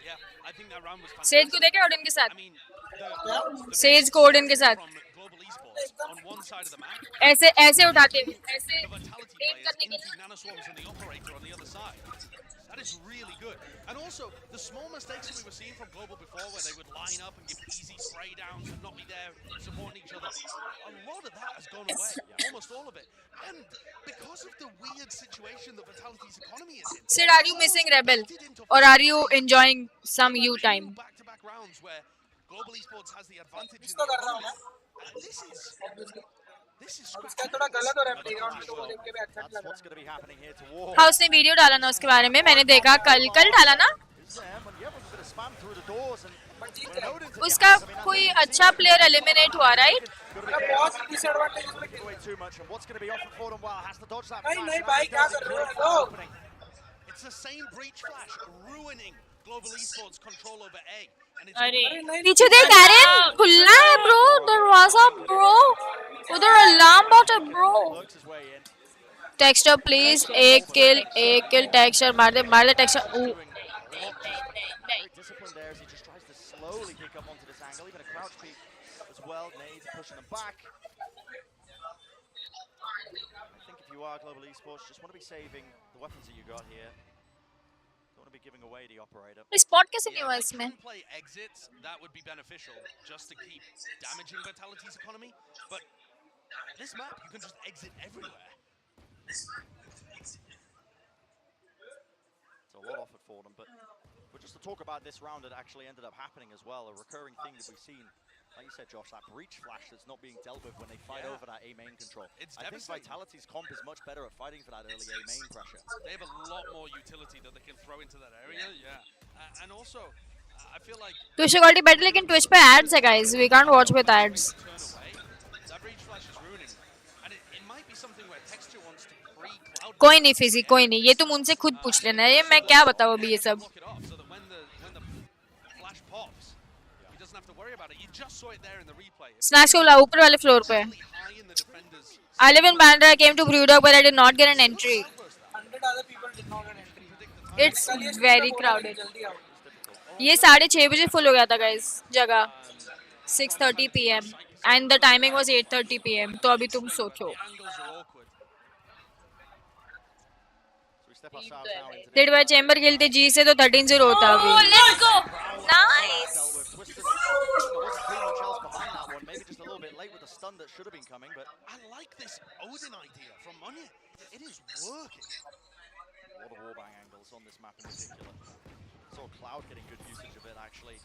Yeah, I think that round was fantastic. Says को देखा है Odin के साथ. I mean, the सेज को ओडिन के साथ. from global esports on one side of the map, ऐसे ऐसे उठाते हैं, ऐसे the vitality players into nanoswarms and the operator on the other side. That is really good. And also, the small mistakes that we were seeing from Global before, where they would line up and give easy spray downs and not be there supporting each other, a lot of that has gone away. Almost all of it. And because of the weird situation that Vitality's economy is in, Sid, are you missing Rebel? Or are you enjoying some U time? back-to-back rounds where Global Esports has the advantage in the economy. And this is थोड़ा गलत हो रहा है playground को देख के भी अच्छा That's what's going to be happening here to War. हाँ, उसने वीडियो डाला ना उसके बारे में, मैंने देखा कल डाला ना. उसका कोई अच्छा प्लेयर एलिमिनेट हुआ, राइट? बहुत डिसएडवांटेज नहीं नहीं भाई क्या कर रहे हो? It's the same breach flash ruining Global Esports control over A. And it's अरे पीछे देख एरन, खुला है ब्रो, दरवाजा ब्रो, उधर अलार्म बॉट है ब्रो. टेक्सचर प्लीज, एक किल टेक्सचर मार दे texture. Very disciplined there as he just tries to slowly pick up onto this angle, even a crouch peek as well. Nades pushing them back. I think if you are Global Esports, just want to be saving the weapons that you got here. Don't want to be giving away the operator. Spot कैसे नहीं हुआ इसमें? play exits, that would be beneficial just to keep damaging Vitality's economy. But this map, you can just exit everywhere. It's a lot offered for them, but just to talk about this round that actually ended up happening as well, a recurring thing that we've seen, like you said, Josh, that breach flash that's not being dealt with when they fight over that A main control. I think Vitality's comp is much better at fighting for that early A main pressure. They have a lot more utility that they can throw into that area, and also, I feel like Twitch quality better, लेकिन Twitch पे ads है guys, we can't watch with ads. That breach flash is ruining, and it might be something where Texture wants to pre-cloud. कोई नहीं Fiji, कोई नहीं, ये तुम उनसे खुद पूछ लेना, ये मैं क्या बताऊँ अभी ये सब. Snacks को ला ऊपर वाले फ्लोर पे. I live in Bandra. I came to Brewdog, but I did not get an entry. 100 other people did not get entry. It's very crowded. ये 6:30 बजे फुल हो गया था guys जगह. 6:30 PM and the timing was 8:30 PM. तो अभी तुम सोचो. डेड बाय चैम्बर खेलते जी से तो 13-0 होता अभी. Let's go. Nice. Maybe just a little bit late with the stun that should have been coming, but I like this Odin idea from Money. It is working. A lot of warbang angles on this map in particular. Saw Cloud getting good usage of it actually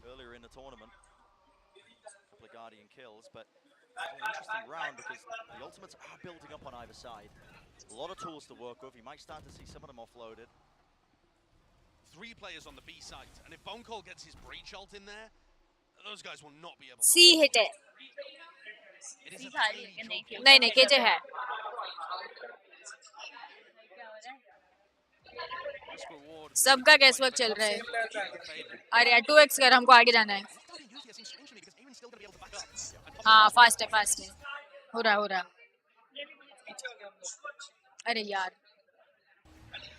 earlier in the tournament. A couple of Guardian kills, but an interesting round because the ultimates are building up on either side. A lot of tools to work with. You might start to see some of them offloaded. 3 players on the B site, and if Boncol gets his breach ult in there, those guys will not be able to. C hit है. नहीं KJ है. सबका gas work चल रहा है. अरे 2x कर, हमको आगे जाना है. still going to be able to back up. हाँ फास्ट है हो रहा अरे यार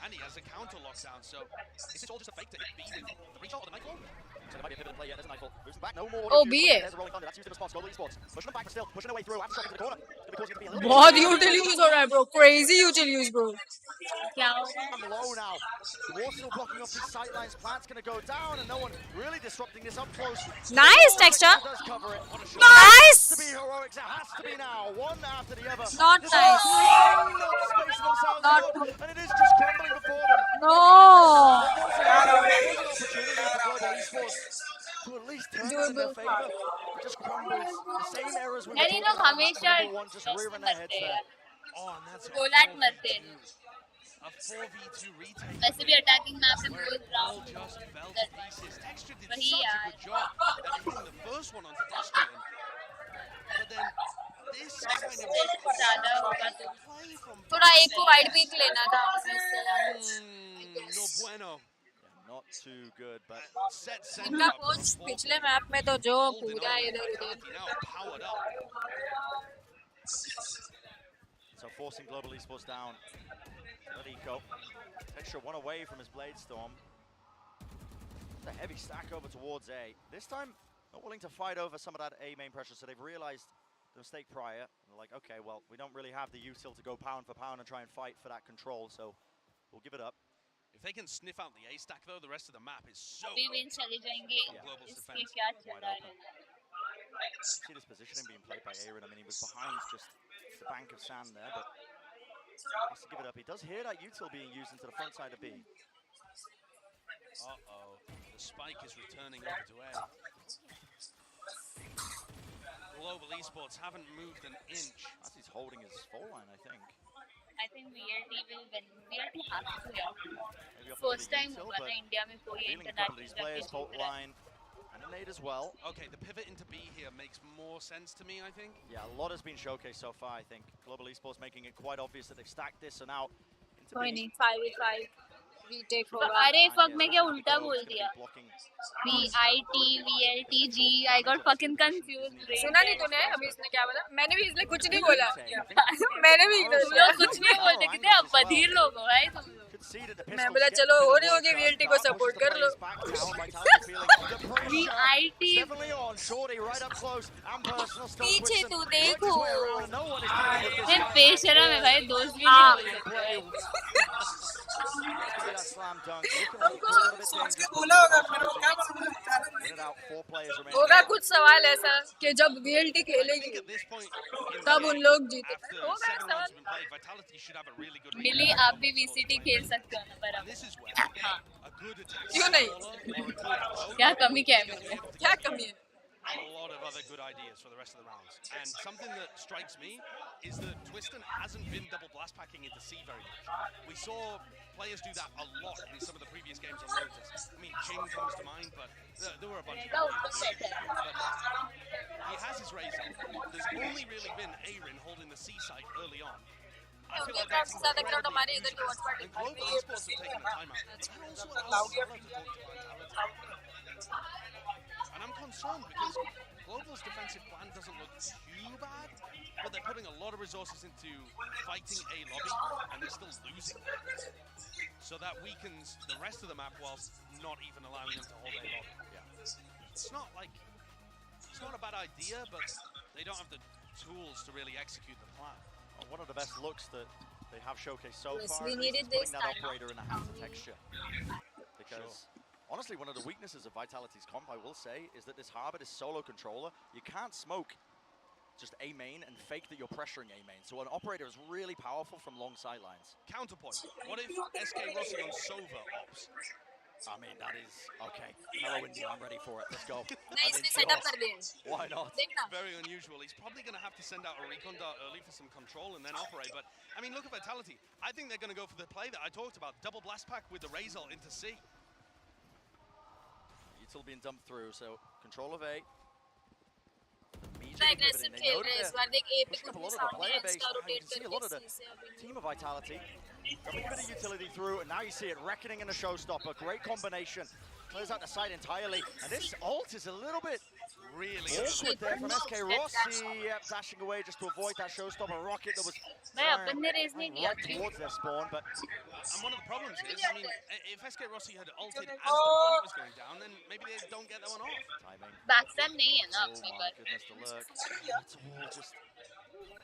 And he has a counter lockdown, so is this all just a fake to hit B with the reach out or the nightfall? So there might be a pivot in play yet. There's a nightfall. Moves them back. No more. Oh, be it. There's a rolling thunder. That's used in response. Global Esports. Pushing them back, but still pushing their way through. After into the corner. It's going to be causing it to be a little बहुत util use हो रहा है bro, crazy util use bro. क्या हो रहा है? I'm low now. The wall's still blocking off these sight lines. Plant's going to go down, and no one really disrupting this up close. Nice texture. Does cover it. Nice. To be heroics, it has to be now. One after the other. Not nice. Not spacing themselves Not out, and it is just crumbling before them. No. Opportunity for Global Esports to at least turn it in their favor. It just crumbles. The same errors we were talking about. Number one, just rearing their heads there. Oh, and that's a Golat मरते हैं. A 4v2 retake. वैसे भी attacking map है Where बहुत it all round. just fell to pieces. Texture did वही such a यार. good job at hitting the first one onto Destrian. But then this kind of ज़्यादा होगा तो play from थोड़ा एक को wide peak लेना था. no bueno. Not too good, but Set center इनका up कोच from पिछले मैप में तो जो holding कूदा on. इधर उधर. Now powered up. so forcing Global Esports down. Let Eco. Texture one away from his Blade Storm. It's a heavy stack over towards A. This time, not willing to fight over some of that A main pressure, so they've realized the mistake prior. And they're like, okay, well, we don't really have the util to go pound for pound and try and fight for that control, so we'll give it up. If they can sniff out the A stack though, the rest of the map is so अभी win चले जाएंगे. Global's इसके defense. क्या चल रहा है? See this positioning being played by Aaron. I mean, he was behind just the bank of sand there, but has to give it up. He does hear that util being used into the front side of B. Uh-oh. The spike is returning over to A. Global Esports haven't moved an inch. As he's holding his full line, I think. I think VLT will win. VLT has to Maybe off First the time util, होगा but ना India में कोई revealing a couple of these players, international fault line, and a nade as well. Okay, the pivot into B here makes more sense to me, I think. Yeah, a lot has been showcased so far, I think. Global Esports making it quite obvious that they've stacked this, so now into कोई B. नहीं 5v5 retake होगा. अरे fuck मैं क्या उल्टा बोल दिया. VIT VLT G I got fucking confused. सुना नहीं तूने अभी इसने क्या बोला? मैंने भी इसलिए कुछ नहीं बोला. मैंने भी तुम लोग कुछ नहीं बोलते कितने अब बधिर लोग हो भाई तुम लोग. मैं बोला चलो हो रही होगी VLT को सपोर्ट कर लो. VIT पीछे तू देखो. मैं बेशरम है भाई दोस्त भी नहीं बोल सकते. बोला होगा मेरे को क्या होगा कुछ सवाल ऐसा कि जब VLT खेलेगी तब उन लोग जीते. होगा सवाल. मिली आप भी VCT खेल सकते हो ना बराबर. क्यों नहीं? क्या कमी क्या है मेरे में? क्या कमी है? A lot of other good ideas for the rest of the rounds. And something that strikes me is that Twiston hasn't been double blast packing into C very much. We saw players do that a lot in some of the previous games on Lotus. I mean, Jing comes to mind, but there were a bunch of others. But he has his Razor. There's only really been Aaron holding the C site early on. I feel like that's incredible. And Global Esports have taken the time out. And also allows Salah to talk to Vitality. And I'm concerned because Global's defensive plan doesn't look too bad, but they're putting a lot of resources into fighting A lobby, and they're still losing. So that weakens the rest of the map whilst not even allowing them to hold A lobby. Yeah. It's not a bad idea, but they don't have the tools to really execute the plan. Well, one of the best looks that they have showcased so Yes, far we is needed putting this that time. operator in the hands of Texture. Because honestly, one of the weaknesses of Vitality's comp, I will say, is that this Harbor, this solo controller, you can't smoke just A main and fake that you're pressuring A main. So an operator is really powerful from long sidelines. Counterpoint. What if SK Rossi on Sova ops? I mean, that is okay. Hello, India, I'm ready for it. Let's go. नहीं इसने setup कर दिए. Why not? देखना. Very unusual. He's probably going to have to send out a recon dart early for some control and then operate. But, I mean, look at Vitality. I think they're going to go for the play that I talked about. Double blast pack with the Razor into C. Util being dumped through, so control of A. इतना aggressive खेल रहे हैं इस बार देख A पे Pushing up a कुछ lot of the सामने player है base. इसका You rotate can see a lot of the करके C से अभी. team of Vitality. Dumping a bit of utility through, and now you see it reckoning in a showstopper. Great combination. Clears out the side entirely. And this ult is a little bit really awkward there from SK Rossi, dashing away just to avoid that showstopper rocket that was अपन ने raise नहीं किया. right towards their spawn, but and one of the problems is, I mean, if SK Rossi had ulted as the point was going down, then maybe they don't get that one off. timing. Backstab नहीं है ना Oh अपने my पर. goodness, the lurk. It's all just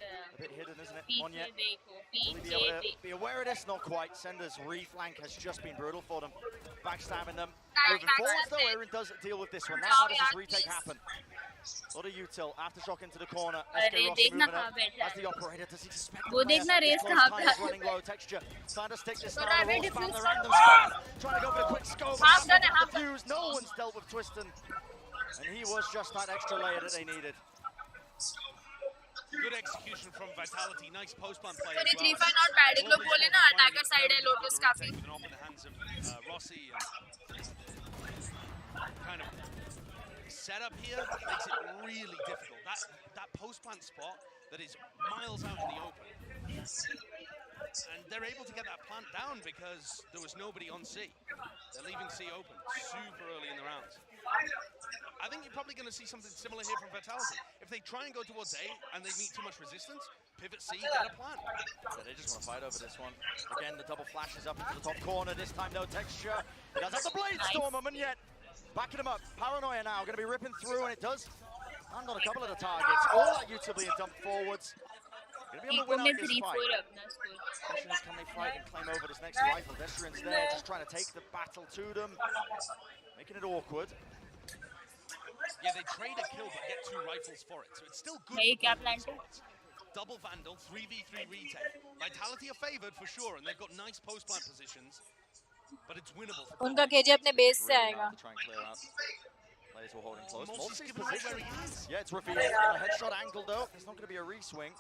a bit hidden, isn't it? Monya, पीछे देखो, will he be पीछे able to देखो. be aware of this? Not quite. Sender's reflank has just been brutal for them. Backstabbing them. Moving forwards though, Aaron does deal with this one. Now how does this retake happen? A lot of util, aftershock into the corner. SK Rossi moving up as the operator. Does he suspect the वो player? देखना race His कहाँ close पे time is है. running low. Texture trying to stick this So now. I The will roll spam, diffuse the from random the spam. Trying to go for the quick scope. Half done, half The fuse. No one's dealt with Twiston. And he was just that extra layer that they needed. Good execution from Vitality. Nice post-plant play पर as ये well. 3-5 not bad एक लोग बोले ना attacker side है lotus काफी. With an off in the hands of Rossi. Kind of setup here makes it really difficult. That post-plant spot that is miles out in the open. And they're able to get that plant down because there was nobody on C. They're leaving C open super early in the rounds. I think you're probably going to see something similar here from Vitality. If they try and go towards A and they meet too much resistance, pivot C, get a plant. Yeah, they just want to fight over this one. Again, the double flashes up into the top corner. This time, no texture. He does have the blade storm him, and yet backing him up. Paranoia now, going to be ripping through, and it does land on a couple of the targets. All that util being dumped forwards. Going to be able to win out this fight. Question is, can they fight and claim over this next rifle? Desharin's there, just trying to take the battle to them, making it awkward. Yeah, they trade a kill but get 2 rifles for it, so it's still good. Double Vandal, 3v3 retake. Vitality are favored for sure, and they've got nice post-plant positions, but it's winnable. उनका KJ अपने base से आएगा. To try and clear out. Players were holding close. Multi's Multi's given away position. where he is. Yeah, it's revealed. A headshot angle though. There's not going to be a re-swing.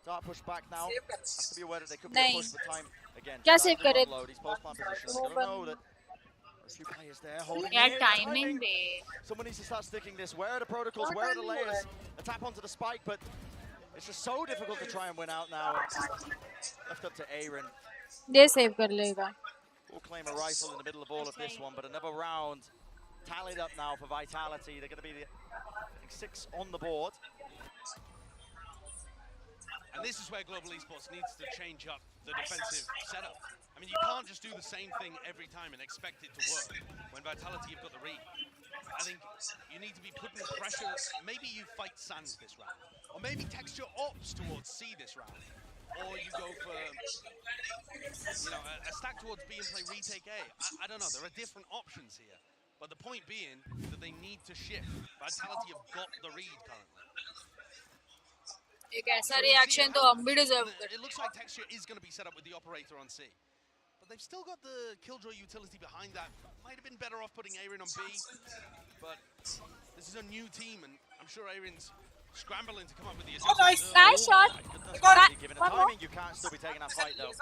Dart push back now. Has to be aware that they could be a push for time again. क्या save करे? These post-plant positions. They're going to know that a few players there holding यार in. timing they. Someone needs to start sticking this. Where are the protocols? Where are the layers? A tap onto the spike, but it's just so difficult to try and win out now. Left up to Aaron. ये save कर लेगा. Will claim a rifle in the middle of all of this one, but another round tallied up now for Vitality. They're going to be the 6 on the board. And this is where Global Esports needs to change up the defensive setup. I mean, you can't just do the same thing every time and expect it to work when Vitality have got the read. I think you need to be putting pressure. Maybe you fight Sand this round, or maybe Texture opts towards C this round, or you go for, you know, a stack towards B and play retake A. I don't know. There are different options here, but the point being that they need to shift. Vitality have got the read currently. एक ऐसा reaction तो हम भी deserve करते. It looks like Texture is going to be set up with the operator on C. But they've still got the Killjoy utility behind that. Might have been better off putting Aaron on B. But this is a new team, and I'm sure Aaron's scrambling to come up with the Nice shot. Given the timing, you can't still be taking that fight though.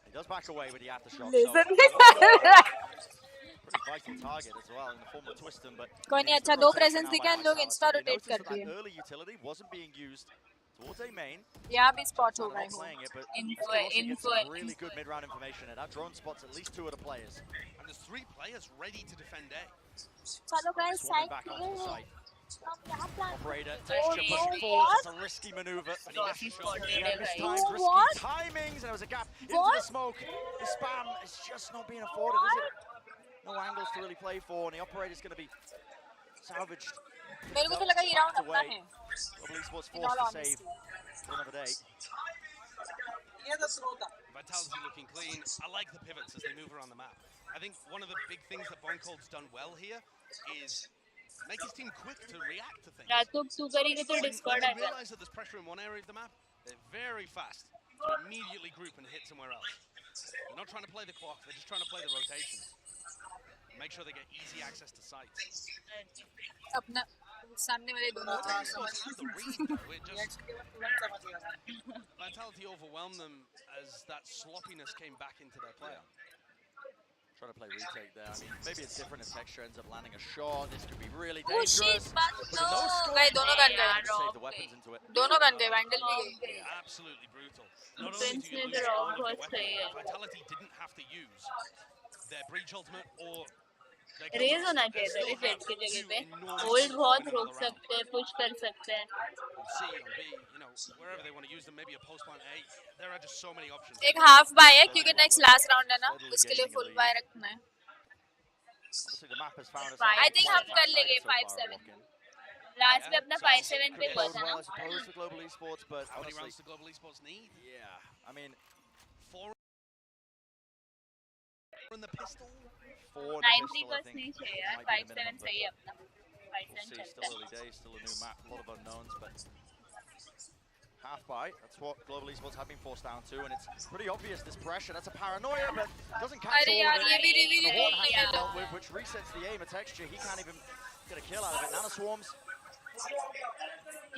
He does back away with the aftershock. Pretty vital target as well in the form of Twiston, but कोई नहीं अच्छा 2 presence दिखे हम लोग insta rotate कर दिए. Early utility wasn't being used towards A main. यहाँ भी spot हो गए. Info. Really good mid-round information, and that drone spots at least 2 of the players. And there's 3 players ready to defend A. चलो guys side back onto the site. clear. Operator, Texture pushing forward. It's a risky maneuver. But he mistimed risky timings, and there was a gap into the smoke. The spam is just not being afforded, is it? No angles to really play for, and the operator's going to be salvaged. मेरे को तो लगा ये round अपना है. Global Esports forced to save for another day. Vitality looking clean. I like the pivots as they move around the map. I think one of the big things that Boncold's done well here is make his team quick to react to things. When they realize that there's pressure in one area of the map, they're very fast to immediately group and hit somewhere else. They're not trying to play the clock, they're just trying to play the rotations. Make sure they get easy access to sites. अपना सामने वाले दोनों Vitality overwhelmed them as that sloppiness came back into their play. Trying to play retake there. I mean, maybe it's different if Texture ends up landing a shot. This could be really Oh shit, dangerous. no. गए दोनों gun गए. Save the weapons into it. दोनों gun गए. Vandal भी गई. Absolutely brutal. Not only do you lose all of your weapons, Vitality didn't have to use their breach ultimate or rage होना चाहिए था इस जेट की जगह पे होल्ड बहुत रोक सकते हैं पुश कर सकते हैं एक हाफ बाय है क्योंकि नेक्स्ट लास्ट राउंड है ना उसके लिए फुल बाय रखना है आई थिंक हम कर लेंगे 5-7 लास्ट में अपना 5-7 पे हुआ था ना Global esports, but How many honestly, rounds do global esports need? yeah, I mean, 4 in the pistol. 4 in the 9-3 pistol, I बस think, नहीं चाहिए यार might be the 5-7 minimum, सही है but अपना we'll 5-7 see. चलता Still है early days, still a new map, a lot of unknowns, but half bite. That's what global esports have been forced down to, and it's pretty obvious this pressure. That's a paranoia, but doesn't catch अरे all यार of ये it. भी reveal The Horn has to नहीं be dealt with, which resets the aim of texture. He can't even get a kill out of it. Nano swarms.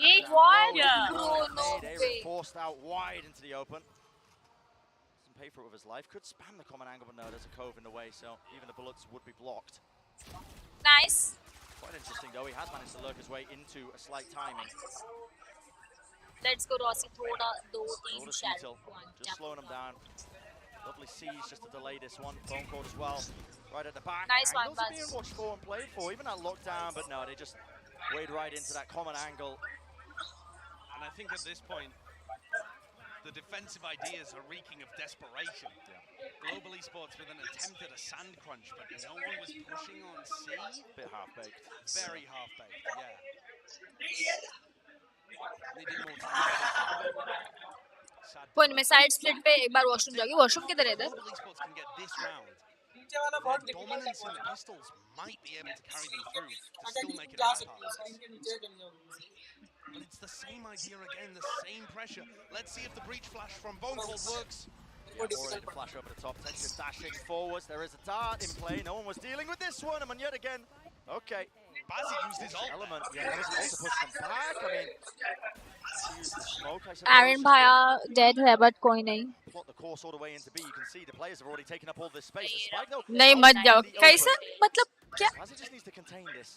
ये what bro no way Forced out wide into the open. Doesn't pay for it with his life. Could spam the common angle, but no, there's a cove in the way, so even the bullets would be blocked. nice Quite interesting though. He has managed to lurk his way into a slight timing. let's go Rossi थोड़ा 2-3 Lotus shot just slowing him down. Lovely siege just to delay this one. Phone call as well. Right at the back. Nice one, Angles are Buzz. being watched for and played for. Even that lockdown, but no, they just wade right into that common angle. And I think at this point, the defensive ideas are reeking of desperation. Global esports with an attempt at a sand crunch, but no one was pushing on C. Bit half-baked. Very half-baked, yeah. Needing more time. Sad. कोई मैं side split पे एक बार washroom जाऊंगी washroom किधर है इधर Global esports can get this round. नीचे वाला बहुत Their dominance in the pistols might be able to carry them through to still make it जा a सकते हैं इनके नीचे चल जाओगे But it's the same idea again, the same pressure. Let's see if the breach flash from Bone Cold works. Already to flash over the top. Texture dashing forwards. There is a dart in play. No one was dealing with this one. And yet again. Okay. Bazzi used his ult. Element. Yeah, that was also pushed them back. I mean, used the smoke, I suppose. एरन भाया dead है but कोई नहीं Plot the course all the way into B. You can see the players have already taken up all this space. The spike though. नहीं मत जाओ in the कैसे open. मतलब क्या Bazzi just needs to contain this.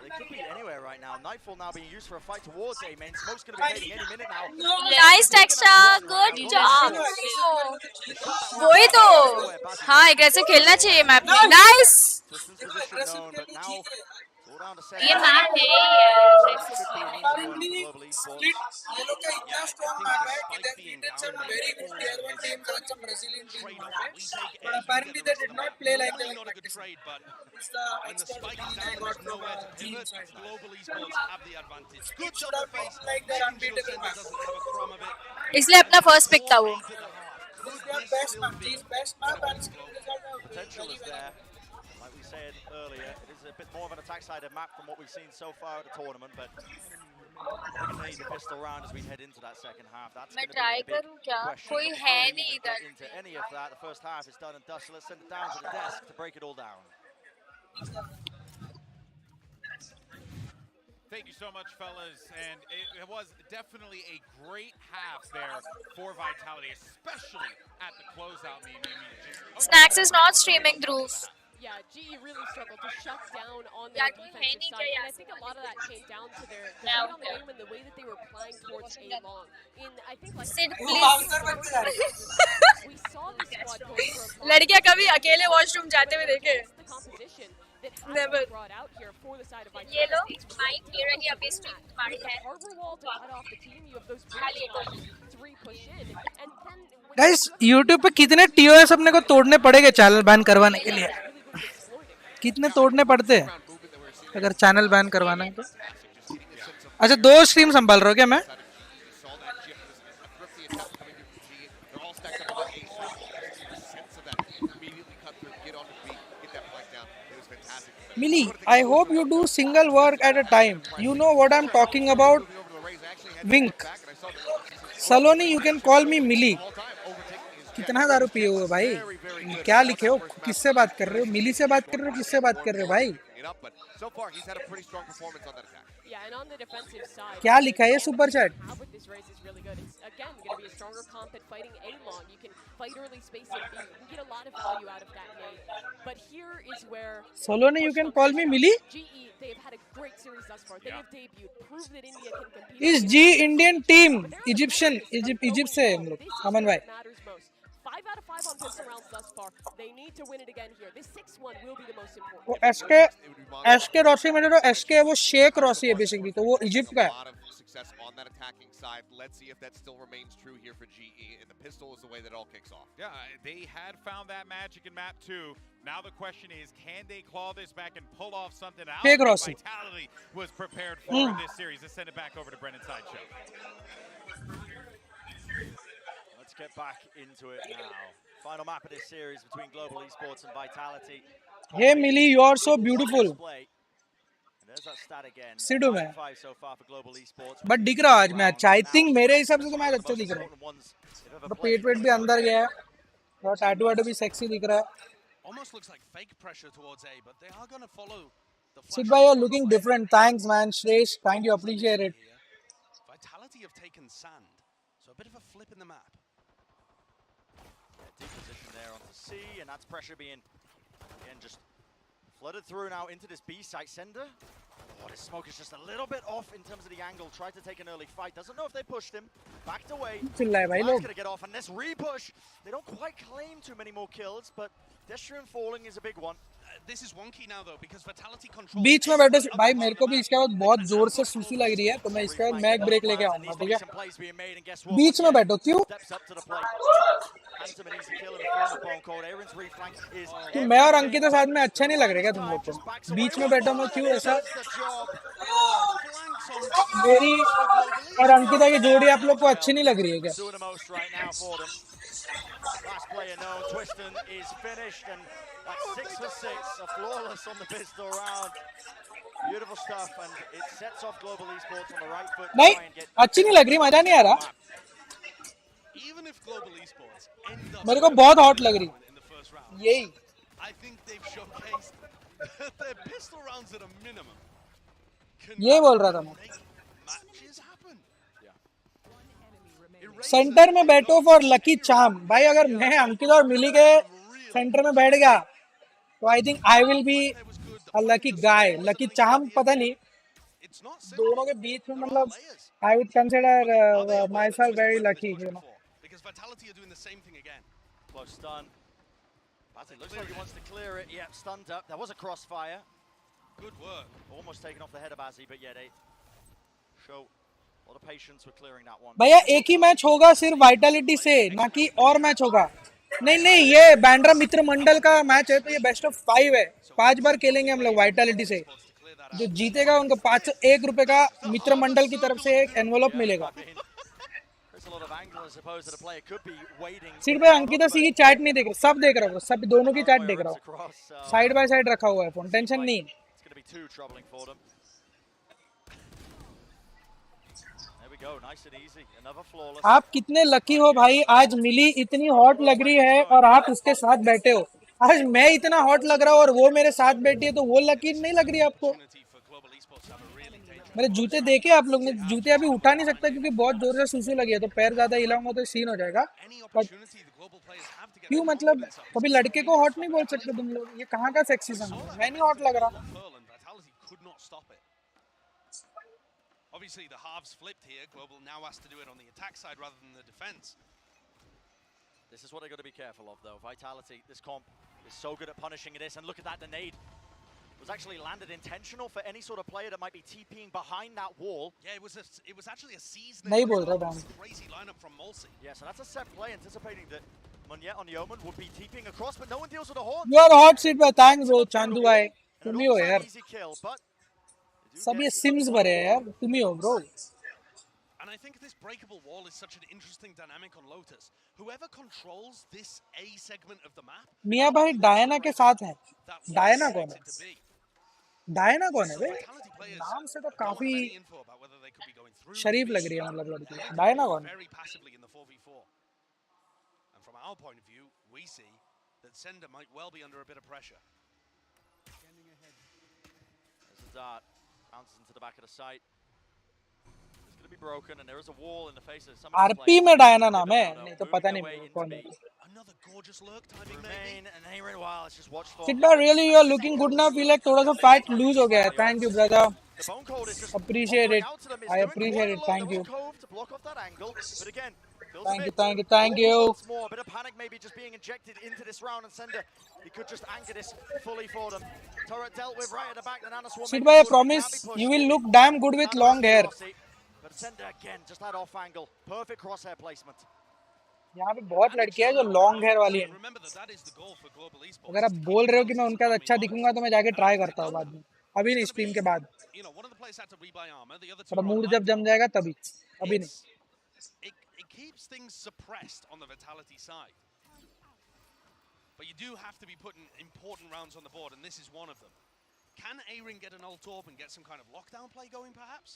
They could be anywhere right now. Nightfall now being used for a fight towards A main. Smoke's going to be fading any minute now. Nice texture good job वही तो हाँ aggressive खेलना चाहिए map में nice Distance position known, but now all down to ये seven. Map है Should be an easy one for global esports. ये लोग का इतना स्ट्रांग मैप है कि they beaten some very good tier 1 teams and some Brazilian teams but apparently they did not play like they were Not a good practicing. trade, but It's the when the expert spike is team down, they got there's from nowhere to team pivot. side. Global esports have the advantage. Good Should double have been face. like their Making sure unbeatable Sender map. doesn't have a crumb of it. इसलिए अपना first pick था वो This is their best map. This best map and Potential is there. Like we said earlier, it is a bit more of an attack-sided map from what we've seen so far at the tournament, but we're going to need the pistol round as we head into that second half. That's मैं going to be try the big करूं क्या question. कोई But है before we नहीं even इधर get into any of that, the first half is done and dusted. Let's send it down to the desk to break it all down. Thank you so much, fellas. And it was definitely a great half there for Vitality, especially at the closeout. Snacks is not streaming through Yeah, GE really struggled to shut down on Yeah, their कोई है defensive नहीं side, क्या and I think a lot of that came down to their read on the game and the way that they were playing towards A long. In I think like Sid, we please. saw this squad going for a लड़कियां कभी अकेले washroom जाते हुए देखे the competition that has Never. been brought out here for the side of Vitality. ये लो mic clear है कि अभी स्ट्रीम तुम्हारी है Harbor wall to cut off the team. You have those breach flashes to re-push in, and then guys YouTube पे कितने TOS अपने को तोड़ने पड़ेंगे चैनल बैन करवाने के लिए कितने तोड़ने पड़ते हैं अगर चैनल बैन करवाना है तो अच्छा 2 स्ट्रीम संभाल रहे हो क्या मैं Mili, I hope you do single work at a time. You know what I'm talking about. Wink. Saloni, you can call me Mili. कितना दारू पिए हुए भाई क्या लिखे हो किससे बात कर रहे हो मिली से बात कर रहे हो किससे बात कर रहे हो भाई yeah, and on the defensive side, क्या लिखा है ये super chat with this race is really good. It's again going to be a stronger comp at fighting A long. You can fight early space and B. You can get a lot of value out of that nade. But here is where Saloni, you can call me Mili. GE, they've had a great series thus far. They have debuted, proved that India can compete. Is G Indian team Egypt से हम लोग अमन भाई matters most. 5 5 out of 5 on pistol rounds thus far. They need to win it again here. This 6-1 will be the most important. वो SK Rossi में जो SK है वो Sheikh Rossi है बेसिकली, तो वो इजिप्ट का है. Success on that attacking side. Let's see if that still remains true here for GE. And the pistol is the way that all kicks off. Yeah, they had found that magic in map 2. Now the question is, can they claw this back and pull off something out Fake that Rossi. Vitality was prepared for in this series? Let's send it back over to Brendan Sideshow. Let's get back into it now. Final map of this series between Global Esports and Vitality. Hey Mili, you are so beautiful. There's that stat again. Sidhu में. 5 so far for Global Esports. But दिख रहा आज match. I think मेरे हिसाब से तो match अच्छा दिख रहा है. तो पेट भी अंदर गया है. और टैटू वाटू भी सेक्सी दिख रहा है. Almost looks like fake pressure towards A, but they are going to follow the Sid bhai, you're looking different. Thanks man, Shresh. Thank you, appreciate it. Vitality have taken sand, so a bit of a flip in the map. Deep position there onto C, and that's pressure being again just flooded through now into this B site. Sender. Oh, this smoke is just a little bit off in terms of the angle. Tried to take an early fight. Doesn't know if they pushed him. Backed away. He's gonna get off, and this repush. They don't quite claim too many more kills, but Destrian falling is a big one. This is wonky now though because Vitality control. बीच में बैठो भाई, मेरे को भी इसके बाद बहुत जोर से सुसु लग रही है, तो मैं इसके बाद मैग ब्रेक लेके आऊंगा, ठीक है? बीच में बैठो, क्यों? कि मैं और अंकिता साथ में अच्छा नहीं लग रहा क्या तुम लोग को? बीच में बैठो मैं क्यों ऐसा? मेरी और अंकिता की जोड़ी आप लोग को अच्छी नहीं लग रही है क्या? Last player known, Twiston is finished, and that's 6 for 6, a flawless on the pistol round. Beautiful stuff, and it sets off Global Esports on the right foot. नहीं, अच्छी नहीं लग रही, मजा नहीं आ रहा. Even if Global Esports end up मेरे को बहुत हॉट लग रही. यही. I think they've showcased their pistol rounds at a minimum. ये बोल रहा था मैं. सेंटर में बैठो फॉर लकी चाम. भाई अगर मैं अंकित और मिली के सेंटर में बैठ गया तो I think I will be a lucky guy. Lucky चाम पता नहीं, दोनों के बीच में मतलब I would consider my self very lucky, you know. Because Vitality are doing the same thing again. Close stun. Bazzi looks like he wants to clear it. Yeah, stunned up. There was a crossfire. Good work. Almost taken off the head of Bazzi, but yeah, they show a lot of patience with clearing that one. भैया एक ही match होगा सिर्फ Vitality से, ना कि और match होगा. नहीं, ये बैंड्रा मित्र मंडल का मैच है, तो ये बेस्ट ऑफ 5 है. 5 बार खेलेंगे हम लोग वाइटलिटी से. जो जीतेगा उनको 501 रुपए का मित्र मंडल की तरफ से एक एनवेलप मिलेगा. सिर्फ भाई अंकिता सी की चैट नहीं देख रहा, सब देख रहा हूँ, सब दोनों की चैट देख रहा हूँ. साइड बाय साइड रखा हुआ है फोन, टेंशन नहीं. आप कितने लकी हो भाई, आज मिली इतनी हॉट लग रही है और आप उसके साथ बैठे हो. आज मैं इतना हॉट लग रहा हूँ और वो मेरे साथ बैठी है, तो वो लकी नहीं लग रही है आपको? मेरे जूते देखे आप लोग ने? जूते अभी उठा नहीं सकता क्योंकि बहुत जोर से सुसु लगी है, तो पैर ज्यादा हिलाऊंगा तो सीन हो जाएगा. बट क्यों, मतलब कभी लड़के को हॉट नहीं बोल सकते तुम लोग? ये कहाँ का सेक्सिज्म है? मैं नहीं हॉट लग रहा. Obviously, the halves flipped here. Global now has to do it on the attack side rather than the defense. This is what they've got to be careful of, though. Vitality, this comp is so good at punishing this, and look at that, the nade was actually landed intentional for any sort of player that might be TPing behind that wall. Yeah, it was actually a season. नहीं बोल रहा था. Crazy lineup from Mulsi. Yeah, so that's a set play, anticipating that Munyet on the Omen would be TPing across, but no one deals with the horn. You are hot seat by thanks bro, Chandu bhai. तुम ही हो यार. Easy kill, but सब ये CIMS भरे हैं यार, तुम ही हो bro. And I think this breakable wall is such an interesting dynamic on Lotus. Whoever controls this A segment of the map. मियां भाई डायना के साथ हैं. डायना कौन है? डायना कौन है भाई? नाम से तो काफी शरीफ लग रही है, मतलब लड़की. डायना कौन है? Very passively in the 4v4. And from our point of view, we see that Sender might well be under a bit of pressure. There's a dart. Bounces into the back of the site. It's going to be broken, and there is a wall in the face of some. RP में Diana नाम है, नहीं तो पता नहीं कौन है. Another gorgeous lurk timing maybe. And Aaron, wow, let's just watch for. Sidba, really you are looking good now. Feel like थोड़ा सा fat lose हो गया है. Thank you brother. Appreciate it. I appreciate it. Thank you. To block off that angle, but again, Thank you. Once more, a bit of panic maybe just being injected into this round, and Sender, he could just anchor this fully for them. Turret dealt with right at the back, the Nanas will Sid make bhai, I it good, but he promise can't be you pushed. will look damn good with long hair. But Sender again, just that off angle, perfect crosshair placement. यहाँ पे बहुत लड़कियां हैं जो long hair वाली हैं. अगर आप बोल रहे हो कि मैं उनका अच्छा दिखूंगा तो मैं जाके ट्राई करता हूँ बाद में. अभी नहीं, स्ट्रीम के बाद. थोड़ा मूड जब जम जाएगा तभी. अभी नहीं. It keeps things suppressed on the Vitality side. But you do have to be putting important rounds on the board, and this is one of them. Can A-Ring get an ult orb and get some kind of lockdown play going, perhaps?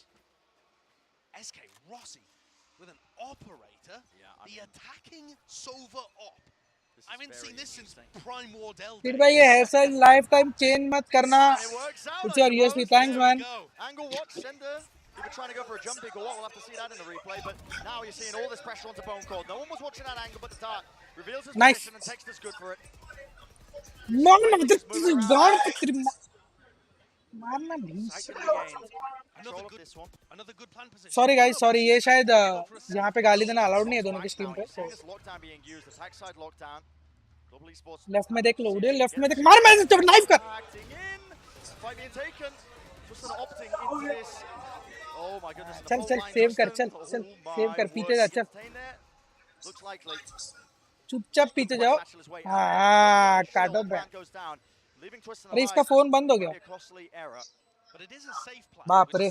SK Rossi with an operator, the attacking Sova op. I haven't seen this since Prime Wardell. फिर भाई ये hairstyle lifetime change मत करना. It's your USP. Thanks man. Angle watch, Sender. He was trying to go for a jump eagle. We'll have to see that in the replay. But now you're seeing all this pressure onto Bone Cold. No one was watching that angle, but the Dart reveals his position and takes this good for it. Sorry guys, sorry. ये शायद यहाँ पे गाली देना allowed नहीं है दोनों की स्ट्रीम पे. लेफ्ट में देख लो उड़े, लेफ्ट में देख. मार मैं जब नाइफ कर. चल चल सेव कर, चल चल सेव कर, पीछे जा. चल चुपचाप पीछे जाओ. हाँ काटो बैक. अरे इसका फोन बंद हो गया. बाप रे.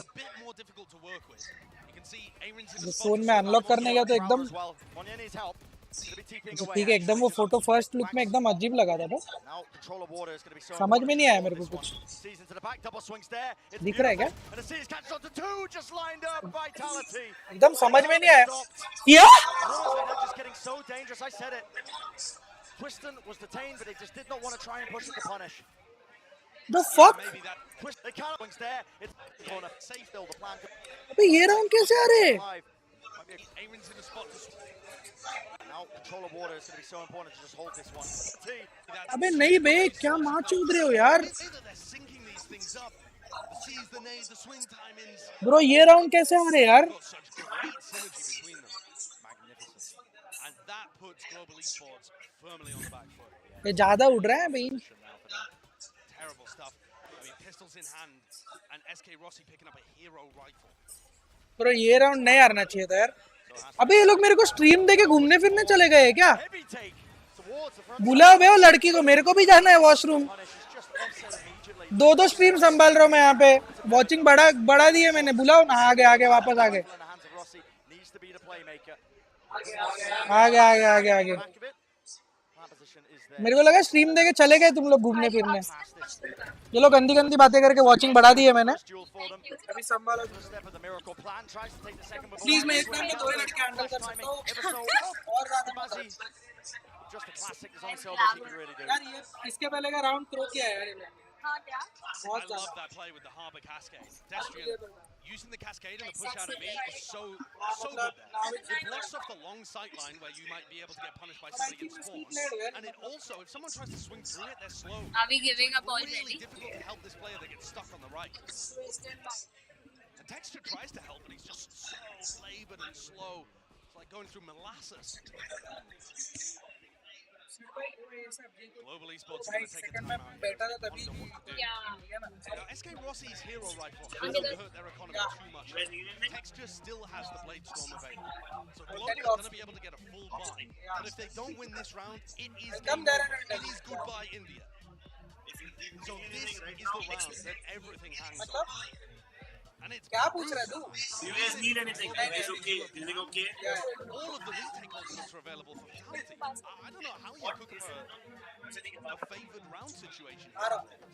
फोन में अनलॉक करने गया तो एकदम ठीक है. एकदम वो फोटो फर्स्ट लुक में एकदम अजीब लगा था. बस समझ में नहीं आया मेरे को कुछ. दिख रहा है क्या? एकदम समझ में नहीं आया. Twiston was detained, but they just did not want to try and push it to punish. The fuck? They can't wings there. It's corner safe though. The plan. अबे ये राउंड कैसे आ रहे? Now control of water is going to be so important to just hold this one. अबे नहीं बे, क्या मार चूद रहे हो यार? Bro ये राउंड कैसे आ रहे यार? ये ज्यादा उड़ रहा है भाई. Bro ये राउंड नहीं हारना चाहिए था यार. अबे ये लोग मेरे को स्ट्रीम देके घूमने फिरने चले गए क्या? बुलाओ बे वो लड़की को, मेरे को भी जाना है वॉशरूम. दो स्ट्रीम संभाल रहा हूँ मैं यहाँ पे. वॉचिंग बढ़ा दी है मैंने. बुलाओ ना. आगे वापस आगे. आगे. मेरे को लगा स्ट्रीम देके चले गए तुम लोग घूमने फिरने. ये लोग गंदी बातें करके वॉचिंग बढ़ा दी है मैंने. अभी संभालो प्लीज. मैं एक टाइम में 2 लड़के हैंडल कर सकता हूँ और ज्यादा. यार ये इसके पहले का राउंड थ्रो किया है यार इन्होंने. I love that play with the Harbor Cascade. Destrian using the Cascade and the push out of me is so good there. It blocks off the long sight line where you might be able to get punished by somebody in spawn. And it also, if someone tries to swing through it, they're slow. Are we giving up already? Really difficult to help this player that gets stuck on the right. The Texture tries to help, but he's just so labored and slow. It's like going through molasses. Global Esports is going to take a time out. Now, SK Rossi's hero rifle hasn't hurt their economy too much. Texture still has the Blade Storm available. So Global is going to be able to get a full buy. But if they don't win this round, it is game over. It is goodbye India. So this is the round that everything hangs on. And it's क्या पूछ रहा है तू? You guys need anything? Is okay? Everything okay? All of the retake ultimates are available for Vitality. I don't know how you cook up a favored round situation.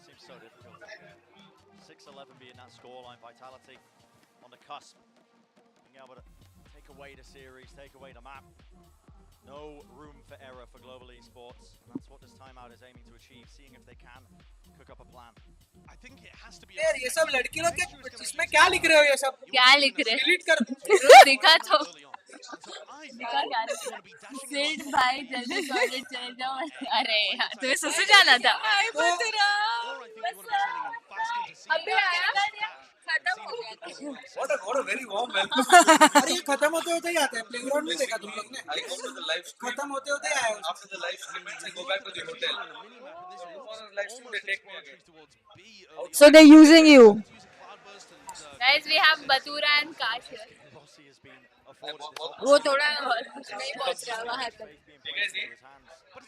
Seems so difficult. 6-11 being that scoreline. Vitality on the cusp. Being able to take away the series, take away the map. No room for error for Global Esports. And that's what this timeout is aiming to achieve, seeing if they can cook up a plan. I think it has to be. यार ये सब लड़की लोग के इसमें क्या लिख रहे हो ये सब? क्या लिख रहे? डिलीट कर. दिखा तो. सिड भाई जल्दी टॉयलेट चले जाओ. अरे यार तुम्हें ससुर जाना था. अभी आया. What a very warm welcome. अरे ये खत्म होते होते ही आता है प्लेग्राउंड में देखा तुम लोग ने I go to the live stream खत्म होते होते ही आया after the live stream I go back to the hotel for the live stream they take me again So they're using you. Guys, we have Batura and Kash here. वो थोड़ा नहीं पहुंच रहा वहाँ तक.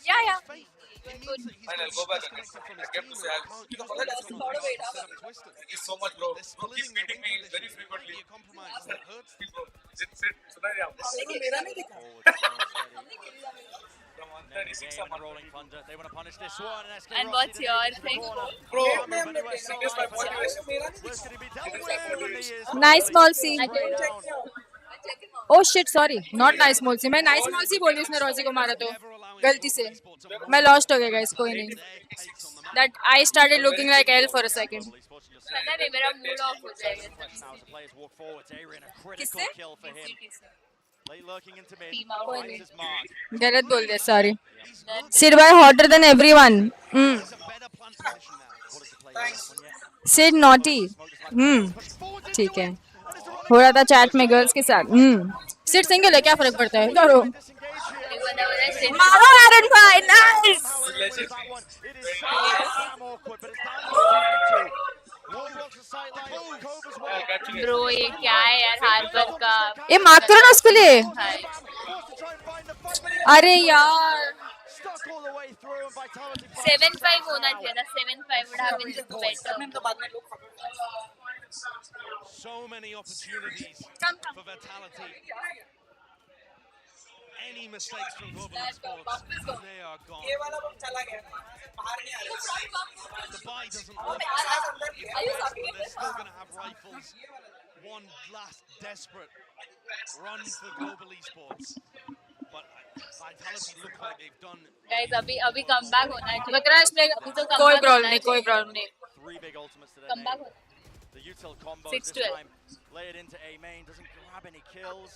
Yeah. Fine, I'll go back and I get to say thank you so much bro keep meeting me very frequently sit सुना रहे आप मेरा नहीं दिखा They want to punish this one. And what's your thing? bro Nice Molsy. Oh shit, sorry. Not nice Molsy. मैं nice Molsy बोली उसने रोजी को मारा तो गलती से. मैं lost हो गया guys कोई नहीं. That I started looking like L for a second. पता नहीं मेरा मूड ऑफ हो जाएगा. किससे? कोई नहीं. गलत बोल दिया sorry. Sid boy hotter than everyone. Sid naughty. ठीक है. हो रहा था चैट में गर्ल्स के साथ. Sid सिंगल है क्या फर्क पड़ता है? करो. मारो एरन भाई नाइस. ब्रो ये क्या है यार हार्बर का. ये मार्क करो ना उसके लिए. अरे यार 7-5 होना चाहिए था. 7-5 would have been better. So many opportunities for Vitality. Any mistakes from Global Esports, they are gone. ये वाला बम चला गया बाहर नहीं आ रहा The buy doesn't look but they're still going to have rifles. One last desperate run for Global Esports. But Vitality look like they've done. Guys अभी comeback होना है. लग रहा है इसमें कोई प्रॉब्लम नहीं कोई प्रॉब्लम नहीं. Three big ultimates today. Comeback होना. The util combo 6-12. this time. Lay it into A main, doesn't grab any kills.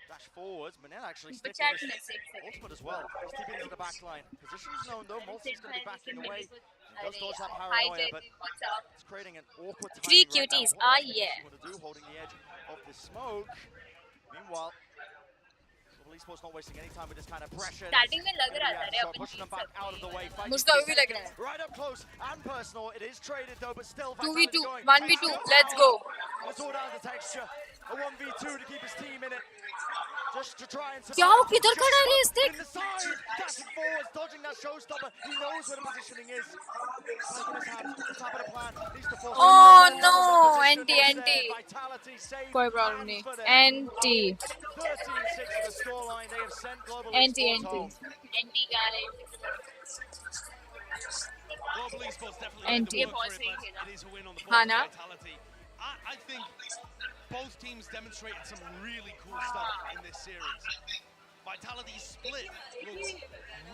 Dash forwards, Manel actually sticks with this ultimate as well. He's keeping into the back line. Position's known though, Multi's going to be backing away. He does dodge that paranoia, but it's creating an awkward timing. Three right cuties, now. yeah. What to do, holding the edge of the smoke. Meanwhile, Esports not wasting any time with this kind of pressure. Starting में लग रहा था रे अपन pushing them back out of the way. मुझको अभी भी लग रहा है. Right up close and personal. It is traded though, but still 2v2 1v2 let's go. It's all down to texture. A 1v2 to keep his team in it. Just to try and क्या वो किधर खड़ा है stick? in the side, dashing forwards, dodging that showstopper. He knows where the positioning is. Taking his hand, top of the plan. Needs to force. Oh no, NT. कोई problem नहीं. NT. 13-6 the scoreline. They have sent Global NT. NT guy. Global Esports definitely NT. it is a win on the हाँ ना? Vitality. I think both teams demonstrated some really cool stuff in this series. Vitality's split looks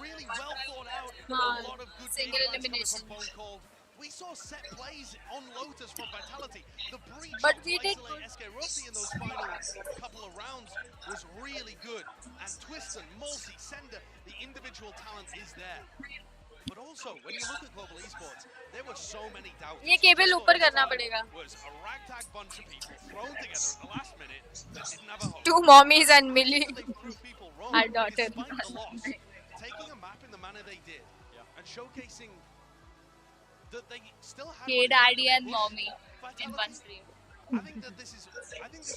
really well thought out. A lot of good Single game plans coming elimination. from Phone Call. We saw set plays on Lotus from Vitality. The breach But to we did isolate SK Rossi in those final couple of rounds was really good. And Twiston, Multi, Sender, the individual talent is there. But also, when you look at Global Esports, there were so many doubts. ये cable ऊपर करना पड़ेगा. Was a ragtag bunch of people thrown together at the last minute that didn't have a hope. 2 mommies and Mili. Our daughter. Despite the loss, taking a map in the manner they did and showcasing that they still had Hey daddy and mommy in one stream. I think this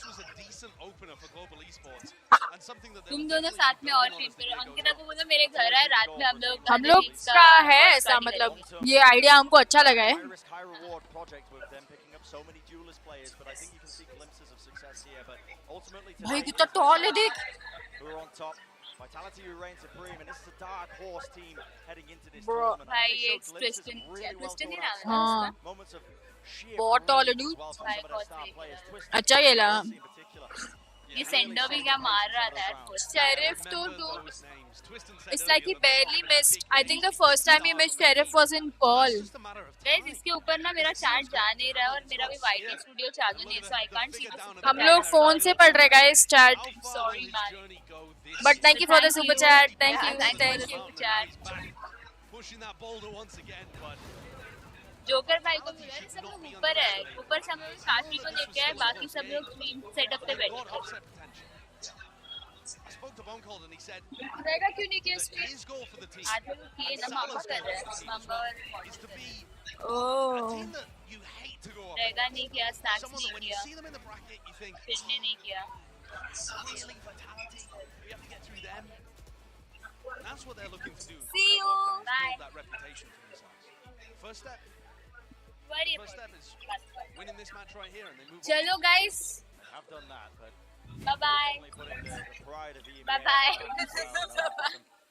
was a decent opener for Global Esports and something that तुम दोनों साथ में और stream करो. अंकिता को बोलो मेरे घर है रात में हम लोग का है ऐसा मतलब ये आइडिया हमको अच्छा लगा है. High reward project with them picking up so many duelist players, but I think you can see glimpses of success here. But ultimately, भाई कितना tall है देख. who are on top. Vitality who reigns supreme, and this is a dark horse team heading into this Bro. tournament. भाई They ये showed glimpses Twiston of really well Twiston he thought नाम out है हाँ. moments of sheer बहुत tall है brilliance dude. as well from भाई some of their बहुत star सही. players. Twiston अच्छा खेला. in particular. ये सेंडर भी क्या मार रहा था यार. Sheriff to it's like he barely missed. I think the first time he missed Sheriff was in Pearl. Guys इसके ऊपर ना मेरा चैट जा नहीं रहा है और मेरा भी VIT स्टूडियो चालू नहीं है so I can't see this. हम लोग फोन से पढ़ रहे guys chat. Sorry man. But thank you for the super chat. Thank you. Thank you for the super chat. pushing that boulder once again, but joker भाई को मिला है, सब लोग ऊपर है, ऊपर से हम लोग काशी को लेके आए, बाकी सब लोग स्ट्रीम सेटअप पे बैठे हैं। रहेगा क्यों नहीं किया स्ट्रीम? आज लोग किए ना, मामा कर रहे हैं, मामा और ओह रहेगा नहीं किया, स्नैक्स नहीं किया, फिरने नहीं किया। That's what they're looking to do. See you. Bye. Build that reputation for themselves. First step is winning this match right here, and they move on. चलो guys. Have done that, but bye bye. Bye bye.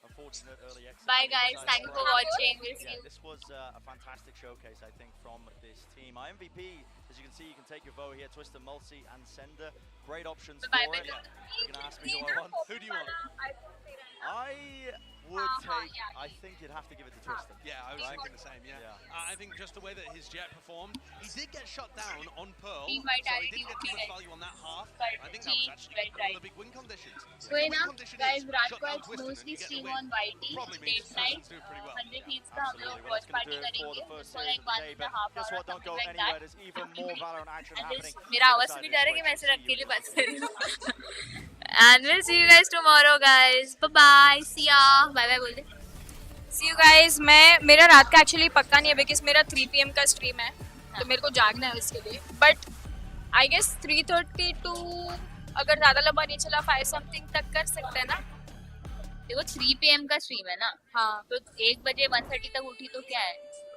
Unfortunate early exit. Bye guys. Thank you for watching. We'll see you. This was a fantastic showcase, I think, from this team. Our MVP, as you can see, you can take your vote here. Twister, Mulsi, and Sender. Great options for it. You're gonna ask me who I want. Who do you want? I would take. I think you'd have to give it to Twister. Yeah, I was thinking the same. Yeah. I think just the way that his jet performed, he did get shut down on Pearl, so he didn't get too much value on that half. I think that was actually one of the big win conditions. So now, guys, रात को mostly stream on VIT, late night, 100 Thieves का हम लोग watch party करेंगे, so like 1.5 hours, something like that. There's even more Valorant action happening. मेरा आवाज भी डर है कि मैं ऐसे रख के लिए बात कर रही हूँ. And we'll see you guys tomorrow, guys. Bye bye. See ya. Bye bye बोल दे. See you guys. मेरा रात का एक्चुअली पक्का नहीं है बिकॉज मेरा 3 PM का स्ट्रीम है, तो मेरे को जागना है इसके लिए. बट आई गेस 3:30 to अगर ज़्यादा लंबा नहीं चला 5 something तक कर सकते हैं ना. देखो 3 PM का स्ट्रीम है ना. हाँ. तो 1 बजे 1:30 तक उठी तो क्या है?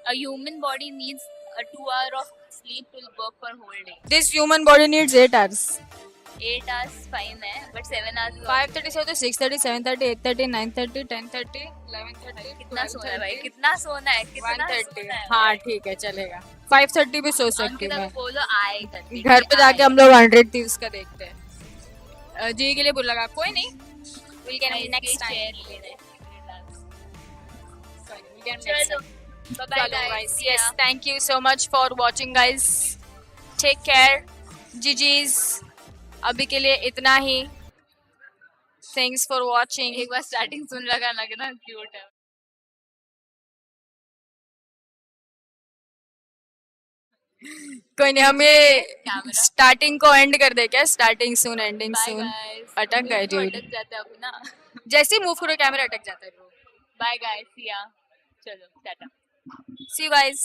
A human body needs a 2 hour of sleep to work for whole day. This human body needs 8 hours. 8 hours fine है, but 7 hours. 5:30 से तो 6:30, 7:30, 8:30, 9:30, 10:30, 11:30. कितना सोना है भाई? कितना सोना है? कितना 1:30. हाँ ठीक है चलेगा. 5:30 भी सो सकती हूँ मैं. बोलो आए घर पे जाके हम लोग 100 Thieves का देखते हैं. जी के लिए बुला कोई नहीं. We'll get next time. चलो. Bye bye guys. Yes, thank you so much for watching guys. Take care. GG's. अभी के लिए इतना ही. Thanks for watching. एक बार स्टार्टिंग सुन लगा ना कितना क्यूट है. कोई नहीं, हम ये स्टार्टिंग को एंड कर दे क्या? स्टार्टिंग सून एंडिंग सून. अटक गए dude. अटक जाता है ना. जैसे ही मूव करो कैमरा अटक जाता है. Bye guys. See ya. चलो टाटा. See you guys.